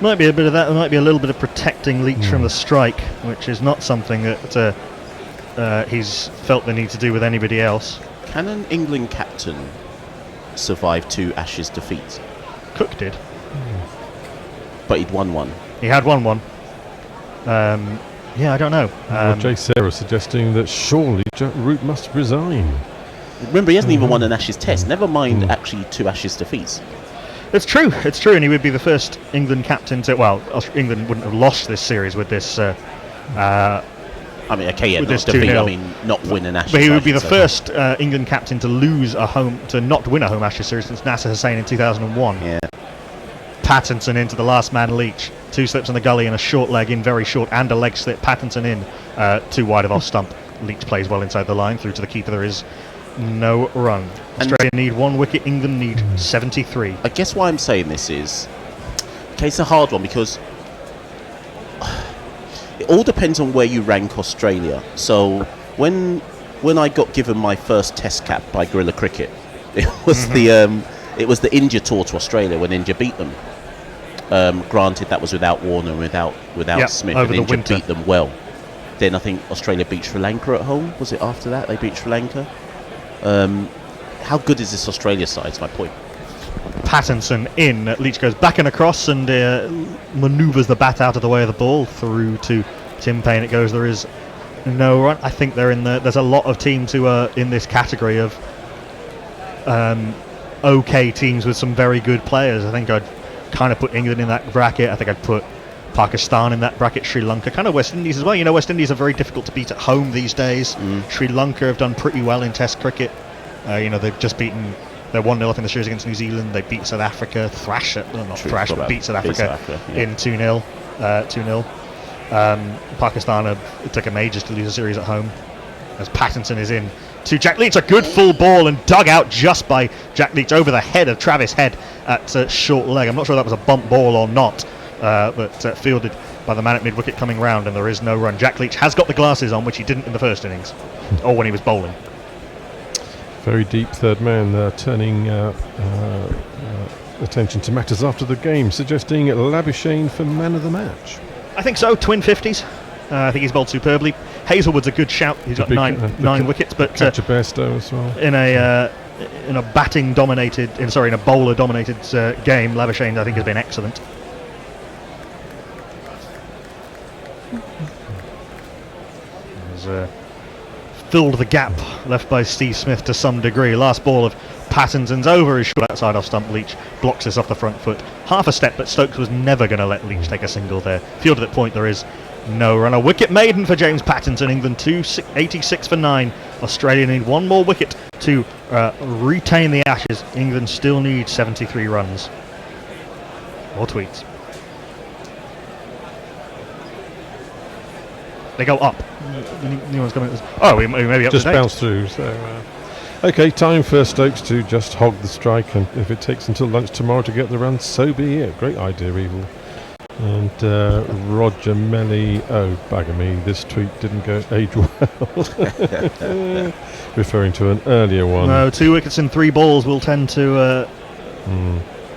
Might be a bit of that. There might be a little bit of protecting Leach from the strike, which is not something that he's felt the need to do with anybody else. Can an England captain survive 2 Ashes defeats? Cook did. But he'd won 1. He had won 1. Yeah, I don't know. Jay Sarah suggesting that surely Root must resign. Remember, he hasn't even won an Ashes test. Never mind actually 2 Ashes defeats. It's true, and he would be the first England captain to. Well, England wouldn't have lost this series with this. I mean, okay, yeah, with not this defeat. 2-0. I mean, not win an Ashes. But he would be the so. first England captain to not win a home Ashes series since Nasser Hussain in 2001. Yeah. Pattinson into the last man Leach. 2 slips in the gully and a short leg in, very short, and a leg slip. Pattinson in, 2 wide of off stump. Leach plays well inside the line, through to the keeper. There is no run. Australia need 1 wicket, England need 73. I guess why I'm saying this is, okay, it's a hard one because it all depends on where you rank Australia. So when I got given my first test cap by Guerrilla Cricket, it was the India tour to Australia when India beat them. Granted, that was without Warner and without Smith, and India beat them well. Then I think Australia beat Sri Lanka at home. Was it after that they beat Sri Lanka? How good is this Australia side, is my point. Pattinson in. Leach goes back and across and manoeuvres the bat out of the way of the ball through to Tim Payne. It goes. There is no run. I think there's a lot of teams who are in this category of okay teams with some very good players. I think I'd kind of put England in that bracket. I think I'd put Pakistan in that bracket, Sri Lanka, kind of West Indies as well. You know, West Indies are very difficult to beat at home these days. Sri Lanka have done pretty well in Test cricket. They've just beaten. They're 1-0 up in the series against New Zealand. They beat South Africa, beat South Africa in 2-0. 2-0. Pakistan have taken ages to lose a series at home. As Pattinson is in to Jack Leach, a good full ball and dug out just by Jack Leach over the head of Travis Head at short leg. I'm not sure that was a bump ball or not, but fielded by the man at mid-wicket coming round, and there is no run. Jack Leach has got the glasses on, which he didn't in the first innings, or when he was bowling. Very deep third man turning attention to matters after the game, suggesting Labuschagne for man of the match. I think so, twin 50s. I think he's bowled superbly. Hazelwood's a good shout. He's got nine wickets, but catch a Bairstow as well. In a bowler dominated game, Labuschagne I think has been excellent. Has filled the gap left by Steve Smith to some degree. Last ball of Pattinson's over is short outside off stump. Leach blocks this off the front foot. Half a step, but Stokes was never going to let Leach take a single there. Fielded at point, there is no run. A wicket maiden for James Pattinson. England 86 for 9. Australia need one more wicket to retain the Ashes. England still need 73 runs. More tweets. They go up. New one's coming. Oh, we may be up just to date. bounced through. So, okay, time for Stokes to just hog the strike, and if it takes until lunch tomorrow to get the run, so be it. Great idea, Evil. And Roger Melly, oh, bugger me, this tweet didn't age well. Referring to an earlier one. No, 2 wickets in 3 balls will tend to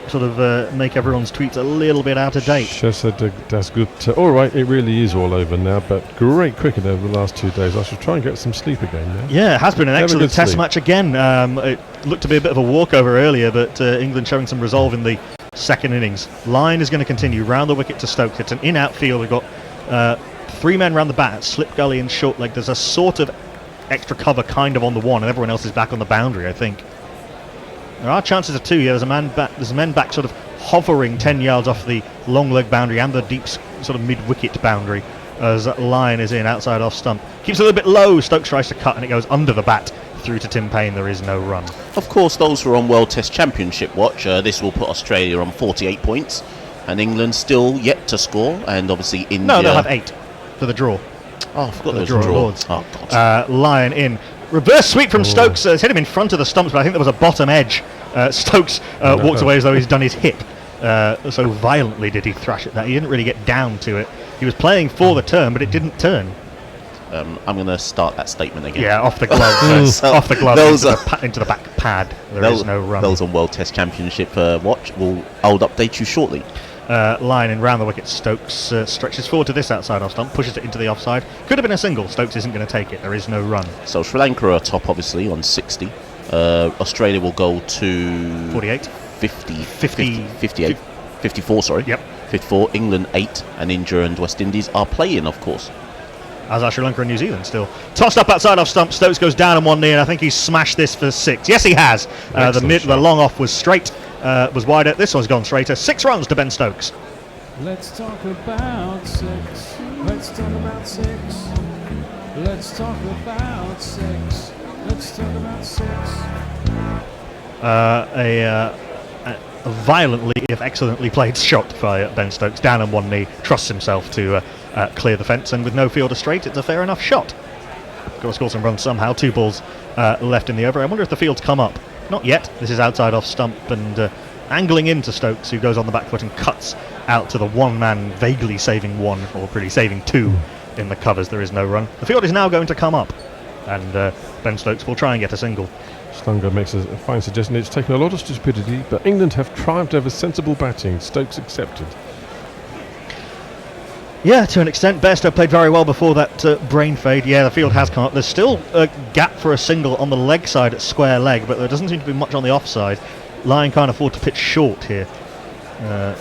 sort of make everyone's tweets a little bit out of date. That's good. All right, it really is all over now, but great cricket over the last 2 days. I should try and get some sleep again now. Yeah, it has been an excellent test match again. It looked to be a bit of a walkover earlier, but England showing some resolve in the second innings. Line is going to continue round the wicket to Stokes. It's an in-out field. We've got 3 men round the bat, slip gully and short leg. There's a sort of extra cover kind of on the one, and everyone else is back on the boundary, I think. There are chances of 2. Yeah, there's men back sort of hovering 10 yards off the long leg boundary and the deep sort of mid-wicket boundary as Lyon is in outside off stump. Keeps it a little bit low. Stokes tries to cut and it goes under the bat through to Tim Payne. There is no run. Of course, those who are on World Test Championship watch, this will put Australia on 48 points, and England still yet to score, and obviously India... No, they'll have 8 for the draw. Oh, I forgot the draw. Lords. Oh, God. Lyon in. Reverse sweep from Stokes. It's hit him in front of the stumps, but I think there was a bottom edge. Stokes walked away as though he's done his hip. So violently did he thrash at that. He didn't really get down to it. He was playing for the turn, but it didn't turn. I'm going to start that statement again. Yeah, off the glove. Off the glove into the back pad. There is no run. Those on World Test Championship watch. I'll update you shortly. Line in round the wicket. Stokes stretches forward to this outside off stump, pushes it into the offside. Could have been a single. Stokes isn't going to take it. There is no run. So Sri Lanka are top, obviously, on 60. Australia will go to 48. 58. 54, sorry. Yep. 54. England 8, and India and West Indies are playing, of course. As are Sri Lanka and New Zealand still. Tossed up outside off stump. Stokes goes down on one knee, and I think he's smashed this for 6. Yes, he has. The long off was straight, was wider. This one's gone straighter. 6 runs to Ben Stokes. Let's talk about 6. Let's talk about 6. Let's talk about 6. Let's talk about 6. A violently, if excellently played shot by Ben Stokes. Down on one knee, trusts himself to clear the fence, and with no fielder straight, it's a fair enough shot. Got to score some runs somehow. 2 balls left in the over. I wonder if the field's come up. Not yet. This is outside off stump and angling into Stokes, who goes on the back foot and cuts out to the one man, vaguely saving 1, or really saving 2 in the covers. There is no run. The field is now going to come up, and Ben Stokes will try and get a single. Stunger makes a fine suggestion. It's taken a lot of stupidity, but England have triumphed over sensible batting. Stokes accepted. Yeah, to an extent. Bairstow played very well before that brain fade. Yeah, the field has come up. There's still a gap for a single on the leg side at square leg, but there doesn't seem to be much on the offside. Lyon can't afford to pitch short here. I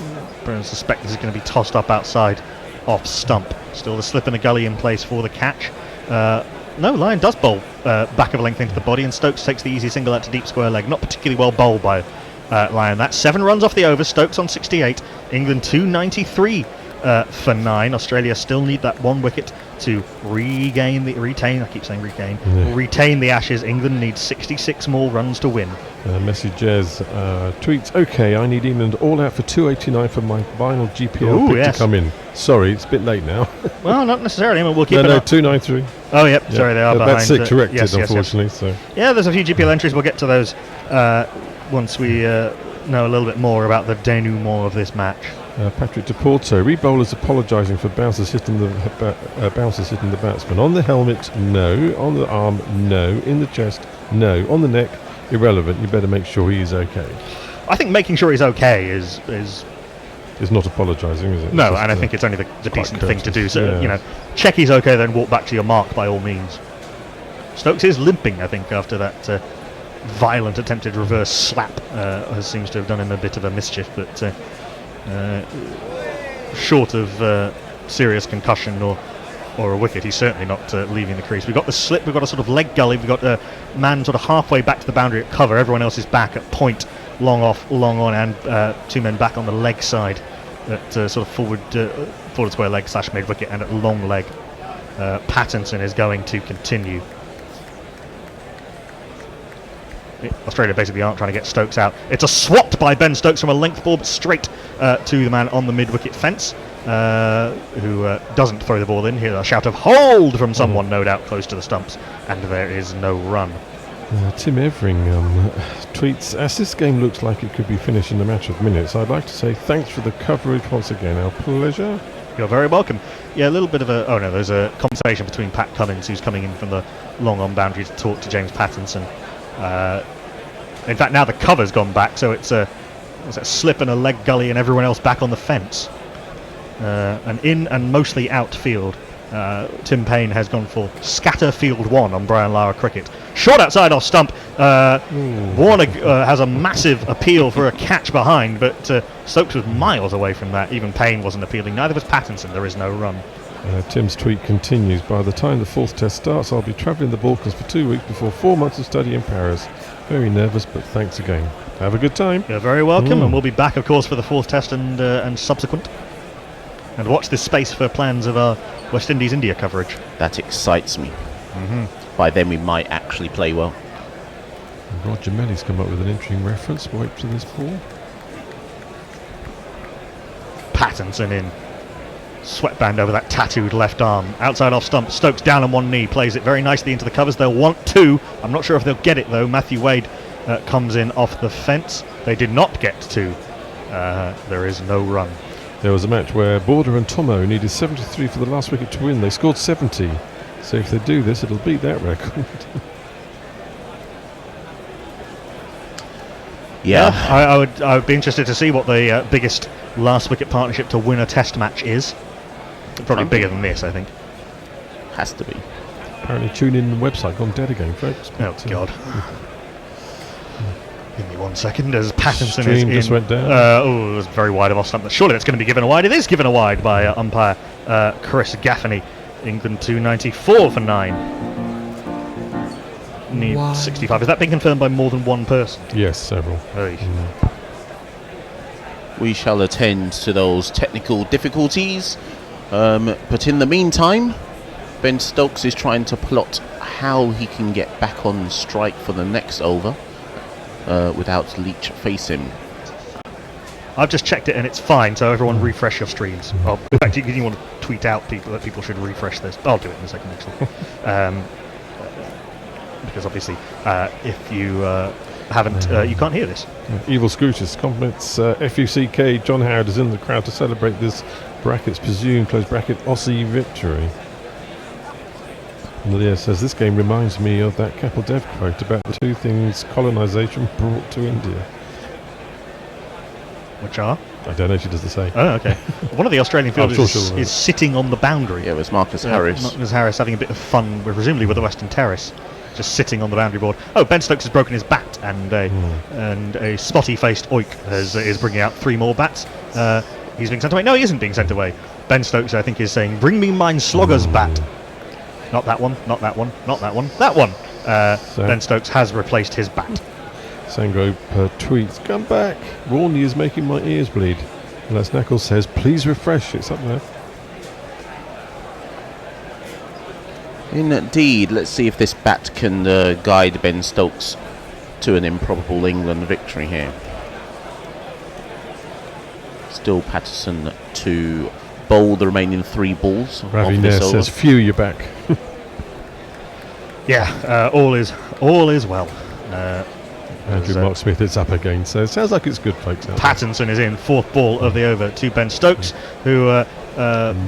suspect this is going to be tossed up outside off stump. Still the slip in the gully in place for the catch. No, Lyon does bowl back of a length into the body, and Stokes takes the easy single out to deep square leg. Not particularly well bowled by Lyon. That's 7 runs off the over. Stokes on 68. England 293 for 9. Australia still need that 1 wicket to retain the Ashes. England needs 66 more runs to win. Messi Jez tweets, okay, I need England all out for 289 for my final GPL pick to come in. Sorry, it's a bit late now. Well, not necessarily. I mean, we'll keep it up. 293. Oh, yep. Sorry, they are behind. That's corrected, yes, unfortunately. Yes. So yeah, there's a few GPL entries. We'll get to those once we know a little bit more about the denouement of this match. Patrick DePorto, re-bowlers apologising for bouncers hitting the batsman. On the helmet, no. On the arm, no. In the chest, no. On the neck, irrelevant. You better make sure he is okay. I think making sure he's okay is not apologising, is it? No, and I think it's only the decent thing to do. So, Yeah. you know, check he's okay, then walk back to your mark by all means. Stokes is limping, I think, after that violent attempted reverse slap. Seems to have done him a bit of a mischief, but short of serious concussion or a wicket, he's certainly not leaving the crease. We've got the slip, we've got a sort of leg gully, we've got a man sort of halfway back to the boundary at cover, everyone else is back at point, long off, long on, and two men back on the leg side at sort of forward square leg / mid wicket, and at long leg. Pattinson is going to continue. Australia basically aren't trying to get Stokes out. It's a swat by Ben Stokes from a length ball, but straight to the man on the mid-wicket fence, who doesn't throw the ball in. Here's a shout of hold from someone, no doubt, close to the stumps, and there is no run. Tim Evering tweets, as this game looks like it could be finished in a matter of minutes, I'd like to say thanks for the coverage once again. Our pleasure. You're very welcome. Yeah, a little bit of a... Oh, no, there's a conversation between Pat Cummins, who's coming in from the long on boundary to talk to James Pattinson. In fact, now the cover's gone back, so it's a slip and a leg gully and everyone else back on the fence. An in and mostly outfield. Tim Payne has gone for scatter field 1 on Brian Lara cricket. Short outside off stump. Warner has a massive appeal for a catch behind, but Stokes was miles away from that. Even Payne wasn't appealing. Neither was Pattinson. There is no run. Tim's tweet continues. By the time the 4th test starts, I'll be travelling the Balkans for 2 weeks before 4 months of study in Paris. Very nervous, but thanks again. Have a good time. You're very welcome, and we'll be back, of course, for the 4th test and subsequent. And watch this space for plans of our West Indies-India coverage. That excites me. By then we might actually play well. Roger Melly's come up with an interesting reference. Wait to this ball. Pattinson in. Sweatband over that tattooed left arm. Outside off stump. Stokes down on one knee. Plays it very nicely into the covers. They'll want 2. I'm not sure if they'll get it, though. Matthew Wade comes in off the fence. They did not get 2. There is no run. There was a match where Border and Tomo needed 73 for the last wicket to win. They scored 70. So if they do this, it'll beat that record. Yeah. I would be interested to see what the biggest last wicket partnership to win a test match is. Probably bigger than this, I think. Has to be. Apparently tune in the website gone dead again, folks. Oh, God. Give me 1 second as Pattinson Stream is just in. went down. It was very wide of off stump. Surely that's going to be given a wide. It is given a wide by umpire Chris Gaffney. England 294 for 9. Need 65. Has that been confirmed by more than one person? Yes, several. We shall attend to those technical difficulties. But in the meantime, Ben Stokes is trying to plot how he can get back on strike for the next over without Leach facing. I've just checked it and it's fine, so everyone refresh your streams. Oh, in fact, you want to tweet out that people should refresh this. I'll do it in a second, actually. Because obviously, if you haven't, you can't hear this. Evil Scooters compliments FUCK. John Howard is in the crowd to celebrate this brackets presumed close bracket Aussie victory. And Leah says this game reminds me of that Kapil Dev quote about the 2 things colonisation brought to India. Which are? I don't know if she does the same. Oh, okay. One of the Australian fielders is sitting on the boundary. Yeah, it was Marcus Harris. Marcus Harris having a bit of fun, presumably with the Western Terrace, just sitting on the boundary board. Oh, Ben Stokes has broken his bat, and a spotty-faced oik is bringing out 3 more bats. He's being sent away. No, he isn't being sent away. Ben Stokes, I think, is saying, "Bring me mine slogger's bat." Not that one. Not that one. Not that one. That one. Ben Stokes has replaced his bat. Sangro tweets, "Come back. Warney is making my ears bleed." And Les Knuckles says, "Please refresh." It's up there. Indeed. Let's see if this bat can guide Ben Stokes to an improbable England victory here. Still Patterson to bowl the remaining 3 balls. Ravi Nair says, "Phew, you're back." Yeah, all is well. Andrew Mark Smith is up again, so it sounds like it's good, folks. Pattinson is in, fourth ball of the over to Ben Stokes, who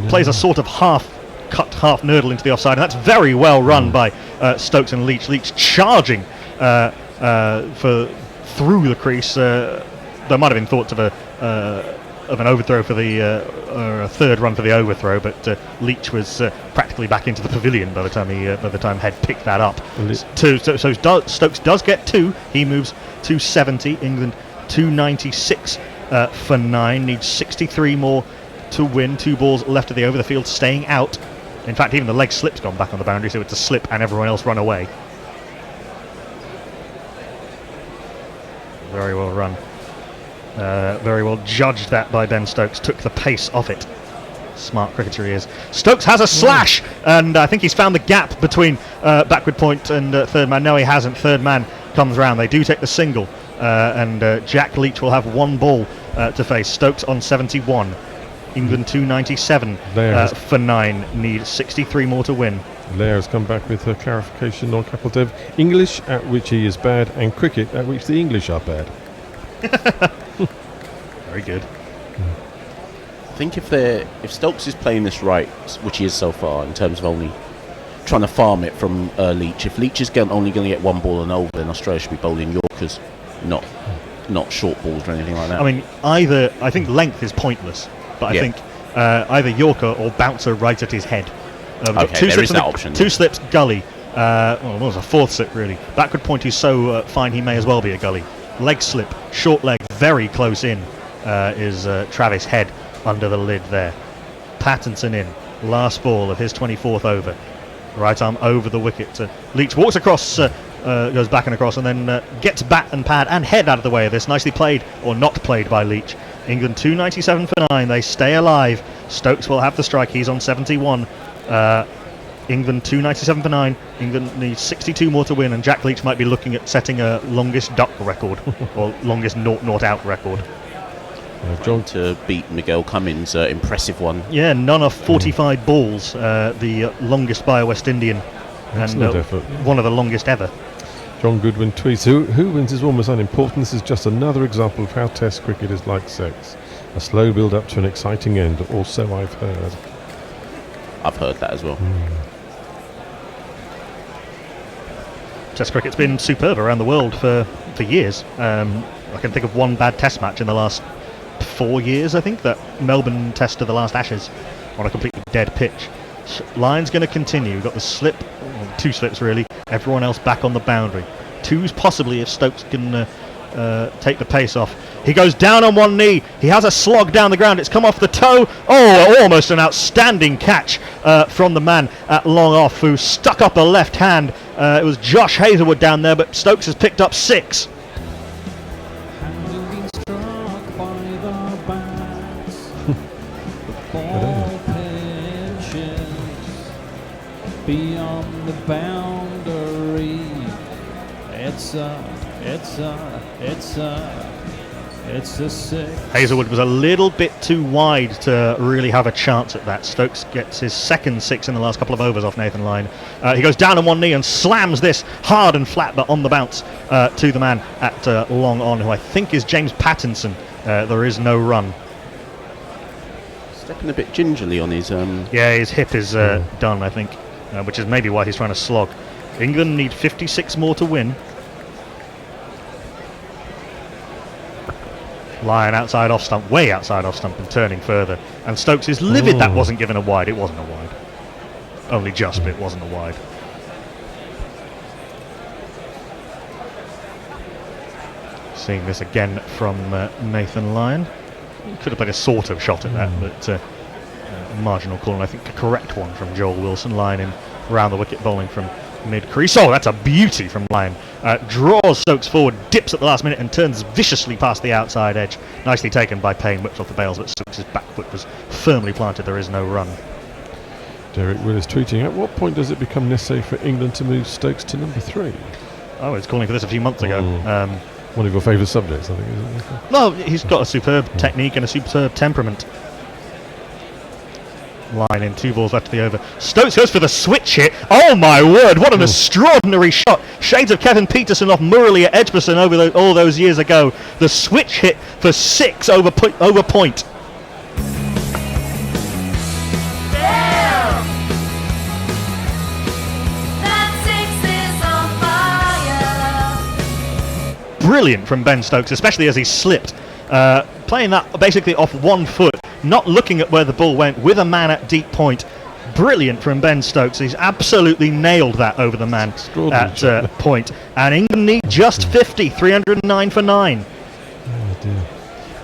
plays a sort of half nurdle into the offside, and that's very well run by Stokes and Leach. Leach charging through the crease. There might have been thoughts of an overthrow for or a third run for the overthrow, but Leach was practically back into the pavilion by the time Head picked that up. So Stokes does get 2. He moves 270. England 296 for 9. Needs 63 more to win. 2 balls left of the over. The field staying out. In fact, even the leg slip's gone back on the boundary, so it's a slip and everyone else run away. Very well run. Very well judged that by Ben Stokes. Took the pace off it. Smart cricketer he is. Stokes has a slash, and I think he's found the gap between backward point and third man. No, he hasn't. Third man comes round. They do take the single, and Jack Leach will have 1 ball to face. Stokes on 71. England 297 for 9. Need 63 more to win. Lair has come back with her clarification on Capital Dev. English, at which he is bad, and cricket, at which the English are bad. Very good. I think if Stokes is playing this right, which he is so far, in terms of only trying to farm it from Leach, if Leach is only going to get 1 ball and over, then Australia should be bowling Yorkers, not short balls or anything like that. I mean, I think length is pointless, but I think either Yorker or bouncer right at his head. Okay, there is that option. 2 slips, gully. Well, it was a 4th slip, really. Backward point is so fine he may as well be a gully. Leg slip, short leg, very close in is Travis Head under the lid there. Pattinson in, last ball of his 24th over. Right arm over the wicket. Leach walks across, goes back and across, and then gets bat and pad and head out of the way of this. Nicely played, or not played by Leach. England 297 for 9. They stay alive. Stokes will have the strike. He's on 71. England 297 for 9. England needs 62 more to win, and Jack Leach might be looking at setting a longest duck record or longest not out record. John to beat Miguel Cummins' impressive one. Yeah, none of 45 balls, the longest by a West Indian, Excellent and effort. One of the longest ever. John Goodwin tweets, who wins is almost unimportant. This is just another example of how Test cricket is like sex. A slow build up to an exciting end, or so I've heard. I've heard that as well. Test cricket's been superb around the world for years. I can think of one bad Test match in the last 4 years, I think, that Melbourne Test of the last Ashes on a completely dead pitch. Line's going to continue. We've got the slip, 2 slips really, everyone else back on the boundary. 2s possibly if Stokes can take the pace off. He goes down on 1 knee. He has a slog down the ground. It's come off the toe. Oh, almost an outstanding catch from the man at long off who stuck up a left hand. It was Josh Hazelwood down there, but Stokes has picked up 6. Beyond the boundary, it's a 6. Hazelwood was a little bit too wide to really have a chance at that. Stokes gets his 2nd 6 in the last couple of overs off Nathan Lyon. He goes down on 1 knee and slams this hard and flat, but on the bounce to the man at long on, who I think is James Pattinson. There is no run. Stepping a bit gingerly on his... Yeah, his hip is done, I think, which is maybe why he's trying to slog. England need 56 more to win. Lyon outside off stump, way outside off stump, and turning further. And Stokes is livid that wasn't given a wide. It wasn't a wide. Only just, but it wasn't a wide. Seeing this again from Nathan Lyon. He could have played a sort of shot at that, but a marginal call, and I think a correct one from Joel Wilson. Lyon in around the wicket, bowling from mid-crease. Oh, that's a beauty from Lyon. Draws Stokes forward, dips at the last minute and turns viciously past the outside edge. Nicely taken by Payne, whips off the bails, but Stokes' back foot was firmly planted. There is no run. Derek Willis tweeting, at what point does it become necessary for England to move Stokes to number 3? Oh, he's calling for this a few months ago. One of your favourite subjects, I think, isn't it? No, he's got a superb technique and a superb temperament. line in. 2 balls left to the over. Stokes goes for the switch hit. Oh my word, what an extraordinary shot. Shades of Kevin Peterson off Murley at Edgbaston all those years ago. The switch hit for 6 over point. Brilliant from Ben Stokes, especially as he slipped. Playing that basically off 1 foot, not looking at where the ball went, with a man at deep point. Brilliant from Ben Stokes. He's absolutely nailed that over the man at point. And England need just 50, 309 for 9. Oh dear.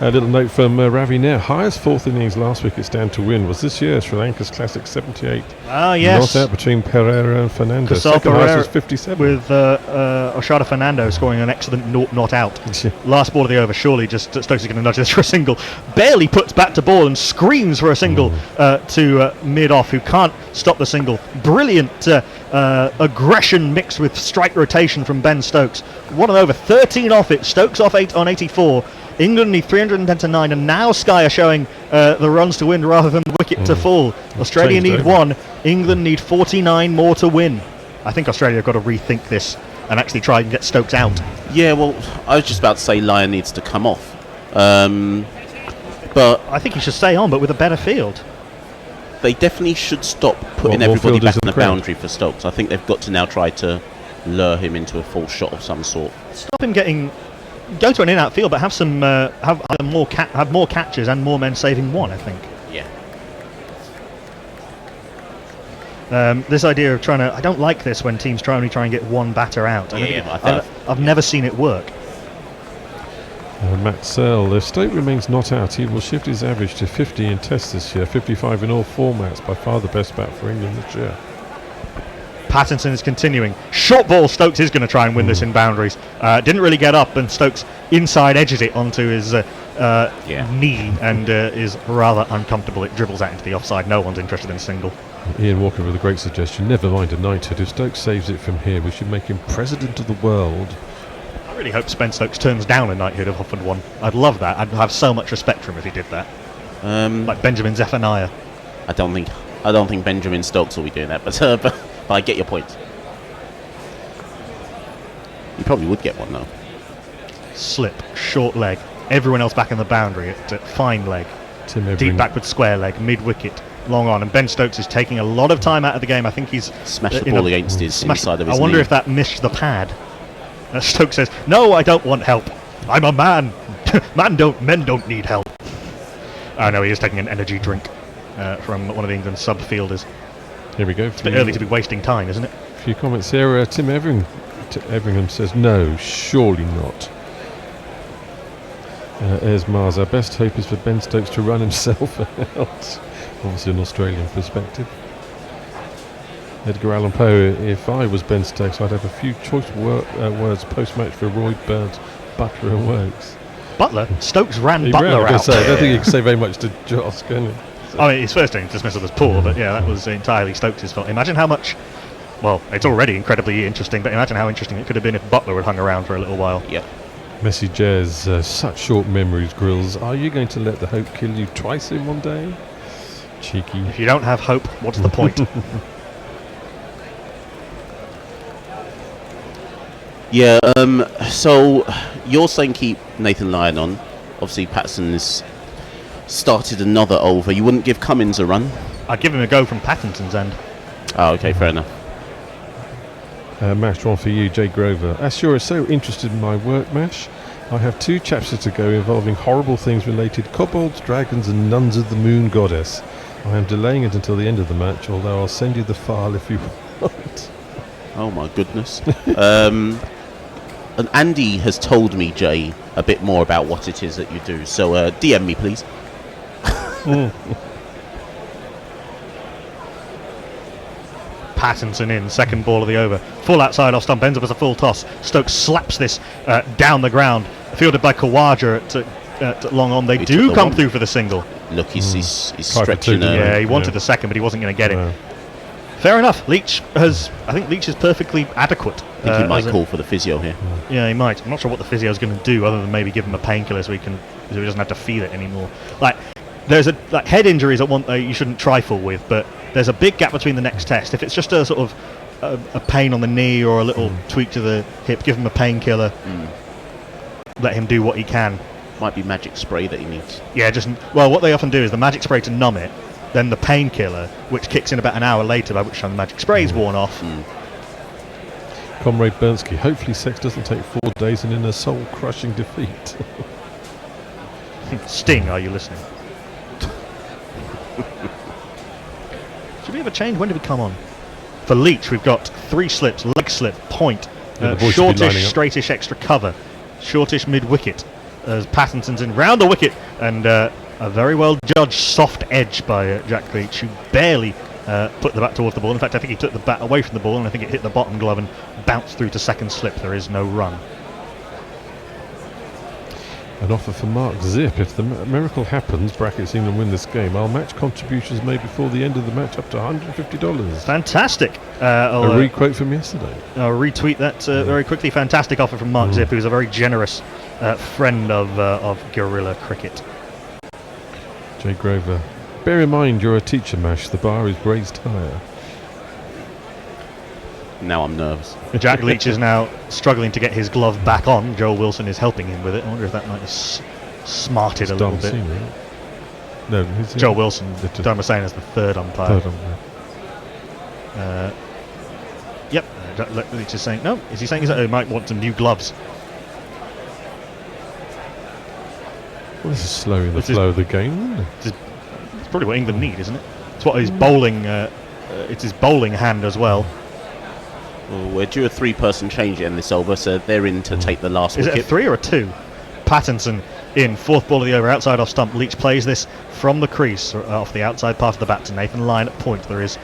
A little note from Ravi now. Highest 4th innings last wickets down to win was this year Sri Lanka's classic 78. Ah, yes. Not out between Pereira and Fernando. Kusal Second highest Pereira was 57. with Oshada Fernando scoring an excellent not out. Last ball of the over, surely just Stokes is going to nudge this for a single. Barely puts bat to ball and screams for a single to mid-off, who can't stop the single. Brilliant aggression mixed with strike rotation from Ben Stokes. What an over, 13 off it. Stokes off 8 on 84. England need 310 to 9, and now Sky are showing the runs to win rather than the wicket to fall. Australia need 1, England need 49 more to win. I think Australia have got to rethink this and actually try and get Stokes out. Yeah, well, I was just about to say Lyon needs to come off. But I think he should stay on, but with a better field. They definitely should stop putting everybody back in the boundary for Stokes. I think they've got to now try to lure him into a full shot of some sort. Stop him go to an in-out field, but have some have more catches and more men saving 1. I think. Yeah. This idea of trying to, I don't like this when teams only try and get 1 batter out. I've never seen it work. Matt Searle, if Stoke remains not out, he will shift his average to 50 in tests this year, 55 in all formats, by far the best bat for England this year. Pattinson is continuing. Short ball, Stokes is going to try and win this in boundaries. Didn't really get up, and Stokes inside edges it onto his knee and is rather uncomfortable. It dribbles out into the offside. No one's interested in a single. Ian Walker with a great suggestion. Never mind a knighthood. If Stokes saves it from here, we should make him president of the world. I really hope Spence Stokes turns down a knighthood if offered one. I'd love that. I'd have so much respect for him if he did that. Like Benjamin Zephaniah. I don't think Benjamin Stokes will be doing that, but I get your point. You probably would get one though. Slip, short leg. Everyone else back in the boundary at fine leg. Deep backward square leg, mid wicket, long on. And Ben Stokes is taking a lot of time out of the game. I think he's smashed the ball against his inside of his I wonder knee. if that missed the pad. Stokes says, "No, I don't want help. I'm a man. Men don't need help." Oh no, he is taking an energy drink from one of the England sub-fielders. Here we go. It's a bit early to be wasting time, isn't it? A few comments here. Tim Everingham says, no, surely not. There's Mars. Our best hope is for Ben Stokes to run himself out. Obviously an Australian perspective. Edgar Allan Poe, if I was Ben Stokes, I'd have a few choice words post-match for Roy Burns, Butler and Wokes. Butler? Stokes ran Butler out. I don't think you can say very much to Joss, can you? I mean, his first innings dismissal was poor, but yeah, that was entirely Stokes' fault. Imagine how much... Well, it's already incredibly interesting, but imagine how interesting it could have been if Butler had hung around for a little while. Yep. Messi Jazz, such short memories, Grills. Are you going to let the hope kill you twice in one day? Cheeky. If you don't have hope, what's the point? Yeah, so you're saying keep Nathan Lyon on. Obviously, Patterson has started another over. You wouldn't give Cummins a run? I'd give him a go from Pattinson's end. Oh, okay, fair enough. Mash, one for you, Jay Grover. Ashura is so interested in my work, Mash. I have 2 chapters to go involving horrible things related kobolds, dragons and nuns of the moon goddess. I am delaying it until the end of the match, although I'll send you the file if you want. Oh my goodness. And Andy has told me, Jay, a bit more about what it is that you do. So DM me, please. Pattinson in, second ball of the over. Full outside off stump, ends up as a full toss. Stokes slaps this down the ground. Fielded by Kawaja at long on. They do come through for the single. Look, he's stretching. Yeah, he wanted the second, but he wasn't going to get it. Fair enough. I think Leach is perfectly adequate. I think he might call for the physio here. Yeah, he might. I'm not sure what the physio is going to do, other than maybe give him a painkiller so he doesn't have to feel it anymore. Like, there's a head injuries at one you shouldn't trifle with, but there's a big gap between the next test. If it's just a sort of a pain on the knee or a little tweak to the hip, give him a painkiller. Let him do what he can. Might be magic spray that he needs. Yeah, what they often do is the magic spray to numb it, then the painkiller, which kicks in about an hour later, by which time the magic spray's worn off. Comrade Bernsky, hopefully Sex doesn't take 4 days and in a soul-crushing defeat. Sting, are you listening? Should we have a change? When did we come on? For Leach, we've got 3 slips, leg slip, point, shortish, straightish, extra cover, shortish mid-wicket, as Pattinson's in round the wicket, and a very well judged soft edge by Jack Leach, who barely put the bat towards the ball. In fact, I think he took the bat away from the ball, and I think it hit the bottom glove and bounced through to second slip. There is no run. An offer for Mark Zip. If the miracle happens, brackets England win this game, I'll match contributions made before the end of the match up to $150. Fantastic. A re-quote from yesterday. I'll retweet that very quickly. Fantastic offer from Mark Zip, who's a very generous friend of guerrilla cricket. Jay Grover. Bear in mind you're a teacher, Mash. The bar is raised higher. Now I'm nervous. Jack Leach is now struggling to get his glove back on. Joel Wilson is helping him with it. I wonder if that might have smarted a little bit. No, Joel Wilson, Don was saying, is the third umpire. Yep, Jack Leach is saying, no, is he saying he might want some new gloves? Well, this is slowing the flow of the game, isn't it? It's probably what England need, isn't it? It's what his bowling, it's his bowling hand as well. Well, we're due a 3-person change in this over, so they're in to take the last wicket. Is it a 3 or a 2? Pattinson in, 4th ball of the over, outside off stump. Leach plays this from the crease, off the outside part of the bat to Nathan Lyon at point. There is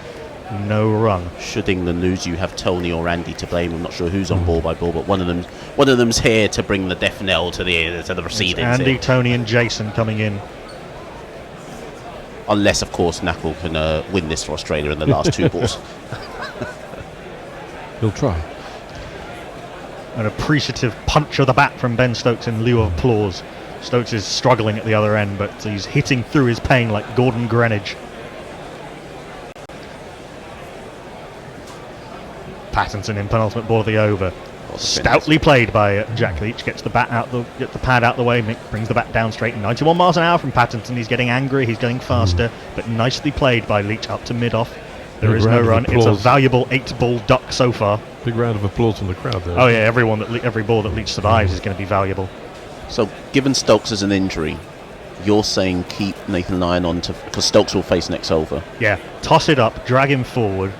no run. Should England lose, you have Tony or Andy to blame. I'm not sure who's on ball by ball, but one of them's here to bring the death knell to the proceedings. Andy, Tony, and Jason coming in. Unless, of course, Knuckle can win this for Australia in the last 2 balls. He'll try. An appreciative punch of the bat from Ben Stokes in lieu of applause. Stokes is struggling at the other end, but he's hitting through his pain like Gordon Greenidge. Pattinson in penultimate ball of the over. Stoutly played by Jack Leach. Gets the pad out the way, brings the bat down straight. 91 miles an hour from Pattinson. He's getting angry, he's getting faster, but nicely played by Leach up to mid-off. There is no run. It's a valuable 8-ball duck so far. Big round of applause from the crowd there. Oh yeah, every ball that Leach survives is going to be valuable. So, given Stokes as an injury, you're saying keep Nathan Lyon on because Stokes will face next over. Yeah, toss it up, drag him forward,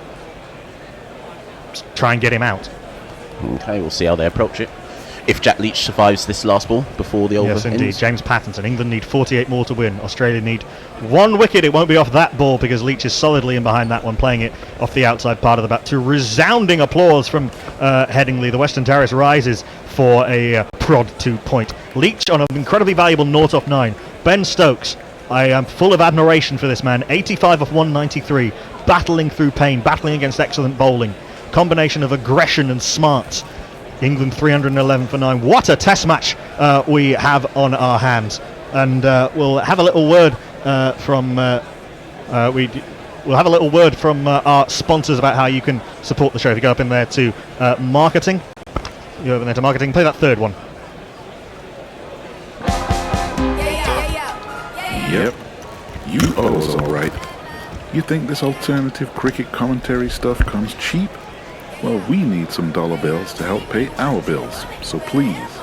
try and get him out. Okay, we'll see how they approach it. If Jack Leach survives this last ball before the over ends. Yes, indeed. ends. James Pattinson. England need 48 more to win. Australia need 1 wicket. It won't be off that ball because Leach is solidly in behind that one, playing it off the outside part of the bat to resounding applause from Headingley. The Western Terrace rises for a prod to point. Leach on an incredibly valuable 0 off 9. Ben Stokes. I am full of admiration for this man. 85 off 193. Battling through pain. Battling against excellent bowling. Combination of aggression and smarts. England 311 for 9. What a test match we have on our hands. And we'll have a little word from our sponsors about how you can support the show. If you go up in there to marketing, play that third one. Yep, you owe us all right. You think this alternative cricket commentary stuff comes cheap? Well, we need some dollar bills to help pay our bills, so please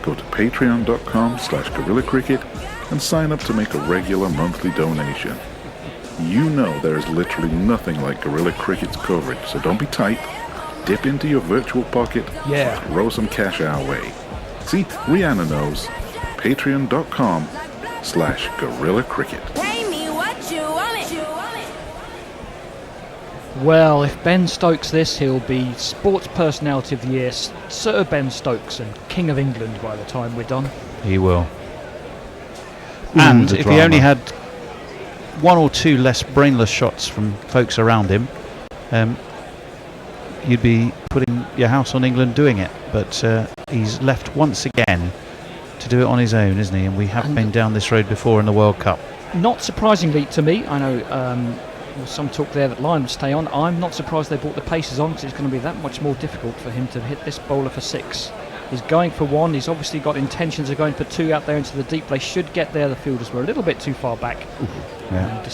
go to patreon.com/GorillaCricket and sign up to make a regular monthly donation. You know there is literally nothing like Gorilla Cricket's coverage, so don't be tight. Dip into your virtual pocket, throw some cash our way. See, Rihanna knows. Patreon.com/GorillaCricket. Pay me what you want it. Well, if Ben Stokes this, he'll be Sports Personality of the Year, Sir Ben Stokes, and King of England by the time we're done. He will. And if he only had 1 or 2 less brainless shots from folks around him, you'd be putting your house on England doing it. But he's left once again to do it on his own, isn't he? And we have been down this road before in the World Cup. Not surprisingly to me, I know there was some talk there that Lyon would stay on. I'm not surprised they brought the paces on because it's going to be that much more difficult for him to hit this bowler for 6. He's going for 1. He's obviously got intentions of going for 2 out there into the deep. They should get there. The fielders were a little bit too far back. Yeah.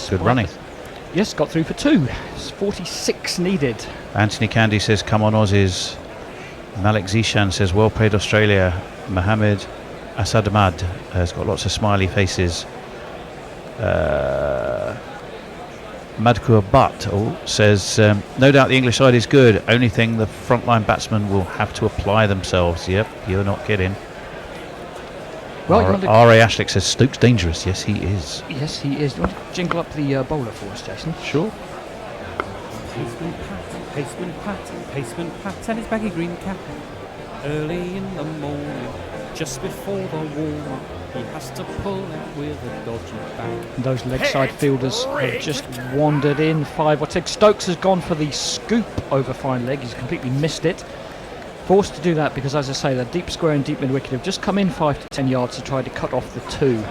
Good running. Yes, got through for 2. It's 46 needed. Anthony Candy says, come on Aussies. Malik Zishan says, well played Australia. Mohammed Asad Ahmad has got lots of smiley faces. Madhkur Bhatt says, no doubt the English side is good. Only thing, the frontline batsmen will have to apply themselves. Yep, you're not kidding. Well, R.A. Ashlick says, Stokes dangerous. Yes, he is. Yes, he is. Do you want to jingle up the bowler for us, Jason? Sure. Paceman Pat and his baggy green cap. Early in the morning, just before the warm-up, he has to pull out with a dodgy back. And those leg side fielders have just wandered in 5 or 6. Stokes has gone for the scoop over fine leg. He's completely missed it. Forced to do that because, as I say, the deep square and deep mid wicket have just come in 5 to 10 yards to try to cut off the 2.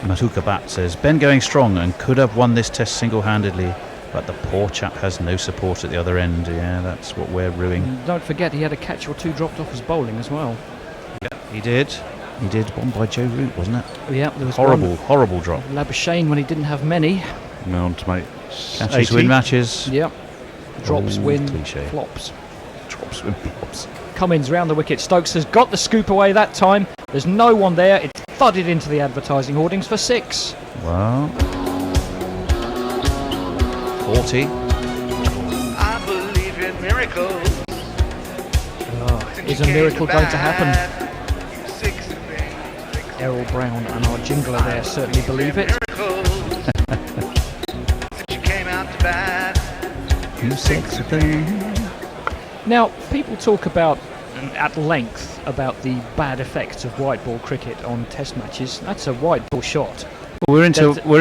Matuka Bat says, Ben going strong and could have won this test single-handedly, but the poor chap has no support at the other end. Yeah, that's what we're ruining. And don't forget, he had a catch or 2 dropped off his bowling as well. Yeah, he did. He did. One by Joe Root, wasn't it? Yeah, there was horrible drop. Labuschagne when he didn't have many. Now on to make Catches win matches. Yep. Drops win cliche. flops. Drops win flops. Cummins round the wicket. Stokes has got the scoop away that time. There's no one there. It's thudded into the advertising hoardings for 6. Well, 40. I believe in miracles. Is a miracle going to happen? Errol Brown and our jingler there certainly believe it. Now, people talk about at length about the bad effects of white ball cricket on test matches. That's a white ball shot. Well, we're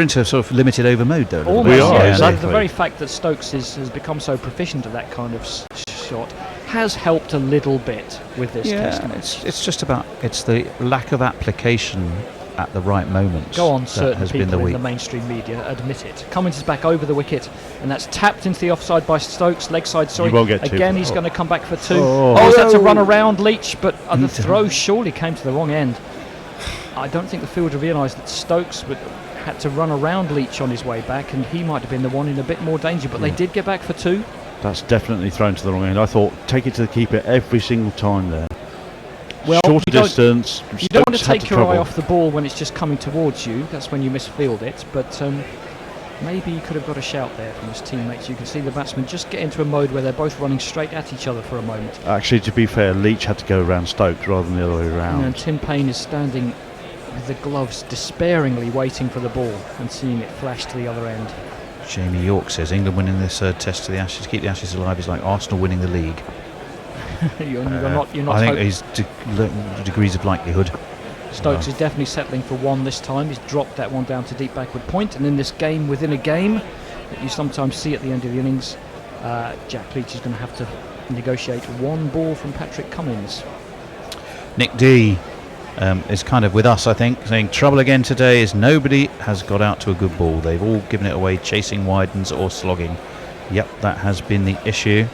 into sort of limited over mode though. Almost, We are, yeah. exactly. The very fact that Stokes has become so proficient at that kind of shot has helped a little bit with this test match. It's just about the lack of application at the right moment. Go on, that certain has people been the in weak. the mainstream media admit it. Cummins is back over the wicket, and that's tapped into the offside by Stokes, leg side, sorry. You won't get 2. Again, he's going to come back for 2. Oh, that's a run around Leach, but the throw surely came to the wrong end. I don't think the fielder realised that Stokes had to run around Leach on his way back, and he might have been the one in a bit more danger, but they did get back for 2. That's definitely thrown to the wrong end. I thought, take it to the keeper every single time there. Well, shorter distance. You don't want to take your eye off the ball when it's just coming towards you. That's when you misfield it. But maybe he could have got a shout there from his teammates. You can see the batsmen just get into a mode where they're both running straight at each other for a moment. Actually, to be fair, Leach had to go around Stokes rather than the other way around. And Tim Payne is standing with the gloves, despairingly waiting for the ball and seeing it flash to the other end. Jamie York says England winning this third test to the Ashes to keep the Ashes alive is like Arsenal winning the league. You're not I think he's degrees of likelihood. Stokes is definitely settling for 1 this time. He's dropped that one down to deep backward point, and in this game within a game that you sometimes see at the end of the innings, Jack Leach is going to have to negotiate 1 ball from Patrick Cummins. Nick D is kind of with us, I think, saying trouble again today is nobody has got out to a good ball. They've all given it away chasing widens or slogging. Yep, that has been the issue.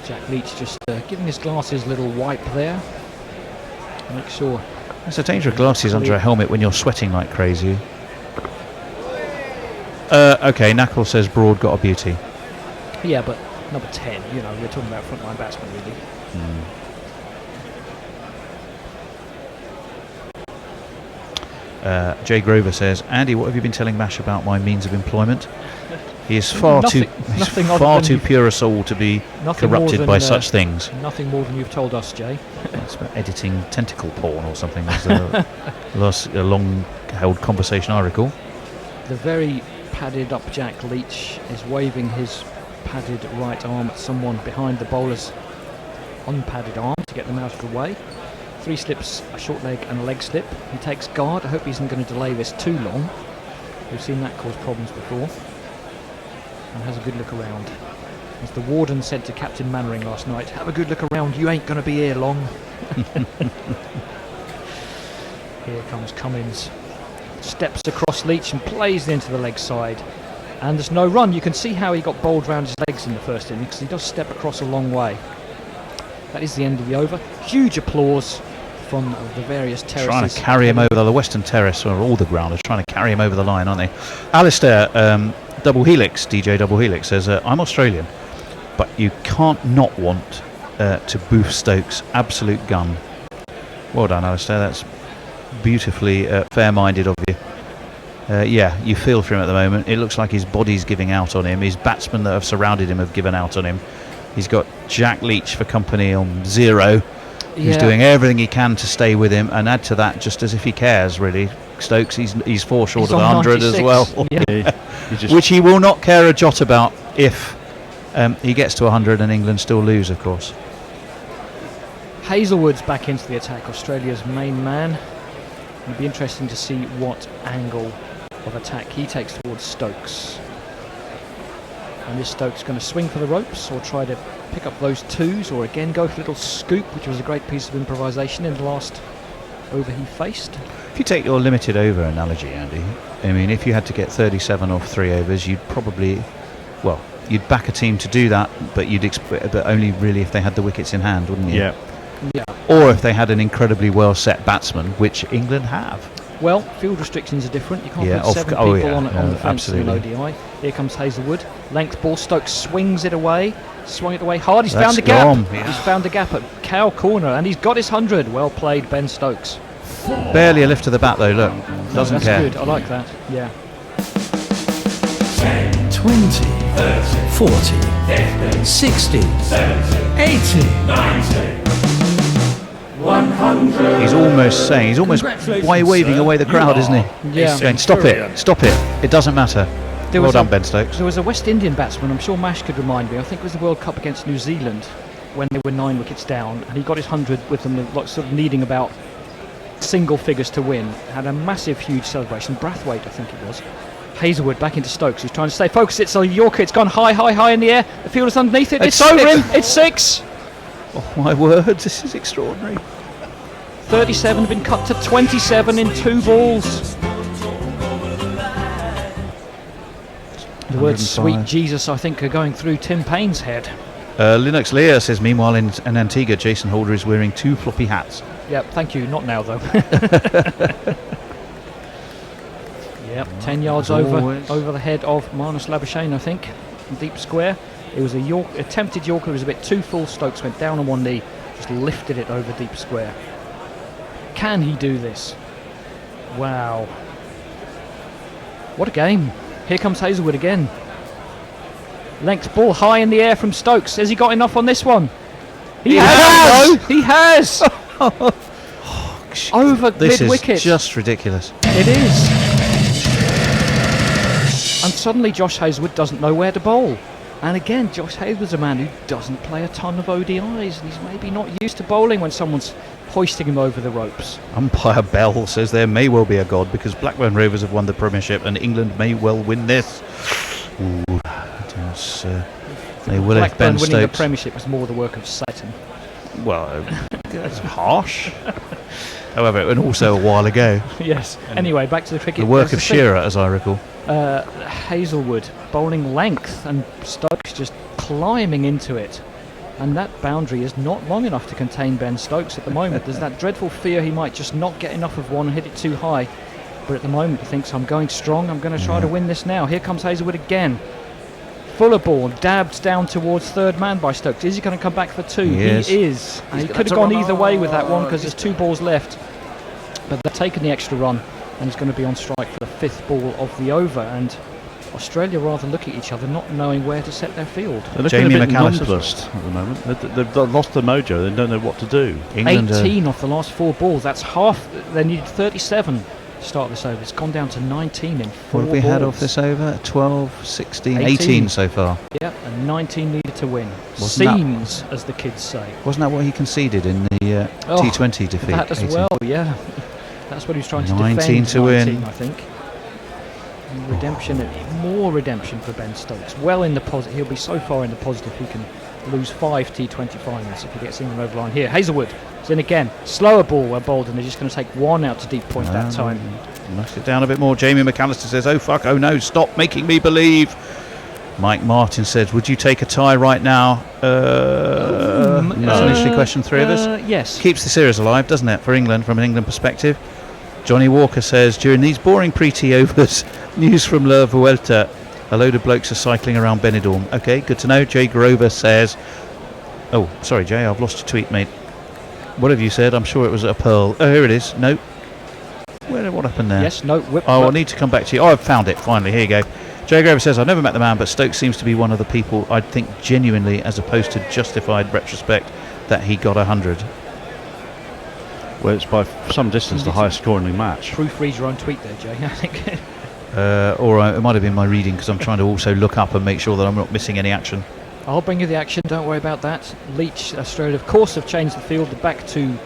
Jack Leach just giving his glasses a little wipe there. Make sure. It's a danger of glasses under a helmet when you're sweating like crazy. Okay, Knackle says Broad got a beauty. Yeah, but number 10, we're talking about frontline batsmen really. Jay Grover says, Andy, what have you been telling Mash about my means of employment? He is far too pure a soul to be corrupted by such things. Nothing more than you've told us, Jay. It's about editing tentacle porn or something. That's a long-held conversation I recall. The very padded up Jack Leach is waving his padded right arm at someone behind the bowler's unpadded arm to get them out of the way. 3 slips, a short leg and a leg slip. He takes guard. I hope he isn't going to delay this too long. We've seen that cause problems before. And has a good look around. As the warden said to Captain Mannering last night, have a good look around, you ain't going to be here long. Here comes Cummins. Steps across Leach and plays into the leg side. And there's no run. You can see how he got bowled round his legs in the first innings because he does step across a long way. That is the end of the over. Huge applause from the various terraces. Trying to carry him over the Western Terrace, or all the grounders trying to carry him over the line, aren't they? Alistair, Double Helix, DJ Double Helix says, I'm Australian, but you can't not want to boof Stokes. Absolute gun. Well done, Alistair. That's beautifully fair-minded of you. Yeah, you feel for him at the moment. It looks like his body's giving out on him. His batsmen that have surrounded him have given out on him. He's got Jack Leach for company on 0. He's doing everything he can to stay with him, and add to that, just as if he cares, really. Stokes, he's 4 short of the 100 as well. Yeah. Which he will not care a jot about if he gets to 100 and England still lose, of course. Hazelwood's back into the attack, Australia's main man. It'll be interesting to see what angle of attack he takes towards Stokes. And is Stokes going to swing for the ropes or try to pick up those 2s, or again go for a little scoop, which was a great piece of improvisation in the last over he faced? If you take your limited over analogy, Andy, I mean, if you had to get 37 off 3 overs, you'd probably, well, you'd back a team to do that, but but only really if they had the wickets in hand, wouldn't you? Yeah. Or if they had an incredibly well set batsman, which England have. Well, field restrictions are different. You can't put 7 people on the fence in an ODI. Here comes Hazelwood. Length ball. Stokes swings it away. Swung it away hard. He's found a gap. Yeah. He's found a gap at cow corner, and he's got his 100. Well played, Ben Stokes. Barely a lift of the bat, though. Look, doesn't care. That's good. I like that. Yeah. 20, 40, 60, 80, 90. 100. He's almost waving away the crowd, isn't he? Yeah. He's going, stop it. It doesn't matter. Well done, Ben Stokes. There was a West Indian batsman, I'm sure Mash could remind me, I think it was the World Cup against New Zealand, when they were 9 wickets down, and he got his 100 with them, like, sort of needing about single figures to win. Had a massive, huge celebration. Brathwaite, I think it was. Hazelwood back into Stokes, who's trying to stay focused. It's a Yorker, it's gone high in the air. The fielder's underneath it. It's over him. It's 6. Oh my word, this is extraordinary. 37 been cut to 27 in 2 balls. The words "sweet Jesus," I think, are going through Tim Payne's head. Linux Lear says, meanwhile in Antigua, Jason Holder is wearing 2 floppy hats. Yep, thank you. Not now, though. Yep, 10 yards over the head of Marnus Labuschagne, I think, deep square. It was a attempted Yorker. It was a bit too full. Stokes went down on one knee, just lifted it over deep square. Can he do this? Wow. What a game. Here comes Hazelwood again. Length ball high in the air from Stokes. Has he got enough on this one? He has! He has! Over mid-wicket. This is just ridiculous. It is. And suddenly Josh Hazelwood doesn't know where to bowl. And again, Josh Hazelwood's a man who doesn't play a ton of ODIs, and he's maybe not used to bowling when someone's hoisting him over the ropes. Umpire Bell says there may well be a God because Blackburn Rovers have won the Premiership and England may well win this. Ooh, they will have Ben Blackburn winning Stokes. the Premiership was more the work of Satan. Well, that's harsh. However, and also a while ago. Yes. Anyway, back to the cricket. The work of Shearer, as I recall. Hazelwood bowling length and Stokes just climbing into it. And that boundary is not long enough to contain Ben Stokes at the moment. There's that dreadful fear he might just not get enough of one and hit it too high. But at the moment he thinks, I'm going strong, I'm going to try to win this now. Here comes Hazelwood again. Fuller ball, dabbed down towards third man by Stokes. Is he going to come back for 2? He is. And he could have gone either way with that one because there's 2 balls left. But they've taken the extra run and he's going to be on strike for the 5th ball of the over. And Australia rather look at each other, not knowing where to set their field. They're looking a bit nonplussed at the moment. They've lost the mojo. They don't know what to do. England 18 off the last 4 balls. That's half. They needed 37 to start this over. It's gone down to 19 in 4 What have we balls. had off this over? 12, 16, 18 so far. Yep, and 19 needed to win. Wasn't Seems, as the kids say. Wasn't that what he conceded in the T20 defeat? That as 18? well, yeah. That's what he was trying to 19 defend. to win. I think. Redemption, more redemption for Ben Stokes. Well in the positive. He'll be so far in the positive he can lose 5 T20 finals if he gets England over the line. Here, Hazelwood Then again, slower ball where Bolden are just going to take one out to deep point that time. Knock it down a bit more. Jamie McAllister says, oh fuck, oh no, stop making me believe. Mike Martin says, would you take a tie right now? That's an interesting question, three of us. Yes. Keeps the series alive, doesn't it, for England, from an England perspective. Johnny Walker says, during these boring pre-T overs, news from La Vuelta, a load of blokes are cycling around Benidorm. Okay, good to know. Jay Grover says, oh, sorry, Jay, I've lost your tweet, mate. What have you said? I'm sure it was a pearl. Oh, here it is. No. What happened there? Yes, no. Whip, I need to come back to you. Oh, I've found it, finally. Here you go. Jay Grover says, I've never met the man, but Stokes seems to be one of the people I'd think genuinely, as opposed to justified retrospect, that he got 100. Well, it's by some distance the highest scoring match. Proofread your own tweet there, Jay, I think. Or it might have been my reading, because I'm trying to also look up and make sure that I'm not missing any action. I'll bring you the action, don't worry about that. Leach, Australia, of course, have changed the field. They're back to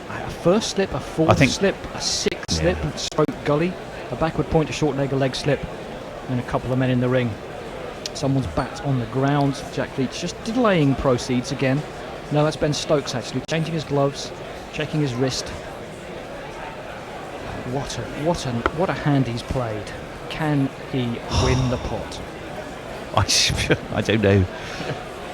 a first slip, a fourth slip, a sixth slip, stroke gully, a backward point, a short leg, a leg slip, and a couple of men in the ring. Someone's bat on the ground. Jack Leach just delaying proceeds again. No, that's Ben Stokes actually, changing his gloves, checking his wrist. What a hand he's played. Can he win the pot? I don't know.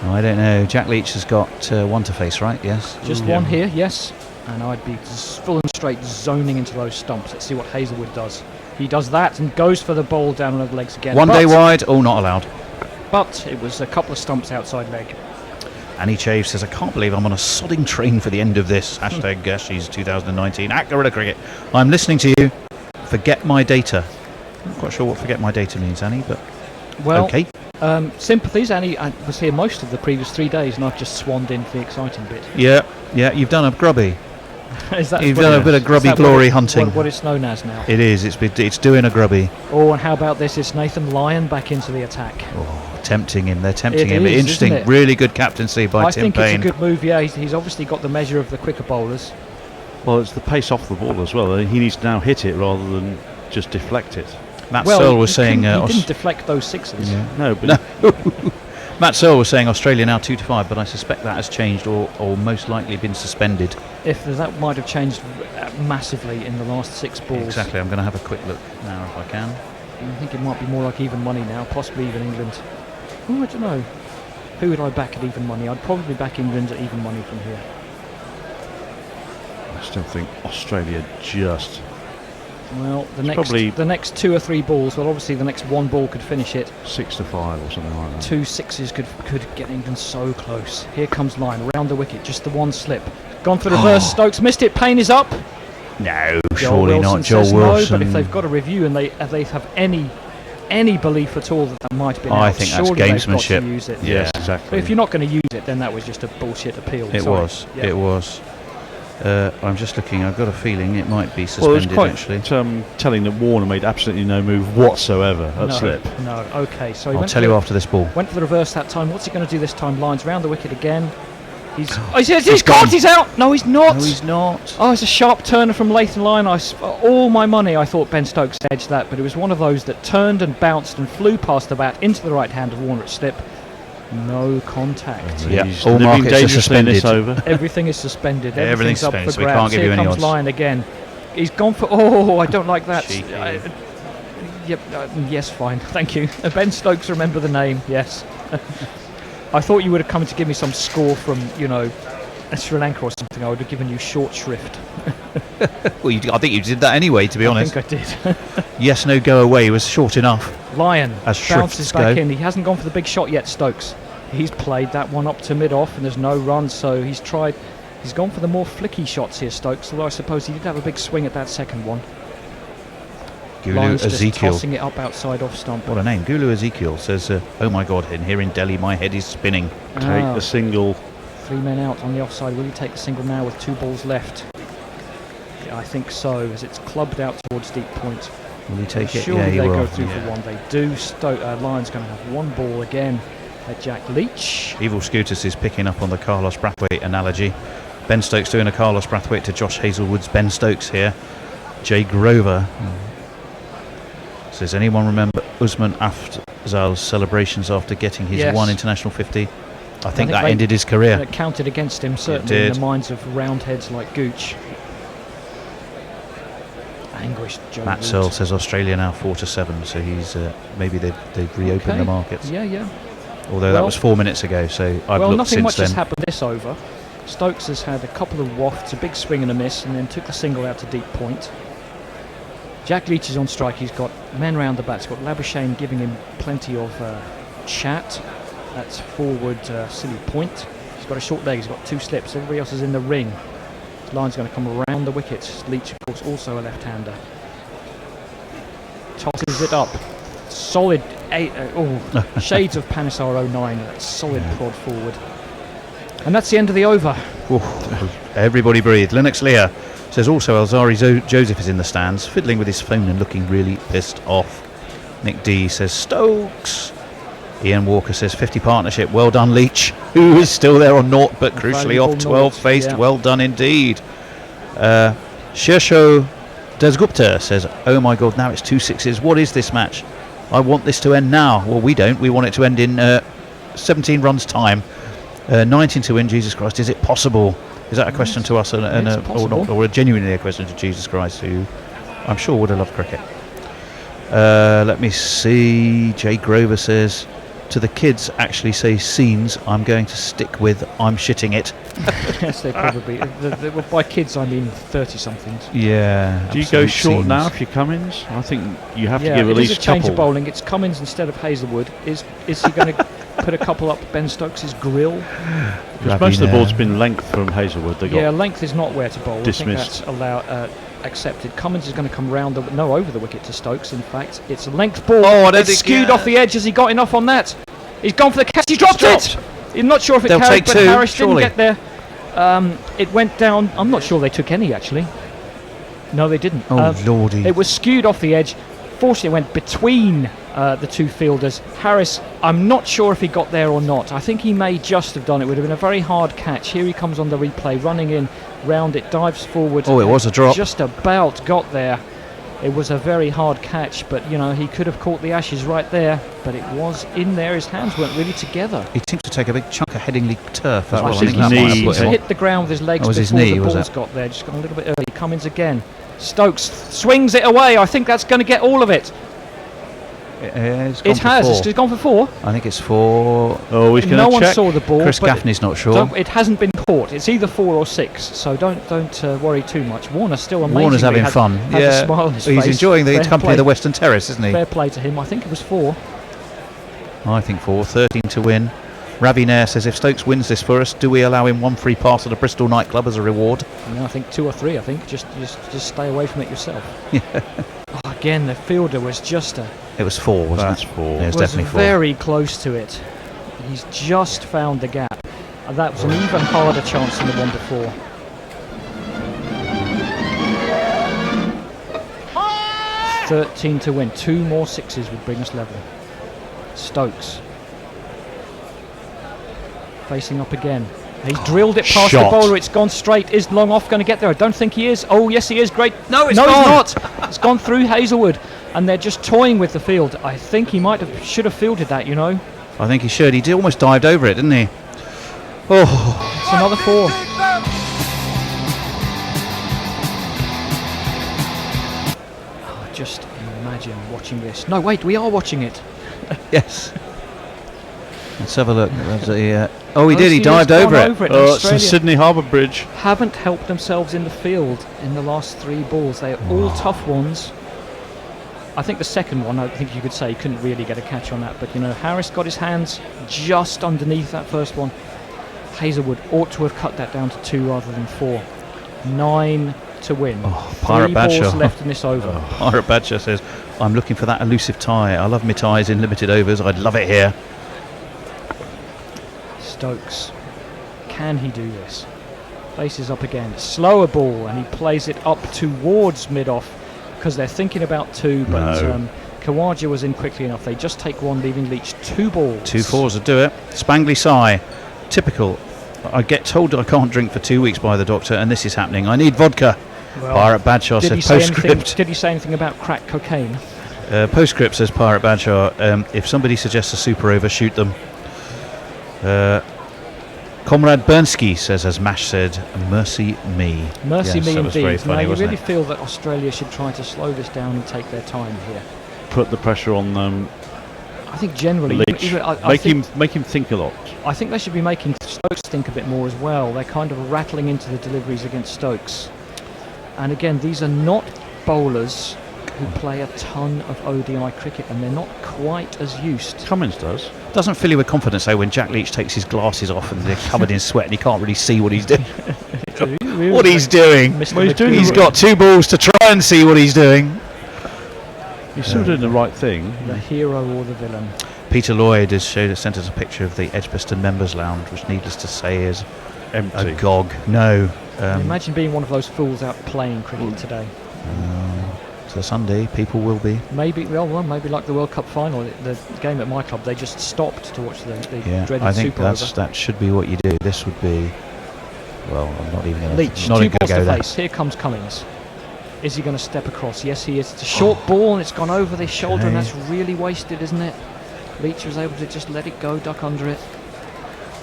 I don't know. Jack Leach has got one to face, right? Yes. Just one here, yes. And I'd be full and straight zoning into those stumps. Let's see what Hazelwood does. He does that and goes for the ball down on the legs again. One day wide. Oh, not allowed. But it was a couple of stumps outside leg. Annie Chave says, I can't believe I'm on a sodding train for the end of this. Hashtag Gashies 2019. At Gorilla Cricket. I'm listening to you. Forget my data. I'm not quite sure what forget my data means, Annie, but well, okay. Sympathies, Annie. I was here most of the previous 3 days and I've just swanned in for the exciting bit. Yeah, you've done a grubby. Is that You've done a bit of grubby glory hunting. What it's known as now. It is. It's doing a grubby. Oh, and how about this? It's Nathan Lyon back into the attack. Oh, tempting him. They're tempting him. Is, interesting. Really good captaincy by Tim Payne. I think it's a good move. Yeah, he's obviously got the measure of the quicker bowlers. Well, it's the pace off the ball as well. He needs to now hit it rather than just deflect it. Matt Searle was saying he didn't deflect those sixes. Yeah. No, but Matt Searle was saying Australia now 2-5, but I suspect that has changed or most likely been suspended. If that might have changed massively in the last 6 balls. Exactly. I'm going to have a quick look now if I can. I think it might be more like even money now, possibly even England. Oh, I don't know. Who would I back at even money? I'd probably back England at even money from here. I still think Australia just... Well, the next 2 or 3 balls, well, obviously the next 1 ball could finish it. 6-5 or something like that. 2 sixes could get England so close. Here comes Lyon, around the wicket, just the one slip. Gone for the reverse, Stokes missed it, Payne is up. No, surely not, Joel Wilson. No, but if they've got a review and they have any belief at all that might have been I out, think that's surely gamesmanship. they've got to use it. Yes, exactly. But if you're not going to use it, then that was just a bullshit appeal. It was. Yeah. It was. I'm just looking. I've got a feeling it might be suspended. Well, it's quite telling that Warner made absolutely no move whatsoever at slip. No. Okay. So I'll tell you after this ball. Went for the reverse that time. What's he going to do this time? Lines round the wicket again. He's gone. He's out. No, he's not. No, he's not. Oh, it's a sharp turner from Leighton Lyon. All my money, I thought Ben Stokes edged that, but it was one of those that turned and bounced and flew past the bat into the right hand of Warner at slip. No contact. Yeah, all markets are suspended. Everything is suspended. Everything's up suspended, for so we grabs. can't give Here you any comes odds. Lyon again. He's gone for... Oh, I don't like that. Yep. Yes, fine. Thank you. Ben Stokes, remember the name. Yes. I thought you would have come to give me some score from, Sri Lanka or something. I would have given you short shrift. Well, I think you did that anyway, to be honest. I think I did. Yes, no, go away was short enough. Lyon as bounces back go. in. He hasn't gone for the big shot yet, Stokes. He's played that one up to mid-off and there's no run, so he's gone for the more flicky shots here, Stokes, although I suppose he did have a big swing at that second one. Gulu Ezekiel. Just tossing it up outside off stump. What a name. Gulu Ezekiel says, oh my God, in here in Delhi, my head is spinning. Take the single. 3 men out on the offside. Will he take the single now with 2 balls left? Yeah, I think so, as it's clubbed out towards deep point. Will he take it? Surely Yeah, he they will. go through for one. They do. Lyon's going to have 1 ball again at Jack Leach. Evil Scooters is picking up on the Carlos Brathwaite analogy. Ben Stokes doing a Carlos Brathwaite to Josh Hazelwood's Ben Stokes here. Jay Grover says, anyone remember Usman Afzal's celebrations after getting his 1 international 50? I think that ended his career. It counted against him, certainly in the minds of roundheads like Gooch. Anguished Joe Matt Wood. Searle says Australia now 4-7, so he's maybe they've reopened the markets. Yeah. Although that was 4 minutes ago, so I've looked nothing since much then. has happened this over. Stokes has had a couple of wafts, a big swing and a miss, and then took the single out to deep point. Jack Leach is on strike. He's got men round the bat. He's got Labuschagne giving him plenty of chat. That's forward silly point. He's got a short leg. He's got 2 slips. Everybody else is in the ring. His line's going to come around the wicket. Leach, of course, also a left-hander. Tosses it up. Solid shades of Panesar 09. That's solid prod forward. And that's the end of the over. Everybody breathe. Lennox Lear says also Alzari Joseph is in the stands, fiddling with his phone and looking really pissed off. Nick D says Stokes. Ian Walker says 50 partnership. Well done, Leach, who is still there on naught, but crucially off 12 faced. Yeah. Well done indeed. Shersho Desgupta says, oh my god, now it's 2 6s. What is this match? I want this to end now. Well, we don't. We want it to end in 17 runs time. 19 to win. Jesus Christ, is it possible? Is that a question to us or not, or genuinely a question to Jesus Christ, who I'm sure would have loved cricket? Let me see. Jay Grover says, to the kids actually say scenes, I'm going to stick with I'm shitting it. Yes, they probably. By kids, I mean 30-somethings. Yeah. Do you go short scenes now if you're Cummins? I think you have to give at least a couple. It is a change of bowling. It's Cummins instead of Hazelwood. Is he going to put a couple up Ben Stokes' grill? Because most of the ball's been length from Hazelwood. Length is not where to bowl. Dismissed. I think that's accepted. Cummins is going to come round over the wicket to Stokes. In fact, it's a length ball. It's skewed off the edge. Has he got enough on that? He's gone for the catch. He dropped it. I'm not sure if it carried, but Harris didn't get there. It went down. I'm not sure they took any actually. No, they didn't. Oh lordy! It was skewed off the edge. Fortunately, it went between the 2 fielders. Harris, I'm not sure if he got there or not. I think he may just have done it. Would have been a very hard catch. Here he comes on the replay, running in, round it, dives forward. Oh, it was a drop. Just about got there. It was a very hard catch, but he could have caught the ashes right there. But it was in there. His hands weren't really together. He seems to take a big chunk of Headingley turf as well. I think he hit the ground with his legs before the ball's got there. Just got a little bit early. Cummins again. Stokes swings it away. I think that's going to get all of it. It has. It's gone for 4. I think it's 4. Oh, he's going to check. No one saw the ball. Chris Gaffney's not sure. It hasn't been caught. It's either 4 or 6. So don't worry too much. Warner's still amazing. Warner's having fun. Has a smile on his face. He's enjoying the company of the Western Terrace, isn't he? Fair play to him. I think it was 4. I think 4. 13 to win. Ravi Nair says, if Stokes wins this for us, do we allow him 1 free pass at a Bristol nightclub as a reward? No, I think 2 or 3. I think just stay away from it yourself. Yeah. Again, the fielder was just a. It was 4, wasn't That's it? 4. Yeah, it was definitely 4. Very close to it. He's just found the gap. And that was an even harder chance than the one before. $13 to win. 2 more 6s would bring us level. Stokes facing up again. He's drilled it past the bowler. It's gone straight. Is Long off going to get there? I don't think he is. Oh, yes, he is. Great. No, he's not. It's gone through Hazelwood, and they're just toying with the field. I think he should have fielded that. I think he should. He almost dived over it, didn't he? Oh, it's another 4. Just imagine watching this. No, wait, we are watching it. Yes. Let's have a look. He did. He dived over it. It's the Sydney Harbour Bridge. Haven't helped themselves in the field in the last 3 balls. They're all tough ones. I think the second one, I think you could say, couldn't really get a catch on that. But, Harris got his hands just underneath that first one. Hazelwood ought to have cut that down to 2 rather than 4. 9 to win. Pirate 3 Badger. balls left in this over. Pirate Badger says, I'm looking for that elusive tie. I love my ties in limited overs. I'd love it here. Stokes, can he do this? Faces up again, slower ball, and he plays it up towards mid-off because they're thinking about 2, but Khawaja was in quickly enough. They just take 1, leaving Leach 2 balls. 2 4s would do it. Spangly sigh, typical. I get told that I can't drink for 2 weeks by the doctor, and this is happening. I need vodka. Well, Pirate Badshaw says postscript. Did he say anything about crack cocaine? Postscript says Pirate Badshaw, if somebody suggests a super over, shoot them. Comrade Bernsky says, as Mash said, mercy me. Mercy Yes, me that was very indeed. funny, Now, you wasn't really it? feel that Australia should try to slow this down and take their time here. Put the pressure on them. I think generally, Leach. Make him think a lot. I think they should be making Stokes think a bit more as well. They're kind of rattling into the deliveries against Stokes. And again, these are not bowlers who play a ton of ODI cricket, and they're not quite as used. Cummins does. Doesn't fill you with confidence though when Jack Leach takes his glasses off and they're covered in sweat and he can't really see what he's doing. What he's doing. He's got 2 balls to try and see what he's doing. He's still doing the right thing. The hero or the villain. Peter Lloyd has sent us a picture of the Edgbaston Members Lounge, which needless to say is empty. A gog. No. Imagine being one of those fools out playing cricket today. So Sunday, people will be. Maybe like the World Cup final, the game at my club, they just stopped to watch the dreaded I think Super Over. that should be what you do. This would be. Well, I'm not even going Leach, to. Not 2 even balls going to to go there. face. Here comes Cummins. Is he going to step across? Yes, he is. It's a short ball and it's gone over the shoulder, and that's really wasted, isn't it? Leach was able to just let it go, duck under it.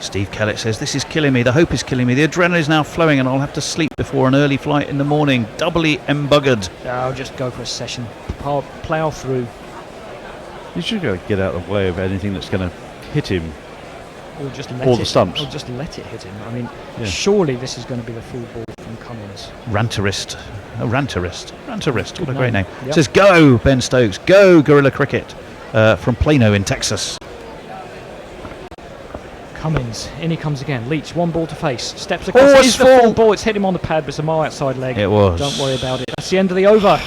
Steve Kellett says, this is killing me. The hope is killing me. The adrenaline is now flowing and I'll have to sleep before an early flight in the morning. Doubly embuggered. I'll just go for a session. Plough through. You should go get out of the way of anything that's going to hit him. Or just let Or it, the stumps. Or just let it hit him. I mean, surely this is going to be the full ball from Cummins. Ranterist. Ranterist. What a Good great name. name. Yep. Says, go, Ben Stokes. Go, Guerrilla Cricket. From Plano in Texas. Cummins, in he comes again. Leach, 1 ball to face. Steps across. Oh, It's the full ball. It's hit him on the pad, but it's a mile outside leg. It was. Don't worry about it. That's the end of the over.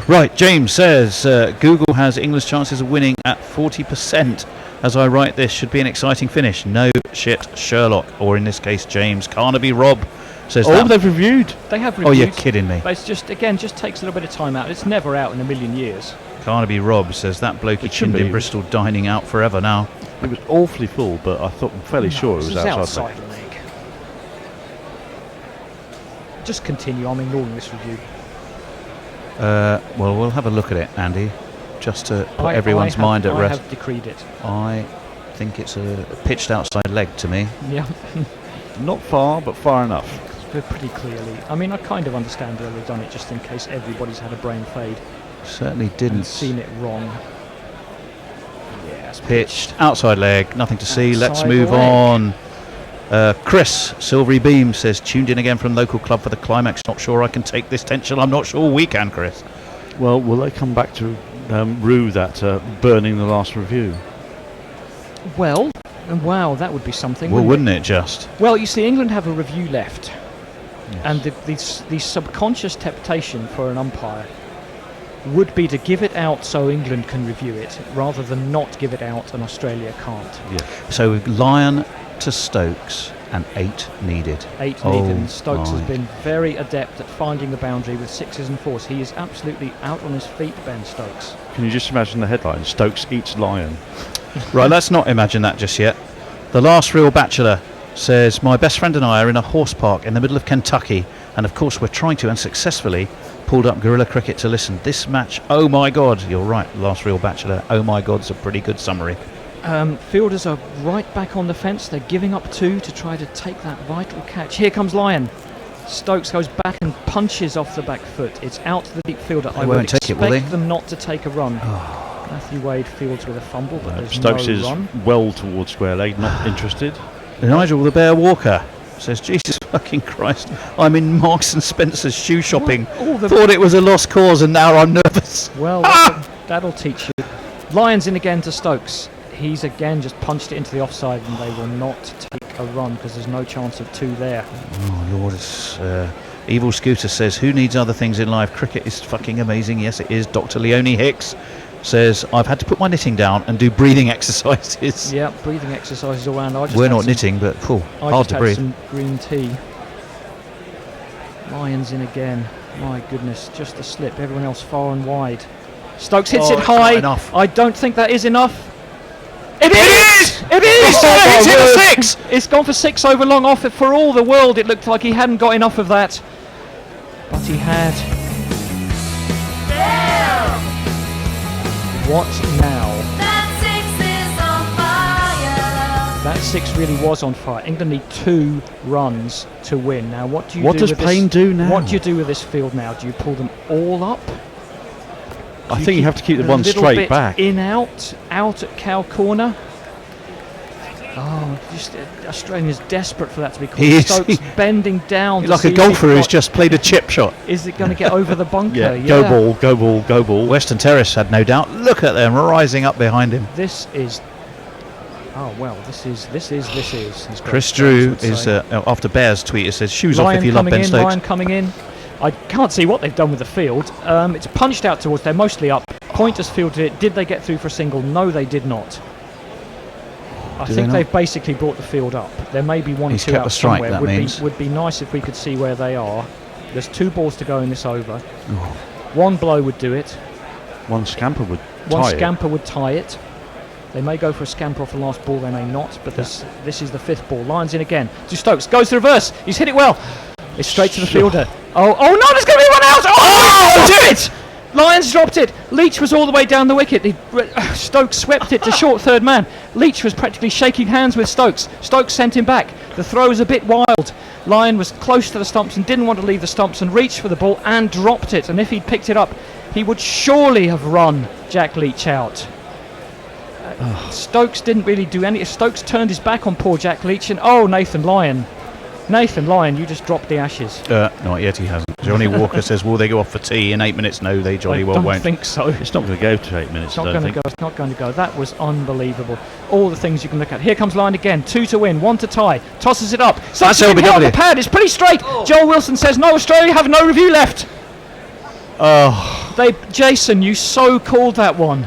Right, James says, Google has England's chances of winning at 40%. As I write this, should be an exciting finish. No shit, Sherlock. Or in this case, James Carnaby Rob says that. They've reviewed. They have Oh, reviewed. you're kidding me. But it's just takes a little bit of time out. It's never out in a million years. Carnaby Rob says that bloke he chinned in Bristol dining out forever now. It was awfully full, but I thought I'm fairly sure it was outside. leg. Just continue. I'm ignoring this review. Well, we'll have a look at it, Andy, just to put everyone's mind at I rest. have decreed it. I think it's a pitched outside leg to me. Yeah. Not far, but far enough. Pretty clearly. I mean, I kind of understand why they've done it, just in case everybody's had a brain fade. Certainly didn't. And seen it wrong. Yes, Pitched outside leg, nothing to see. Let's Outside move leg. on. Chris Silvery Beam says, tuned in again from local club for the climax. Not sure I can take this tension. I'm not sure we can, Chris. Well, will they come back to rue that burning the last review? Well, wow, that would be something. Well, wouldn't it just? Well, you see, England have a review left. And the subconscious temptation for an umpire would be to give it out so England can review it, rather than not give it out and Australia can't. Yeah. So Lyon to Stokes and 8 needed. 8 needed, and Stokes has been very adept at finding the boundary with 6s and 4s. He is absolutely out on his feet, Ben Stokes. Can you just imagine the headline? Stokes eats lion. Right, let's not imagine that just yet. The Last Real Bachelor says, my best friend and I are in a horse park in the middle of Kentucky, and of course we're trying to, and successfully, pulled up Guerrilla Cricket to listen. This match, oh my God, you're right, Last Real Bachelor, oh my God's a pretty good summary. Fielders are right back on the fence. They're giving up 2 to try to take that vital catch. Here comes Lyon. Stokes goes back and punches off the back foot. It's out to the deep fielder. I would expect them not to take a run. Matthew Wade fields with a fumble, but there's Stokes no is run. well towards square leg, not interested. Nigel the Bear Walker says, Jesus fucking Christ, I'm in Marks and Spencer's shoe shopping. Thought it was a lost cause and now I'm nervous. Well, that'll teach you. Lyons in again to Stokes. He's again just punched it into the offside, and they will not take a run because there's no chance of 2 there. Oh Lord, it's, Evil Scooter says, who needs other things in life? Cricket is fucking amazing. Yes, it is. Dr. Leonie Hicks says, I've had to put my knitting down and do breathing exercises. Yeah, breathing exercises all around. We're not knitting, but hard to breathe. Some green tea. Lyons in again. My goodness, just a slip. Everyone else far and wide. Stokes hits it high. Enough. I don't think that is enough. It is! It is! It's hit a 6! It's gone for 6 over long off. For all the world, it looked like he hadn't got enough of that. But he had. What now? That 6 really was on fire. England need 2 runs to win. Now, what do you What do does with Payne this? do now? What do you do with this field now? Do you pull them all up? I think you have to keep the one little straight bit back. In, out at cow corner. Oh, just Australia's desperate for that to be called. He is. Stokes bending down. He's to like see a if golfer he's who's got- just played a chip shot. Is it going to get over the bunker? Yeah, Yeah. go ball, go ball, go ball. Western Terrace had no doubt. Look at them rising up behind him. This is. Oh well, this is. He's got Chris Stokes Drew would is say. after Bear's tweet. It says shoes off Lion if you love coming Ben in, Stokes. Lion coming in. I can't see what they've done with the field. It's punched out towards. They're mostly up. Pointers fielded it. Did they get through for a single? No, they did not. I Do think they not? they've basically brought the field up. There may be one or He's two kept out the strike, somewhere. that means. Would be nice if we could see where they are. There's 2 balls to go in this over. One blow would do it. One scamper would One tie it. scamper would tie it. They may go for a scamper off the last ball, they may not, but this is the 5th ball. Lions in again. To Stokes, goes to reverse. He's hit it well. It's straight to the fielder. Oh no, there's going to be one out! Oh, do it! Lions dropped it. Leach was all the way down the wicket. Stokes swept it to short third man. Leach was practically shaking hands with Stokes. Stokes sent him back. The throw was a bit wild. Lyon was close to the stumps and didn't want to leave the stumps and reached for the ball and dropped it. And if he'd picked it up, he would surely have run Jack Leach out. Stokes didn't really do any. Stokes turned his back on poor Jack Leach and Nathan Lyon. Nathan Lyon, you just dropped the ashes. Not yet, he hasn't. Johnny Walker says, will they go off for tea in 8 minutes? No, they jolly well won't. I don't think so. It's not going to go to 8 minutes, It's not going to go. It's not going to go. That was unbelievable. All the things you can look at. Here comes Lyon again. 2 to win, 1 to tie. Tosses it up. That's Hit on the LBW. pad. It's pretty straight. Joel Wilson says, no, Australia have no review left. Jason, you so called that one.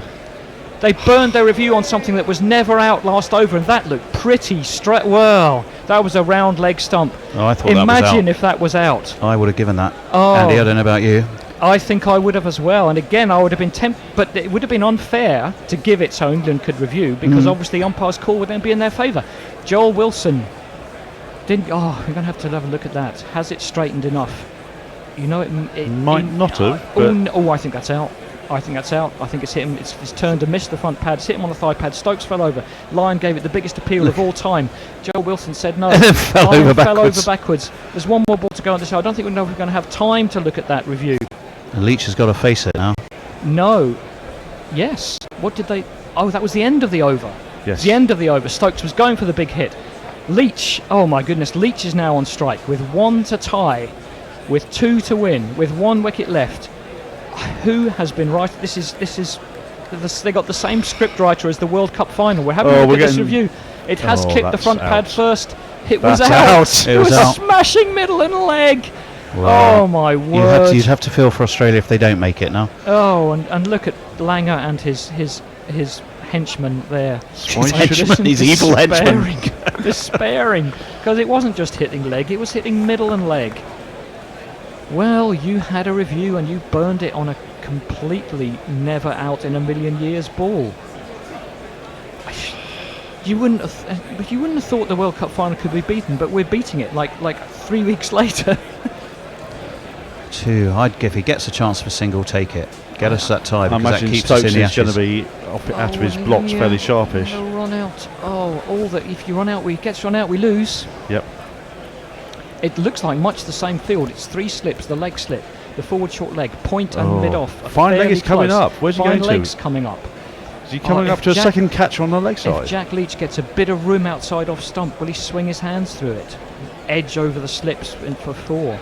They burned their review on something that was never out last over, and that looked pretty straight. Well, that was a round leg stump. Oh, I thought Imagine that was out. if that was out. I would have given that. Oh. Andy, I don't know about you. I think I would have as well. And again, I would have been but it would have been unfair to give it so England could review, because obviously umpire's call would then be in their favour. Joel Wilson didn't. Oh, we're going to have a look at that. Has it straightened enough? You know, it might not have. I think that's out. I think that's out. I think it's hit him. It's turned and missed the front pad. It's hit him on the thigh pad. Stokes fell over. Lyon gave it the biggest appeal of all time. Joe Wilson said no. And then fell Lyon over fell backwards. over backwards. There's one more ball to go on the show. I don't think we know if we're going to have time to look at that review. And Leach has got to face it now. No. Yes. What did they... Oh, that was the end of the over. Yes. The end of the over. Stokes was going for the big hit. Leach, oh my goodness, Leach is now on strike with 1 to tie, with 2 to win, with 1 wicket left. Who has been right? This is they got the same script writer as the World Cup final. We're having a look at this review. It has clipped the that's front pad out. first. It was That's out. out. It was smashing middle and leg. Wow. Oh my word. You'd have to feel for Australia if they don't make it now. Oh, and look at Langer and his henchman there. His henchman, his evil henchman. Despairing, because it wasn't just hitting leg, it was hitting middle and leg. Well, you had a review and you burned it on a completely never out in a million years ball. You wouldn't have thought the World Cup final could be beaten, but we're beating it like 3 weeks later. 2. If he gets a chance for single, take it. Get us that tie, I because that imagine keeps Stokes us in the is going ashes. to be out of his blocks fairly sharpish. No run out. If you run out, gets run out, we lose. Yep. It looks like much the same field. It's 3 slips, the leg slip, the forward short leg, point and mid off. Fine leg is coming close. up. Where's he Fine going to? leg's coming up. Is he coming up to a second catch on the leg side? If Jack Leach gets a bit of room outside off stump, will he swing his hands through it? Edge over the slips in for 4.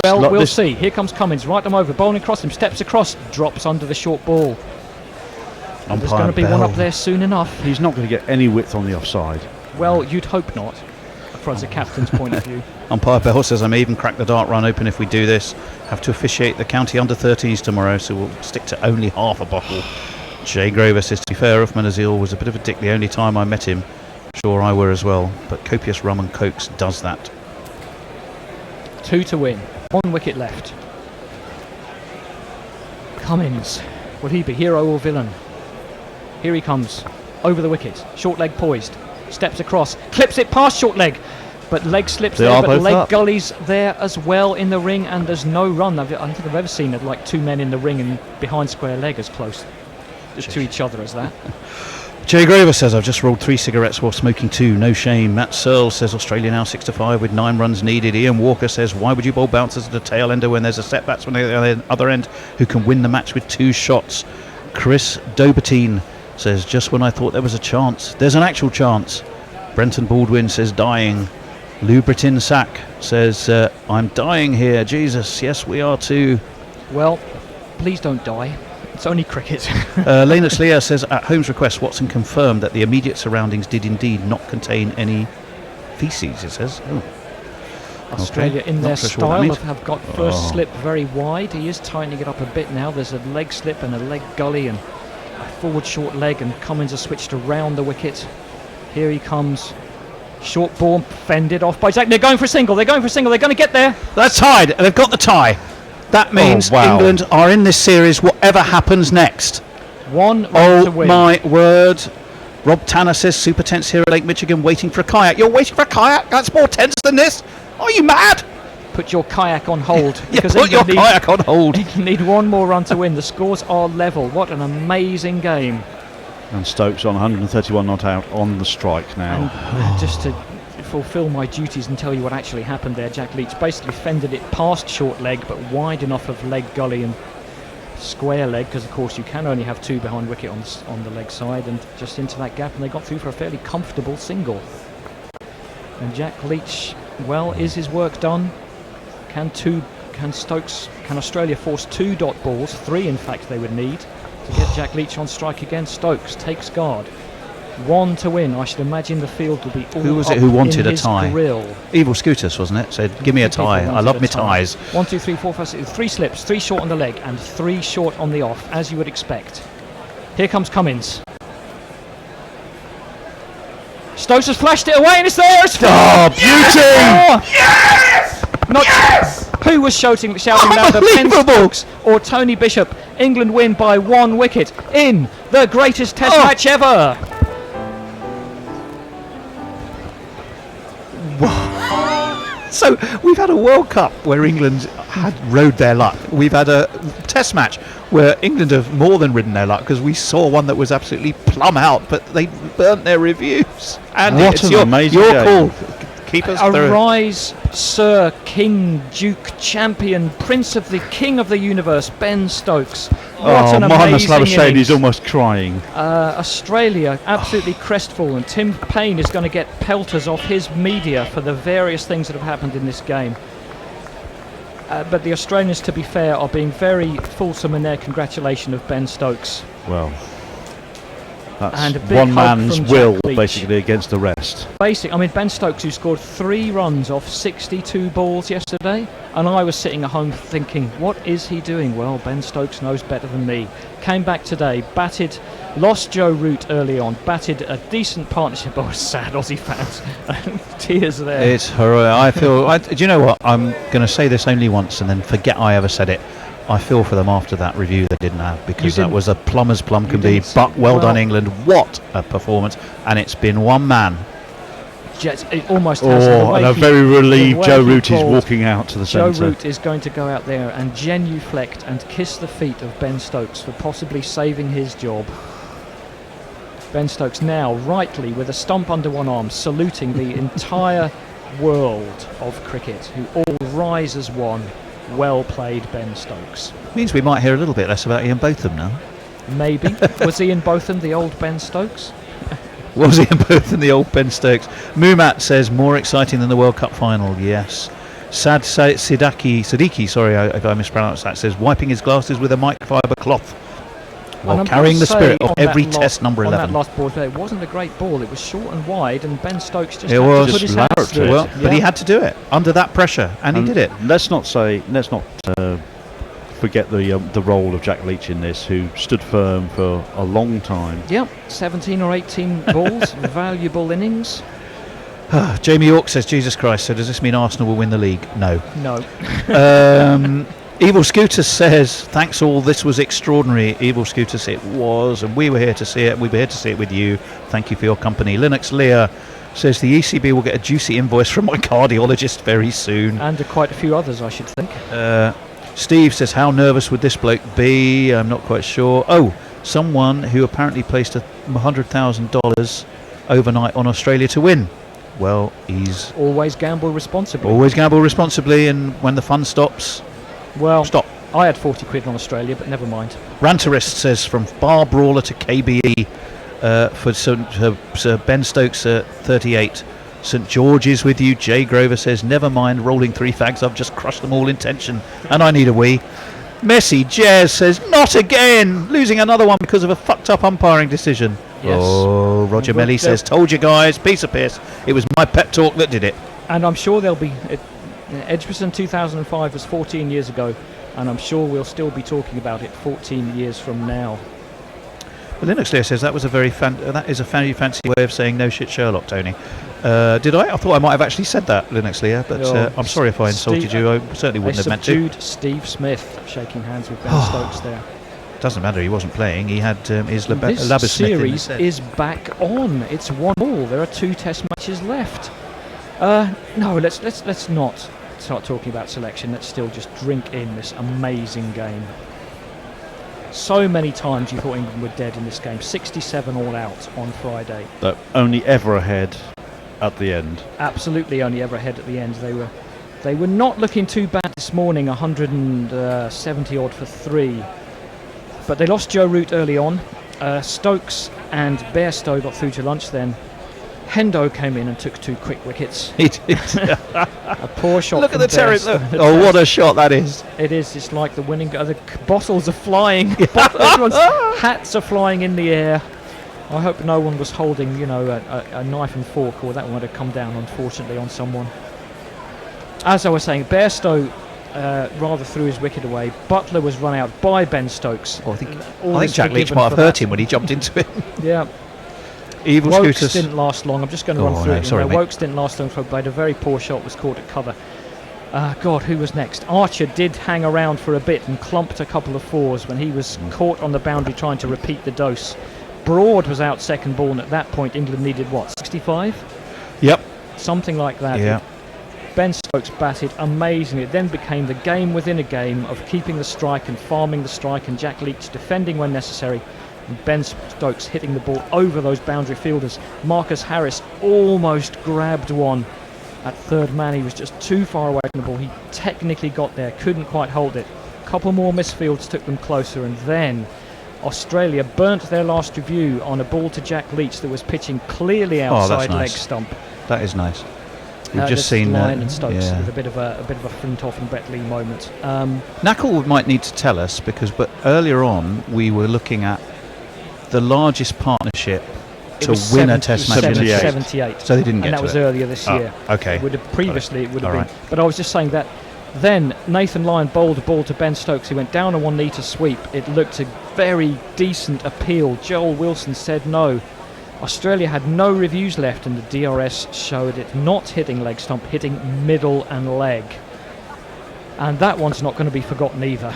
We'll see. Here comes Cummins, right them over, bowling across him, steps across, drops under the short ball. And there's going to be one up there soon enough. He's not going to get any width on the offside. Well, you'd hope not, from the captain's point of view. Umpire Bell says, I may even crack the dart run open if we do this. Have to officiate the county under-13s tomorrow, so we'll stick to only half a bottle. Jay Grover says, to be fair, Uthman Azil was a bit of a dick the only time I met him. Sure, I were as well, but copious rum and cokes does that. 2 to win, 1 wicket left. Cummins, will he be hero or villain? Here he comes, over the wicket, short leg poised, steps across, clips it past short leg, but leg slips there, but leg gullies there as well in the ring, and there's no run. I don't think I've ever seen it, like 2 men in the ring and behind square leg as close to each other as that. Jay Grover says, I've just rolled 3 cigarettes while smoking 2, no shame. Matt Searle says, Australia now 6-5 with 9 runs needed. Ian Walker says, why would you bowl bouncers at the tail ender when there's a set batsman at the other end who can win the match with 2 shots? Chris Dobertine says, just when I thought there was a chance, there's an actual chance. Brenton Baldwin says, dying. Lou Brittin Sack says, I'm dying here. Jesus, yes we are too. Well, please don't die. It's only cricket. Lennox Lear says, at Holmes' request, Watson confirmed that the immediate surroundings did indeed not contain any feces, it says. Oh. Australia Okay. in their Not so sure what that style means. have got first slip very wide. He is tightening it up a bit now. There's a leg slip and a leg gully and a forward short leg, and Cummins has switched around the wicket. Here he comes. Short ball fended off by Jack. They're going for a single. They're going for a single. They're going to get there. That's tied. They've got the tie. That means England are in this series, whatever happens next. 1 run to Oh win. my word. Rob Tanner says, super tense here at Lake Michigan, waiting for a kayak. You're waiting for a kayak? That's more tense than this? Are you mad? Put your kayak on hold. Yeah, because put your England kayak on hold. England need 1 more run to win. The scores are level. What an amazing game. And Stokes on 131 not out on the strike now. And just to fulfill my duties and tell you what actually happened there, Jack Leach basically fended it past short leg, but wide enough of leg gully and square leg, because of course you can only have 2 behind wicket on the leg side, and just into that gap, and they got through for a fairly comfortable single. And Jack Leach, well, is his work done? Can Australia force 2 dot balls? 3 in fact they would need to get Jack Leach on strike again. Stokes takes guard. 1 to win. I should imagine the field will be all Who was up it who wanted in a his tie? grill. Evil Scooters, wasn't it? Said, give me a tie. I love me ties. 1, 2, 3, 4, 5, 6. 3 slips, 3 short on the leg, and 3 short on the off, as you would expect. Here comes Cummins. Stokes has flashed it away, and it's there. It's Oh, beauty! Yes! Yes! Who was shouting louder, Ben Stokes or Tony Bishop? England win by 1 wicket in the greatest Test match ever. So we've had a World Cup where England had rode their luck. We've had a Test match where England have more than ridden their luck, because we saw one that was absolutely plumb out, but they burnt their reviews. And What it's an your amazing call. game. Keep us through. Arise, Sir, King, Duke, Champion, Prince of the King of the Universe, Ben Stokes. What an Mohamed amazing Labuschagne innings. is almost crying. Australia absolutely crestfallen. Tim Payne is going to get pelters off his media for the various things that have happened in this game. But the Australians, to be fair, are being very fulsome in their congratulation of Ben Stokes. Well, that's And a big one hug man's from Jack will, Leach. basically, against the rest. Ben Stokes, who scored 3 runs off 62 balls yesterday, and I was sitting at home thinking, what is he doing? Well, Ben Stokes knows better than me. Came back today, batted, lost Joe Root early on, batted a decent partnership. Oh, sad Aussie fans. Tears there. It's horrible. I feel. Do you know what? I'm going to say this only once and then forget I ever said it. I feel for them after that review they didn't have, because that was a plum as plum can be. But well done, England. What a performance. And it's been one man. It almost has. And a very relieved Joe Root is walking out to the Joe centre. Root is going to go out there and genuflect and kiss the feet of Ben Stokes for possibly saving his job. Ben Stokes now, rightly, with a stump under one arm, saluting the entire world of cricket, who all rise as one. Well played, Ben Stokes. Means we might hear a little bit less about Ian Botham now. Maybe. Was Ian Botham the old Ben Stokes? Was Ian Botham the old Ben Stokes? Mumat says, more exciting than the World Cup final. Yes. Sad Siddiqui, sorry if I mispronounced that, says, wiping his glasses with a microfiber cloth while carrying the spirit of every test number 11. On that last ball, it wasn't a great ball. It was short and wide, and Ben Stokes just It had was to put his hands through it. But he had to do it under that pressure, and he did it. Let's not forget the role of Jack Leach in this, who stood firm for a long time. Yep, 17 or 18 balls, valuable innings. Jamie York says, Jesus Christ, so does this mean Arsenal will win the league? No. No. Evil Scooter says, thanks all, this was extraordinary. Evil Scooter says, it was, and we were here to see it. We were here to see it with you. Thank you for your company. Linux Lear says, the ECB will get a juicy invoice from my cardiologist very soon. And quite a few others, I should think. Steve says, how nervous would this bloke be? I'm not quite sure. Oh, someone who apparently placed $100,000 overnight on Australia to win. Well, he's Always gamble responsibly. always gamble responsibly, and when the fun stops, Well, stop. I had 40 quid on Australia, but never mind. Ranterist says from Bar Brawler to KBE for Sir Ben Stokes 38. St George's with you. Jay Grover says, never mind rolling 3 fags, I've just crushed them all in tension and I need a wee. Messi Jazz says, not again, losing another one because of a fucked up umpiring decision. Yes. Oh, Roger Well, Melly says, told you guys, piece of piss, it was my pep talk that did it. And I'm sure there'll be... Edgbaston 2005 was 14 years ago, and I'm sure we'll still be talking about it 14 years from now. Well, Linux Layer says that was that is a very fancy way of saying no shit Sherlock, Tony. Did I? I thought I might have actually said that, Linux Layer, but I'm sorry if I insulted you. I certainly wouldn't have meant to. Subdued Steve Smith shaking hands with Ben Stokes there. Doesn't matter, he wasn't playing. He had his This Labber Smith in series instead. is back on. It's 1-1. There are 2 test matches left. No, let's not start talking about selection. Let's still just drink in this amazing game. So many times you thought England were dead in this game. 67 all out on Friday. But only ever ahead at the end. Absolutely only ever ahead at the end. They were not looking too bad this morning, 170 odd for 3. But they lost Joe Root early on. Stokes and Bairstow got through to lunch then. Hendo came in and took 2 quick wickets. He did. A poor shot. Look at from the terrace. Bairstow. Oh, what a shot that is. It is. It's like the winning. The bottles are flying. Everyone's hats are flying in the air. I hope no one was holding, a knife and fork, or that would have come down, unfortunately, on someone. As I was saying, Bairstow rather threw his wicket away. Butler was run out by Ben Stokes. I think Jack Leach might have hurt him when he jumped into it. Yeah. Evil Wokes Scooters didn't last long. I'm just going to run through it. Sorry, mate. Wokes didn't last long, but a very poor shot was caught at cover. God, who was next? Archer did hang around for a bit and clumped a couple of 4s when he was caught on the boundary trying to repeat the dose. Broad was out second ball, and at that point England needed, 65? Yep. Something like that. Yeah. Ben Stokes batted amazingly. It then became the game within a game of keeping the strike and farming the strike, and Jack Leach defending when necessary. And Ben Stokes hitting the ball over those boundary fielders. Marcus Harris almost grabbed one at third man. He was just too far away from the ball. He technically got there, couldn't quite hold it. A couple more misfields took them closer, and then Australia burnt their last review on a ball to Jack Leach that was pitching clearly outside leg stump. That is nice. We've just seen Lyon and Stokes with a bit of a Flintoff and Brett Lee moment. Knackle might need to tell us, but earlier on we were looking at the largest partnership to win a Test match. 78. So they didn't get and that to was it. Earlier this year. Okay. It would have previously it would have All been. right. But I was just saying that then Nathan Lyon bowled a ball to Ben Stokes. He went down on one knee to sweep. It looked a very decent appeal. Joel Wilson said no. Australia had no reviews left, and the DRS showed it not hitting leg stump, hitting middle and leg. And that one's not going to be forgotten either.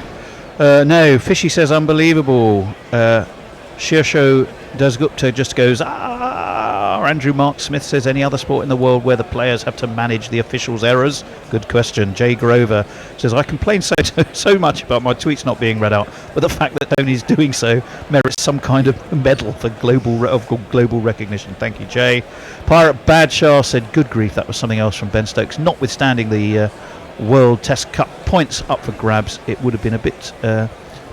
No, Fishy says unbelievable. Shirsho Dasgupta just goes, Andrew Mark Smith says, any other sport in the world where the players have to manage the officials' errors? Good question. Jay Grover says, I complain so much about my tweets not being read out, but the fact that Tony's doing so merits some kind of medal for global recognition. Thank you, Jay. Pirate Badshaw said, good grief, that was something else from Ben Stokes. Notwithstanding the World Test Cup points up for grabs, it would have been a bit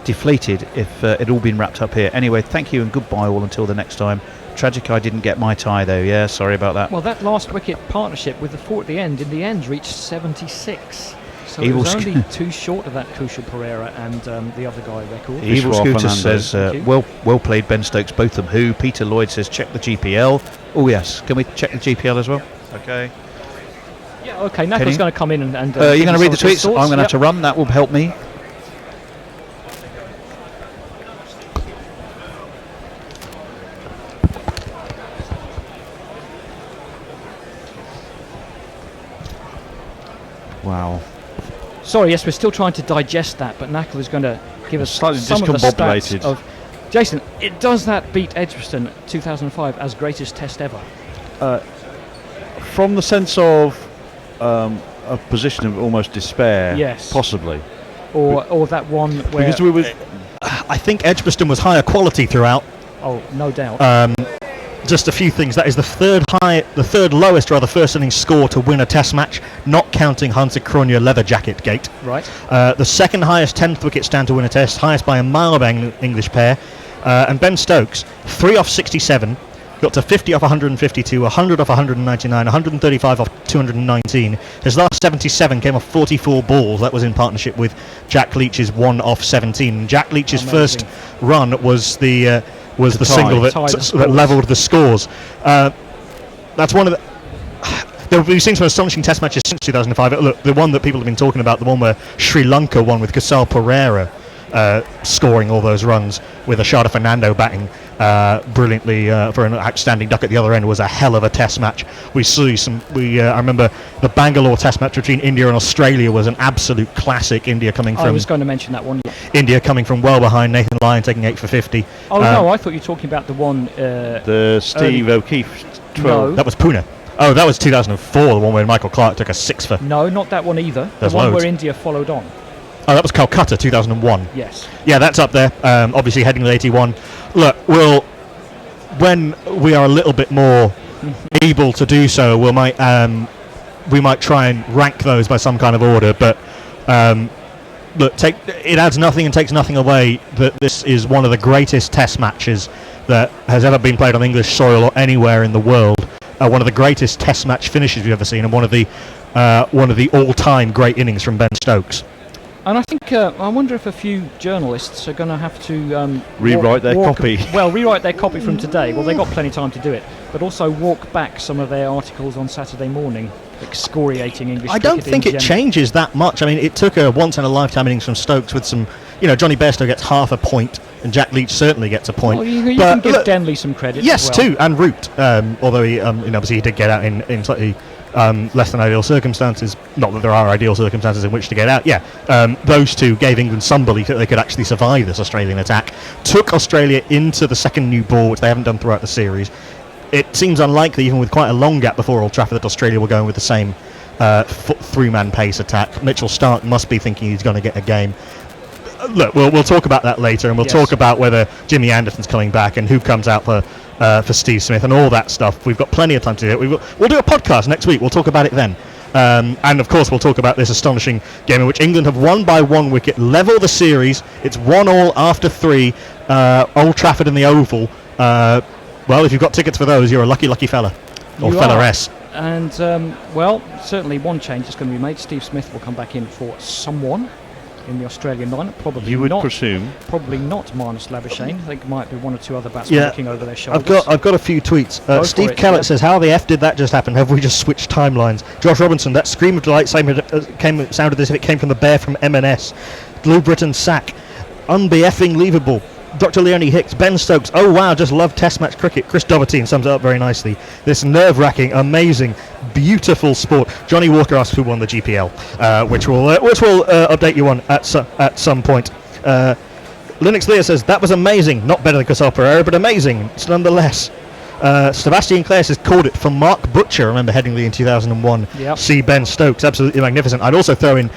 deflated if it had all been wrapped up here. Anyway, thank you and goodbye all until the next time. Tragic I didn't get my tie though. Yeah, sorry about that. Well, that last wicket partnership with the 4 at the end, in the end, reached 76. So Evil it was only too short of that Kushal Pereira and the other guy record. Evil Scooter says, well played Ben Stokes, both of them. Who? Peter Lloyd says, check the GPL. Oh yes, can we check the GPL as well? Okay. Yeah, okay, Knuckles going to come in and you're going to read the tweets? I'm going to have to run, that will help me. Wow. Sorry, yes, we're still trying to digest that, but Knuckle is going to give us some of the stats of... Jason, does that beat Edgbaston 2005 as greatest test ever? From the sense of a position of almost despair, yes, possibly. Or that one where... Because we were... I think Edgbaston was higher quality throughout. Oh, no doubt. Just a few things. That is the third lowest, rather, first innings score to win a Test match, not counting Hunter Cronje leather jacket gate. Right. The second highest 10th wicket stand to win a Test, highest by a mile by English pair. And Ben Stokes, 3 off 67, got to 50 off 152, 100 off 199, 135 off 219. His last 77 came off 44 balls. That was in partnership with Jack Leach's 1 off 17. Jack Leach's first run was the single that levelled the scores. That's one of the... We've seen some astonishing Test matches since 2005. Look, the one that people have been talking about, the one where Sri Lanka won with Kusal Perera scoring all those runs with Ashada Fernando batting brilliantly for an outstanding duck at the other end, was a hell of a Test match. I remember the Bangalore Test match between India and Australia was an absolute classic. India coming from... I was going to mention that one. India coming from well behind, Nathan Lyon taking 8 for 50. Oh, no, I thought you were talking about the one... the Steve O'Keefe 12. No. That was Pune. Oh, that was 2004, the one where Michael Clark took a 6 for... No, not that one either. There's the one loads. where India followed on. Oh, that was Calcutta, 2001. Yes. Yeah, that's up there. Obviously, Headingley 81. Look, when we are a little bit more able to do so, we might try and rank those by some kind of order. But look, it adds nothing and takes nothing away that this is one of the greatest Test matches that has ever been played on English soil or anywhere in the world. One of the greatest Test match finishes we've ever seen, and one of the all-time great innings from Ben Stokes. And I think, I wonder if a few journalists are going to have to... rewrite their copy. Well, rewrite their copy from today. Well, they've got plenty of time to do it. But also walk back some of their articles on Saturday morning, excoriating English I don't cricket think in it general. changes that much. I mean, it took a once-in-a-lifetime innings from Stokes with some... Johnny Bairstow gets half a point, and Jack Leach certainly gets a point. Well, you can give Denley some credit. Yes, as well. too, and Root. Although he, obviously he did get out in slightly less than ideal circumstances. Not that there are ideal circumstances in which to get out. Yeah, those two gave England some belief that they could actually survive this Australian attack. Took Australia into the second new ball, which they haven't done throughout the series. It seems unlikely, even with quite a long gap before Old Trafford, that Australia will go in with the same three-man pace attack. Mitchell Stark must be thinking he's going to get a game. Look, we'll talk about that later, and we'll talk about whether Jimmy Anderson's coming back and who comes out for Steve Smith and all that stuff. We've got plenty of time to do it. We'll do a podcast next week. We'll talk about it then. And of course, we'll talk about this astonishing game in which England have won by 1 wicket, level the series. It's 1-1 after 3. Old Trafford and the Oval. Well, if you've got tickets for those, you're a lucky fella. Or fella-ess. And, certainly one change is going to be made. Steve Smith will come back in for someone in the Australian lineup. Probably you would not, presume. Probably not Marnus Labuschagne. I think might be one or two other batsmen looking over their shoulders. I've got a few tweets. Steve Kellett says, "How the f did that just happen? Have we just switched timelines?" Josh Robinson, that scream of delight sounded as if it came from the bear from M&S. Lou Britton sack, unbe-effing leavable. Dr. Leonie Hicks, Ben Stokes, oh wow, just love Test match cricket. Chris Dovertine sums it up very nicely. This nerve-wracking, amazing, beautiful sport. Johnny Walker asks who won the GPL, which we'll update you on at some point. Linux Lear says, that was amazing. Not better than Kusal Perera, but amazing. It's nonetheless. Sebastian Clare says, called it for Mark Butcher. I remember Headingley in 2001. Yep. See Ben Stokes, absolutely magnificent. I'd also throw in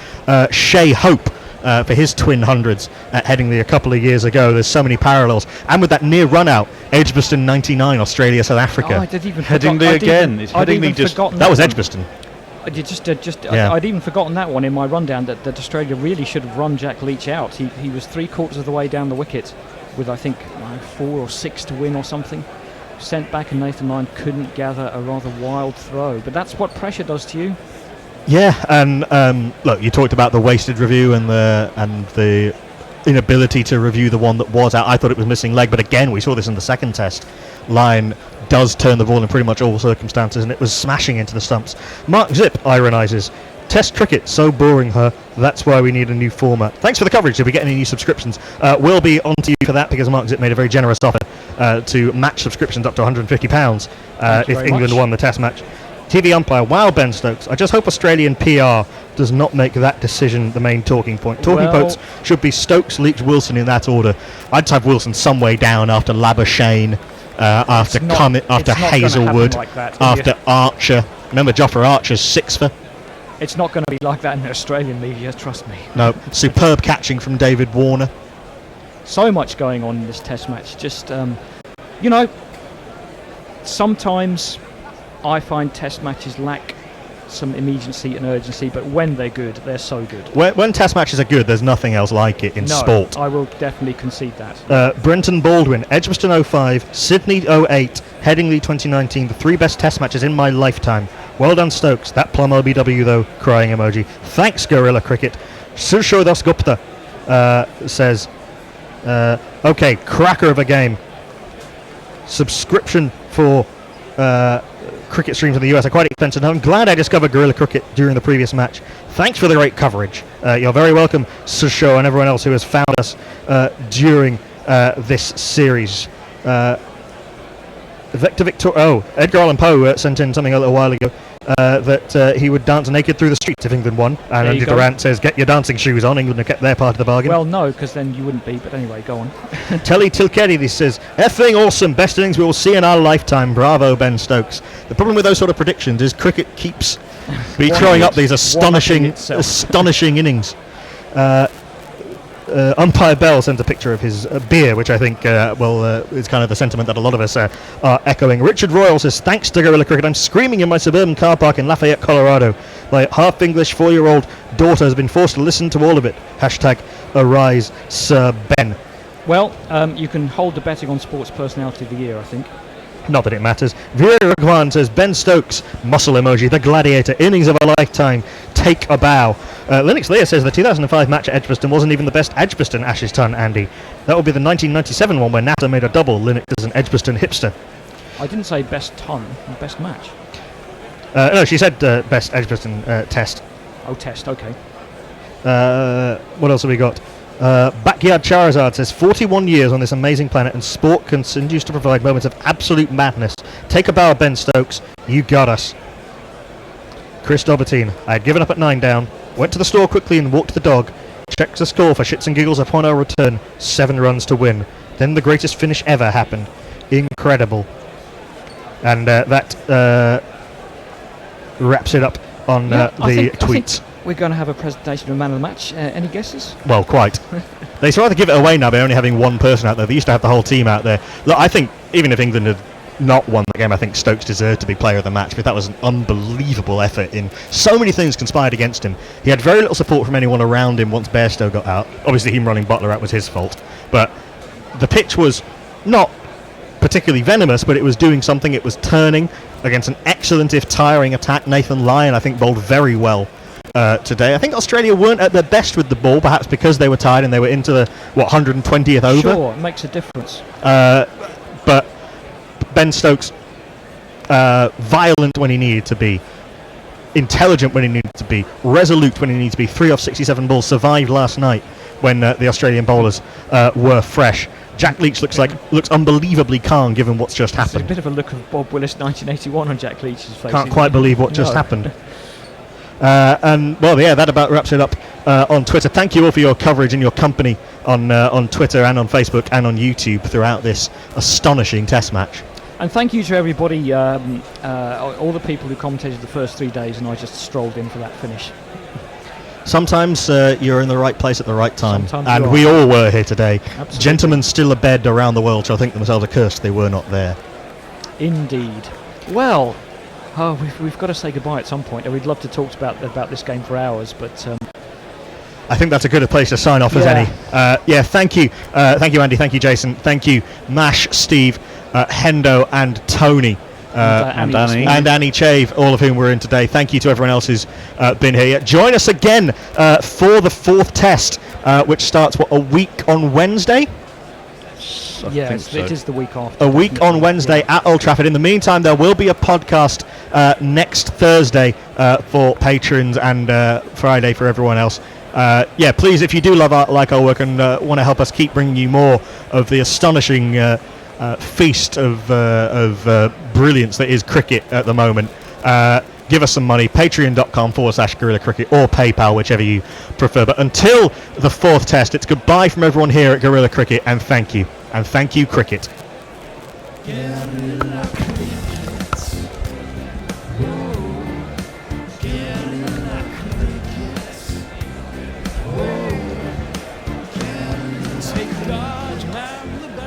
Shea Hope for his twin hundreds at Headingley a couple of years ago. There's so many parallels. And with that near run out, Edgbaston 99, Australia, South Africa. Oh, I did even Headingley again. That was Edgbaston. I'd even forgotten that one in my rundown, that Australia really should have run Jack Leach out. He was 3/4 of the way down the wicket with, I think, 4 or 6 to win or something. Sent back, and Nathan Lyon couldn't gather a rather wild throw. But that's what pressure does to you. Yeah, and look, you talked about the wasted review and the inability to review the one that was out. I thought it was missing leg, but again, we saw this in the second test. Lyon does turn the ball in pretty much all circumstances, and it was smashing into the stumps. Mark Zip ironises, Test cricket, so boring, huh? That's why we need a new format. Thanks for the coverage. If we get any new subscriptions, we'll be on to you for that, because Mark Zip made a very generous offer to match subscriptions up to £150 if England won the Test match. TV umpire, wow, Ben Stokes. I just hope Australian PR does not make that decision the main talking point. Talking points should be Stokes, Leach, Wilson in that order. I'd have Wilson some way down after Labuschagne, after Hazelwood, after Archer. Remember Jaffa Archer's 6 for? It's not going to be like that in the Australian media, trust me. No, superb catching from David Warner. So much going on in this Test match. Just, sometimes I find Test matches lack some immediacy and urgency, but when they're good, they're so good. When Test matches are good, there's nothing else like it in sport. I will definitely concede that. Brenton Baldwin, Edgbaston 05, Sydney 08, Headingley 2019, the 3 best Test matches in my lifetime. Well done, Stokes. That plum LBW though, crying emoji. Thanks, Guerrilla Cricket. Sursho Das Gupta says, okay, cracker of a game. Subscription for cricket streams in the US are quite expensive. I'm glad I discovered Guerrilla Cricket during the previous match. Thanks for the great coverage. You're very welcome, Sursho, and everyone else who has found us during this series. Edgar Allan Poe sent in something a little while ago that he would dance naked through the streets if England won. And Andy Durant says, get your dancing shoes on. England have kept their part of the bargain. Well, no, because then you wouldn't be. But anyway, go on. Telly Tilkedi, this says, effing awesome. Best innings we will see in our lifetime. Bravo, Ben Stokes. The problem with those sort of predictions is cricket keeps throwing up these astonishing innings. Umpire Bell sent a picture of his beer, which I think is kind of the sentiment that a lot of us are echoing. Richard Royal says, thanks to Guerrilla Cricket, I'm screaming in my suburban car park in Lafayette, Colorado. My half-English 4-year-old daughter has been forced to listen to all of it. Hashtag arise, Sir Ben. Well, you can hold the betting on Sports Personality of the Year, I think. Not that it matters. Veer Ragwan says, Ben Stokes, muscle emoji, the gladiator, innings of a lifetime, take a bow. Linux Lear says the 2005 match at Edgbaston wasn't even the best Edgbaston Ashes ton, Andy. That would be the 1997 one where NASA made a double. Linux is an Edgbaston hipster. I didn't say best ton, best match. No, she said best Edgbaston test. Oh, test, okay. What else have we got? Backyard Charizard says 41 years on this amazing planet and sport continues to provide moments of absolute madness. Take a bow, Ben Stokes. You got us. Chris Dobertine. I had given up at 9 down. Went to the store quickly and walked the dog. Checked the score for shits and giggles upon our return. 7 runs to win. Then the greatest finish ever happened. Incredible. And that wraps it up on the tweets. We're going to have a presentation of Man of the Match. Any guesses? Well, quite. They rather give it away now by only having one person out there. They used to have the whole team out there. Look, I think even if England had not won the game, I think Stokes deserved to be player of the match, because that was an unbelievable effort. In so many things conspired against him. He had very little support from anyone around him once Bairstow got out. Obviously, him running Butler out was his fault. But the pitch was not particularly venomous, but it was doing something. It was turning against an excellent, if tiring, attack. Nathan Lyon, I think, bowled very well today. I think Australia weren't at their best with the ball, perhaps because they were tired and they were into the 120th over. Sure, it makes a difference. But Ben Stokes, violent when he needed to be, intelligent when he needed to be, resolute when he needed to be. 3 off 67 balls, survived last night when the Australian bowlers were fresh. Jack Leach looks unbelievably calm given what's just happened. There's a bit of a look of Bob Willis 1981 on Jack Leach's face. Can't quite believe what just happened. That about wraps it up on Twitter. Thank you all for your coverage and your company on Twitter and on Facebook and on YouTube throughout this astonishing Test match. And thank you to everybody, all the people who commentated the first 3 days, and I just strolled in for that finish. Sometimes you're in the right place at the right time, Sometimes and we all were here today. Absolutely. Gentlemen still abed around the world shall think themselves accursed they were not there. Indeed. Well, we've got to say goodbye at some point. We'd love to talk about this game for hours, but I think that's a good place to sign off as any. Thank you, Andy. Thank you, Jason. Thank you, Mash, Steve, Hendo, and Tony. And Annie. And Annie Chave, all of whom were in today. Thank you to everyone else who's been here. Join us again for the 4th Test, which starts a week on Wednesday. Yes, it is the week after. A week on Wednesday at Old Trafford. In the meantime, there will be a podcast next Thursday for patrons and Friday for everyone else. Please, if you do like our work and want to help us keep bringing you more of the astonishing feast of brilliance that is cricket at the moment, give us some money. Patreon.com/Guerrilla Cricket or PayPal, whichever you prefer. But until the 4th Test, it's goodbye from everyone here at Guerrilla Cricket, and thank you. And thank you, cricket. Guerrilla Cricket.